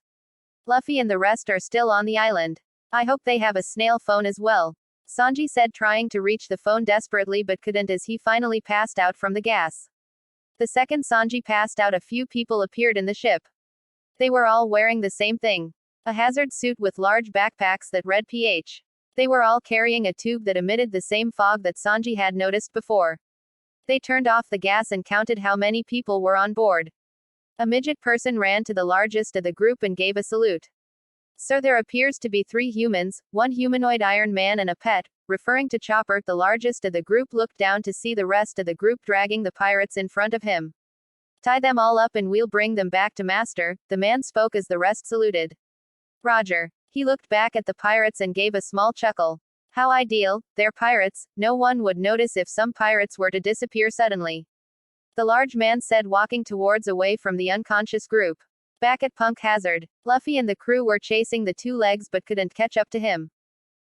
Luffy and the rest are still on the island. I hope they have a snail phone as well. Sanji said, trying to reach the phone desperately but couldn't as he finally passed out from the gas. The second Sanji passed out, a few people appeared in the ship. They were all wearing the same thing. A hazard suit with large backpacks that read PH. They were all carrying a tube that emitted the same fog that Sanji had noticed before. They turned off the gas and counted how many people were on board. A midget person ran to the largest of the group and gave a salute. Sir, there appears to be 3 humans, 1 humanoid Iron Man and a pet. Referring to Chopper, the largest of the group looked down to see the rest of the group dragging the pirates in front of him. Tie them all up and we'll bring them back to Master, the man spoke as the rest saluted. Roger. He looked back at the pirates and gave a small chuckle. How ideal, they're pirates, no one would notice if some pirates were to disappear suddenly. The large man said, walking towards away from the unconscious group. Back at Punk Hazard, Luffy and the crew were chasing the 2 legs but couldn't catch up to him.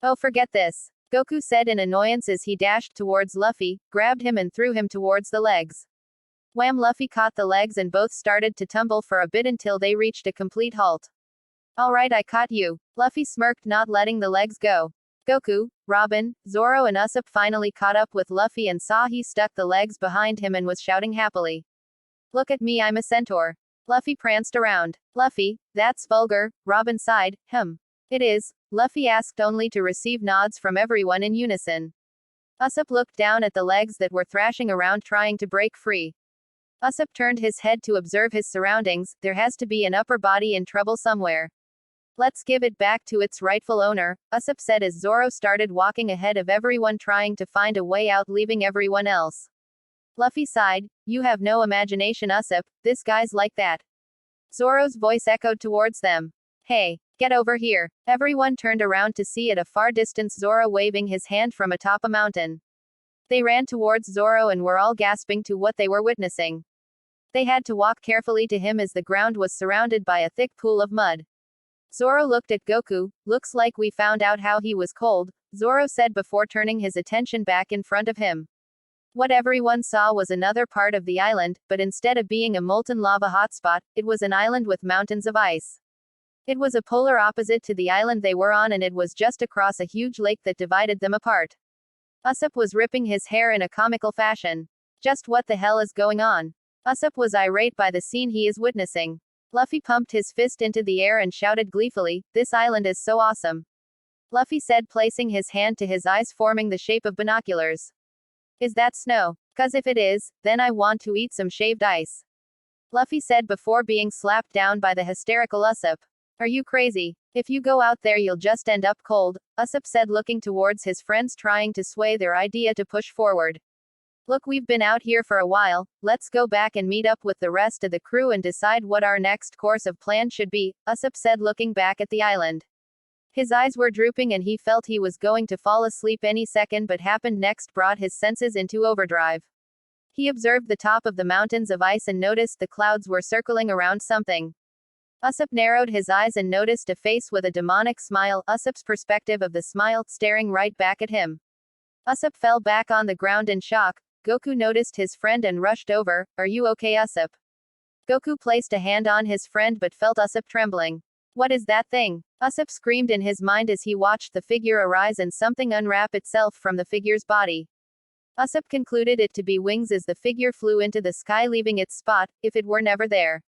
Oh, forget this. Goku said in annoyance as he dashed towards Luffy, grabbed him and threw him towards the legs. Wham! Luffy caught the legs and both started to tumble for a bit until they reached a complete halt. Alright, I caught you. Luffy smirked, not letting the legs go. Goku, Robin, Zoro and Usopp finally caught up with Luffy and saw he stuck the legs behind him and was shouting happily. Look at me, I'm a centaur. Luffy pranced around. Luffy, that's vulgar, Robin sighed. It is, Luffy asked, only to receive nods from everyone in unison. Usopp looked down at the legs that were thrashing around trying to break free. Usopp turned his head to observe his surroundings. There has to be an upper body in trouble somewhere. Let's give it back to its rightful owner, Usopp said as Zoro started walking ahead of everyone trying to find a way out, leaving everyone else. Luffy sighed, you have no imagination, Usopp, this guy's like that. Zoro's voice echoed towards them. Hey, get over here. Everyone turned around to see at a far distance Zoro waving his hand from atop a mountain. They ran towards Zoro and were all gasping to what they were witnessing. They had to walk carefully to him as the ground was surrounded by a thick pool of mud. Zoro looked at Goku. Looks like we found out how he was cold, Zoro said before turning his attention back in front of him. What everyone saw was another part of the island, but instead of being a molten lava hotspot, it was an island with mountains of ice. It was a polar opposite to the island they were on, and it was just across a huge lake that divided them apart. Usopp was ripping his hair in a comical fashion. Just what the hell is going on? Usopp was irate by the scene he is witnessing. Luffy pumped his fist into the air and shouted gleefully, this island is so awesome. Luffy said, placing his hand to his eyes forming the shape of binoculars. Is that snow? 'Cause if it is, then I want to eat some shaved ice. Luffy said before being slapped down by the hysterical Usopp. Are you crazy? If you go out there you'll just end up cold, Usopp said, looking towards his friends trying to sway their idea to push forward. Look, we've been out here for a while, let's go back and meet up with the rest of the crew and decide what our next course of plan should be, Usopp said, looking back at the island. His eyes were drooping and he felt he was going to fall asleep any second, but happened next brought his senses into overdrive. He observed the top of the mountains of ice and noticed the clouds were circling around something. Usopp narrowed his eyes and noticed a face with a demonic smile, Usopp's perspective of the smile, staring right back at him. Usopp fell back on the ground in shock. Goku noticed his friend and rushed over. Are you okay, Usopp? Goku placed a hand on his friend but felt Usopp trembling. What is that thing? Usopp screamed in his mind as he watched the figure arise and something unwrap itself from the figure's body. Usopp concluded it to be wings as the figure flew into the sky, leaving its spot, if it were never there.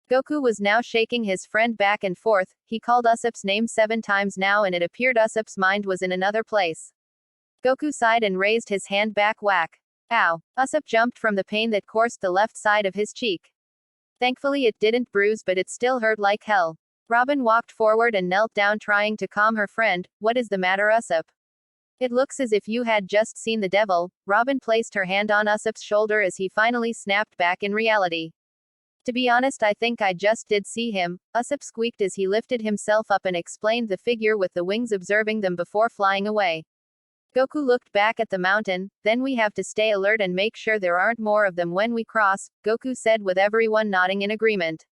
Goku was now shaking his friend back and forth. He called Usopp's name 7 times now and it appeared Usopp's mind was in another place. Goku sighed and raised his hand back. Whack. Ow. Usopp jumped from the pain that coursed the left side of his cheek. Thankfully it didn't bruise, but it still hurt like hell. Robin walked forward and knelt down trying to calm her friend. What is the matter, Usopp? It looks as if you had just seen the devil. Robin placed her hand on Usopp's shoulder as he finally snapped back in reality. To be honest, I think I just did see him, Usopp squeaked as he lifted himself up and explained the figure with the wings observing them before flying away. Goku looked back at the mountain. Then we have to stay alert and make sure there aren't more of them when we cross, Goku said with everyone nodding in agreement.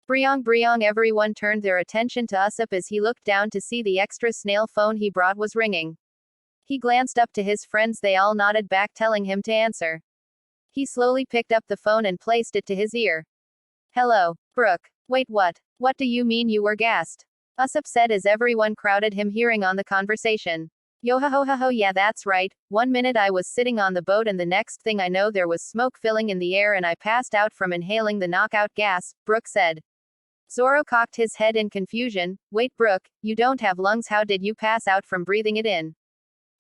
Briong, everyone turned their attention to Usopp as he looked down to see the extra snail phone he brought was ringing. He glanced up to his friends, they all nodded back telling him to answer. He slowly picked up the phone and placed it to his ear. Hello, Brooke. Wait, what? What do you mean you were gassed? Usopp said as everyone crowded him hearing on the conversation. Yo ho ho ho ho, yeah, that's right. 1 minute I was sitting on the boat and the next thing I know there was smoke filling in the air and I passed out from inhaling the knockout gas, Brook said. Zoro cocked his head in confusion. Wait, Brook, you don't have lungs, how did you pass out from breathing it in?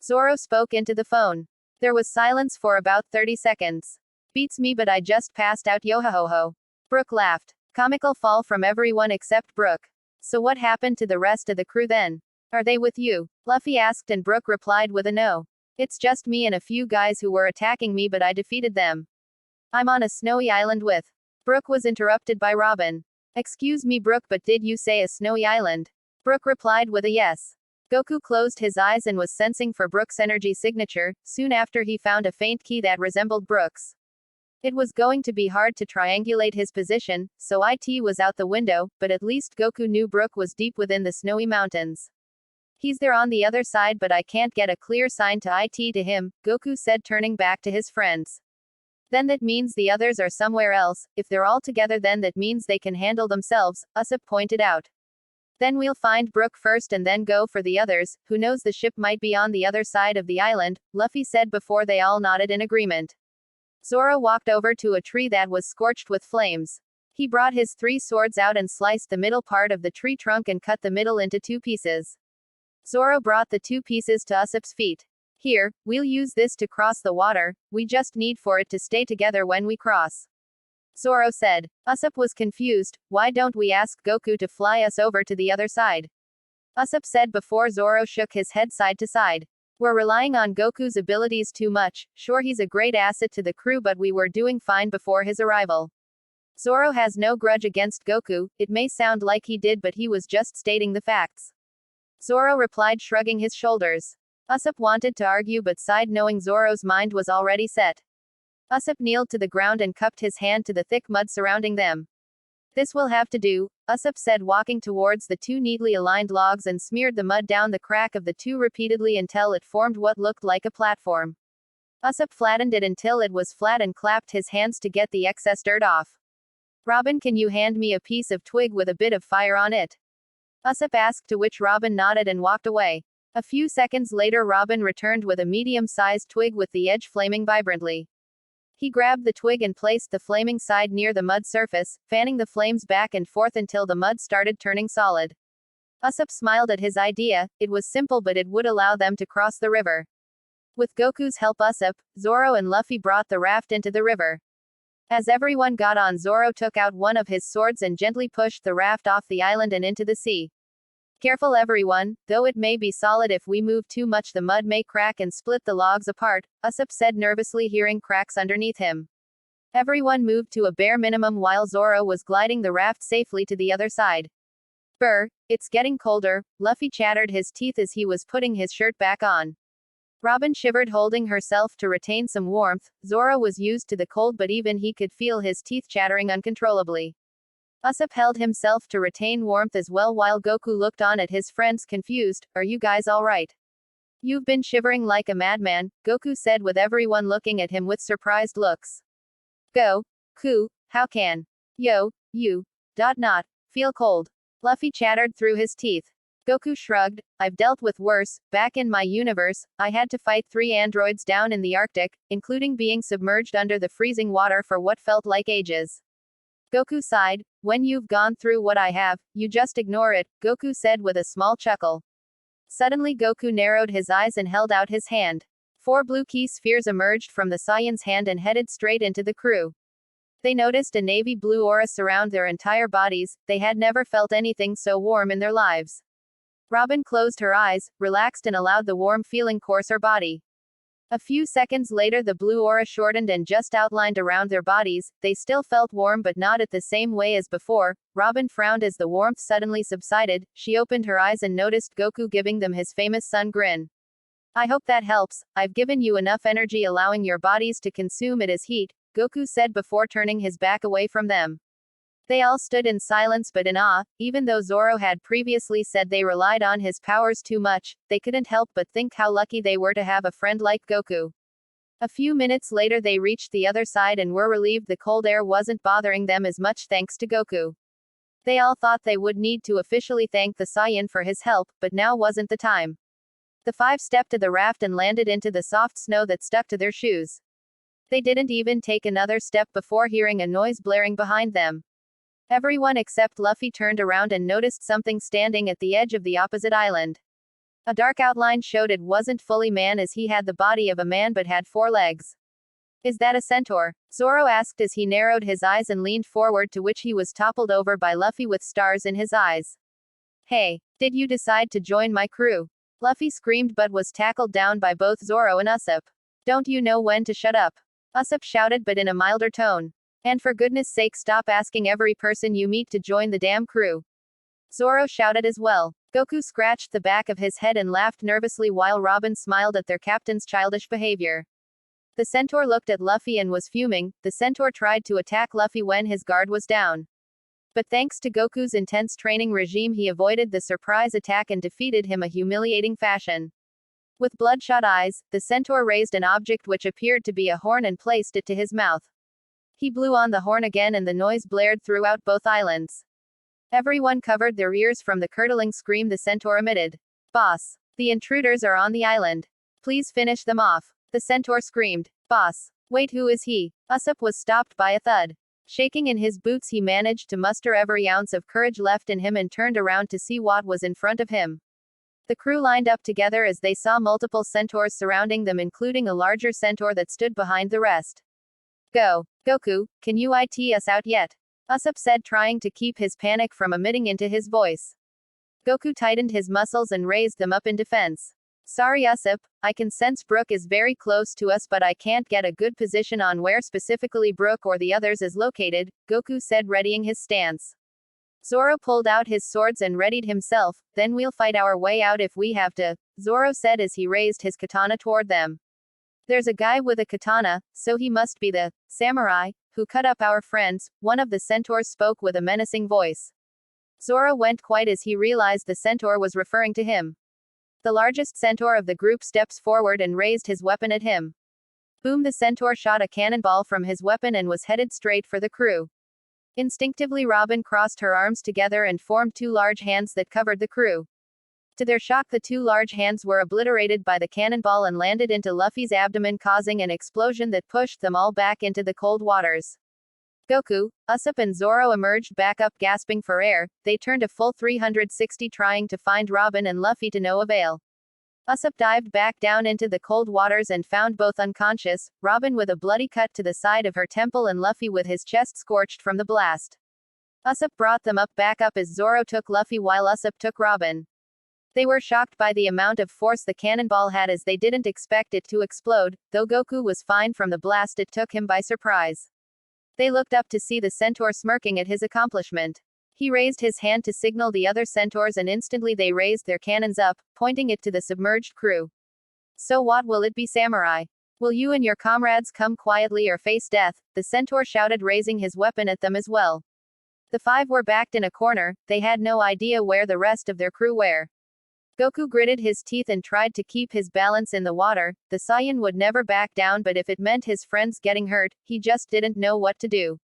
Zoro spoke into the phone. There was silence for about 30 seconds. Beats me, but I just passed out, yo ho ho ho. Brook laughed. Comical fall from everyone except Brook. So what happened to the rest of the crew then? Are they with you? Luffy asked and Brook replied with a no. It's just me and a few guys who were attacking me but I defeated them. I'm on a snowy island with. Brook was interrupted by Robin. Excuse me Brook, but did you say a snowy island? Brook replied with a yes. Goku closed his eyes and was sensing for Brook's energy signature. Soon after he found a faint key that resembled Brook's. It was going to be hard to triangulate his position, so it was out the window, but at least Goku knew Brook was deep within the snowy mountains. He's there on the other side but I can't get a clear sign to it to him, Goku said turning back to his friends. Then that means the others are somewhere else. If they're all together then that means they can handle themselves, Usopp pointed out. Then we'll find Brook first and then go for the others. Who knows, the ship might be on the other side of the island, Luffy said before they all nodded in agreement. Zoro walked over to a tree that was scorched with flames. He brought his 3 swords out and sliced the middle part of the tree trunk and cut the middle into 2 pieces. Zoro brought the 2 pieces to Usopp's feet. Here, we'll use this to cross the water, we just need for it to stay together when we cross. Zoro said. Usopp was confused. Why don't we ask Goku to fly us over to the other side? Usopp said before Zoro shook his head side to side. We're relying on Goku's abilities too much. Sure, he's a great asset to the crew, but we were doing fine before his arrival. Zoro has no grudge against Goku. It may sound like he did, but he was just stating the facts. Zoro replied, shrugging his shoulders. Usopp wanted to argue but sighed, knowing Zoro's mind was already set. Usopp kneeled to the ground and cupped his hand to the thick mud surrounding them. This will have to do, Usopp said, walking towards the 2 neatly aligned logs and smeared the mud down the crack of the 2 repeatedly until it formed what looked like a platform. Usopp flattened it until it was flat and clapped his hands to get the excess dirt off. Robin, can you hand me a piece of twig with a bit of fire on it? Usopp asked, to which Robin nodded and walked away. A few seconds later Robin returned with a medium-sized twig with the edge flaming vibrantly. He grabbed the twig and placed the flaming side near the mud surface, fanning the flames back and forth until the mud started turning solid. Usopp smiled at his idea. It was simple but it would allow them to cross the river. With Goku's help, Usopp, Zoro and Luffy brought the raft into the river. As everyone got on, Zoro took out one of his swords and gently pushed the raft off the island and into the sea. Careful everyone, though it may be solid, if we move too much the mud may crack and split the logs apart, Usopp said nervously, hearing cracks underneath him. Everyone moved to a bare minimum while Zoro was gliding the raft safely to the other side. Brr, it's getting colder, Luffy chattered his teeth as he was putting his shirt back on. Robin shivered, holding herself to retain some warmth. Zoro was used to the cold but even he could feel his teeth chattering uncontrollably. Usopp held himself to retain warmth as well while Goku looked on at his friends confused. Are you guys alright? You've been shivering like a madman, Goku said with everyone looking at him with surprised looks. Goku, how can you feel cold? Luffy chattered through his teeth. Goku shrugged. I've dealt with worse. Back in my universe, I had to fight 3 androids down in the Arctic, including being submerged under the freezing water for what felt like ages. Goku sighed. When you've gone through what I have, you just ignore it, Goku said with a small chuckle. Suddenly Goku narrowed his eyes and held out his hand. 4 blue key spheres emerged from the Saiyan's hand and headed straight into the crew. They noticed a navy blue aura surround their entire bodies. They had never felt anything so warm in their lives. Robin closed her eyes, relaxed and allowed the warm feeling course her body. A few seconds later the blue aura shortened and just outlined around their bodies. They still felt warm but not at the same way as before. Robin frowned as the warmth suddenly subsided. She opened her eyes and noticed Goku giving them his famous sun grin. I hope that helps. I've given you enough energy allowing your bodies to consume it as heat, Goku said before turning his back away from them. They all stood in silence but in awe. Even though Zoro had previously said they relied on his powers too much, they couldn't help but think how lucky they were to have a friend like Goku. A few minutes later they reached the other side and were relieved the cold air wasn't bothering them as much thanks to Goku. They all thought they would need to officially thank the Saiyan for his help, but now wasn't the time. The five stepped to the raft and landed into the soft snow that stuck to their shoes. They didn't even take another step before hearing a noise blaring behind them. Everyone except Luffy turned around and noticed something standing at the edge of the opposite island. A dark outline showed it wasn't fully man, as he had the body of a man but had 4 legs. Is that a centaur? Zoro asked as he narrowed his eyes and leaned forward, to which he was toppled over by Luffy with stars in his eyes. Hey, did you decide to join my crew? Luffy screamed but was tackled down by both Zoro and Usopp. Don't you know when to shut up? Usopp shouted, but in a milder tone. And for goodness sake, stop asking every person you meet to join the damn crew. Zoro shouted as well. Goku scratched the back of his head and laughed nervously while Robin smiled at their captain's childish behavior. The centaur looked at Luffy and was fuming. The centaur tried to attack Luffy when his guard was down. But thanks to Goku's intense training regime, he avoided the surprise attack and defeated him a humiliating fashion. With bloodshot eyes, the centaur raised an object which appeared to be a horn and placed it to his mouth. He blew on the horn again and the noise blared throughout both islands. Everyone covered their ears from the curdling scream the centaur emitted. Boss, the intruders are on the island. Please finish them off. The centaur screamed. Boss. Wait, who is he? Usopp was stopped by a thud. Shaking in his boots, he managed to muster every ounce of courage left in him and turned around to see what was in front of him. The crew lined up together as they saw multiple centaurs surrounding them, including a larger centaur that stood behind the rest. Go. Goku, can you it us out yet? Usopp said, trying to keep his panic from emitting into his voice. Goku tightened his muscles and raised them up in defense. Sorry Usopp, I can sense Brook is very close to us, but I can't get a good position on where specifically Brook or the others is located, Goku said, readying his stance. Zoro pulled out his swords and readied himself. Then we'll fight our way out if we have to, Zoro said as he raised his katana toward them. There's a guy with a katana, so he must be the samurai who cut up our friends, one of the centaurs spoke with a menacing voice. Zoro went quiet as he realized the centaur was referring to him. The largest centaur of the group steps forward and raised his weapon at him. Boom! The centaur shot a cannonball from his weapon and was headed straight for the crew. Instinctively, Robin crossed her arms together and formed 2 large hands that covered the crew. To their shock, the 2 large hands were obliterated by the cannonball and landed into Luffy's abdomen, causing an explosion that pushed them all back into the cold waters. Goku, Usopp and Zoro emerged back up, gasping for air. They turned a full 360 trying to find Robin and Luffy, to no avail. Usopp dived back down into the cold waters and found both unconscious, Robin with a bloody cut to the side of her temple and Luffy with his chest scorched from the blast. Usopp brought them back up as Zoro took Luffy while Usopp took Robin. They were shocked by the amount of force the cannonball had, as they didn't expect it to explode. Though Goku was fine from the blast, it took him by surprise. They looked up to see the centaur smirking at his accomplishment. He raised his hand to signal the other centaurs and instantly they raised their cannons up, pointing it to the submerged crew. So what will it be, samurai? Will you and your comrades come quietly or face death? The centaur shouted, raising his weapon at them as well. The 5 were backed in a corner. They had no idea where the rest of their crew were. Goku gritted his teeth and tried to keep his balance in the water. The Saiyan would never back down, but if it meant his friends getting hurt, he just didn't know what to do.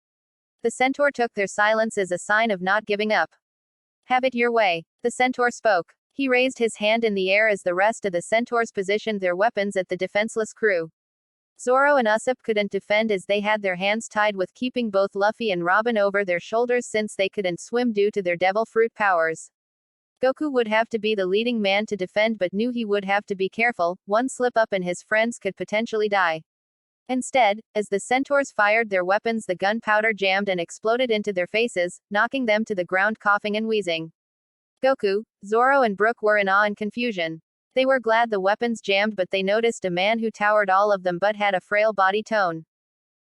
The centaur took their silence as a sign of not giving up. Have it your way. The centaur spoke. He raised his hand in the air as the rest of the centaurs positioned their weapons at the defenseless crew. Zoro and Usopp couldn't defend as they had their hands tied, with keeping both Luffy and Robin over their shoulders since they couldn't swim due to their devil fruit powers. Goku would have to be the leading man to defend, but knew he would have to be careful. One slip up and his friends could potentially die. Instead, as the centaurs fired their weapons, the gunpowder jammed and exploded into their faces, knocking them to the ground coughing and wheezing. Goku, Zoro and Brook were in awe and confusion. They were glad the weapons jammed, but they noticed a man who towered all of them but had a frail body tone.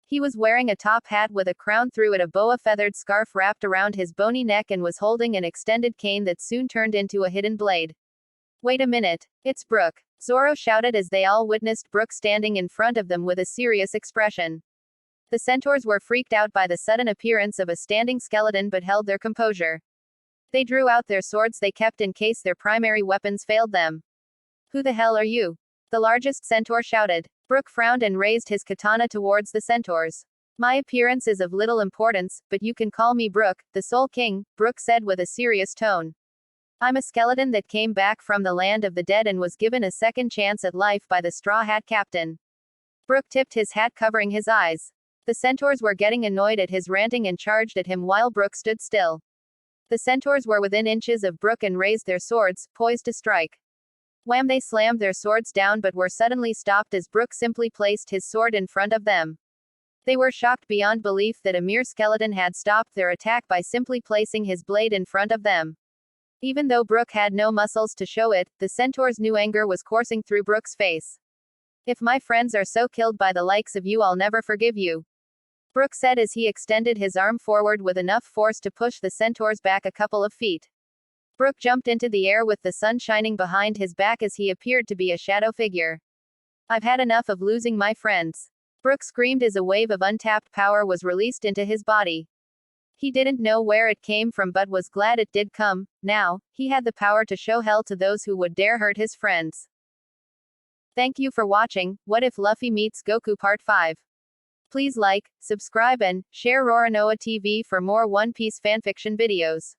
He was wearing a top hat with a crown through it, a boa feathered scarf wrapped around his bony neck, and was holding an extended cane that soon turned into a hidden blade. Wait a minute. It's Brook, Zoro shouted as they all witnessed Brook standing in front of them with a serious expression. The centaurs were freaked out by the sudden appearance of a standing skeleton but held their composure. They drew out their swords they kept in case their primary weapons failed them. Who the hell are you? The largest centaur shouted. Brook frowned and raised his katana towards the centaurs. My appearance is of little importance, but you can call me Brook, the Soul King, Brook said with a serious tone. I'm a skeleton that came back from the land of the dead and was given a second chance at life by the Straw Hat Captain. Brook tipped his hat, covering his eyes. The centaurs were getting annoyed at his ranting and charged at him while Brook stood still. The centaurs were within inches of Brook and raised their swords, poised to strike. Wham! They slammed their swords down but were suddenly stopped as Brook simply placed his sword in front of them. They were shocked beyond belief that a mere skeleton had stopped their attack by simply placing his blade in front of them. Even though Brook had no muscles to show it, the centaurs knew anger was coursing through Brook's face. If my friends are so killed by the likes of you, I'll never forgive you, Brook said as he extended his arm forward with enough force to push the centaurs back a couple of feet. Brook jumped into the air with the sun shining behind his back as he appeared to be a shadow figure. I've had enough of losing my friends, Brook screamed as a wave of untapped power was released into his body. He didn't know where it came from but was glad it did come. Now, he had the power to show hell to those who would dare hurt his friends. Thank you for watching. What if Luffy meets Goku Part 5? Please like, subscribe and share Roronoa TV for more One Piece fanfiction videos.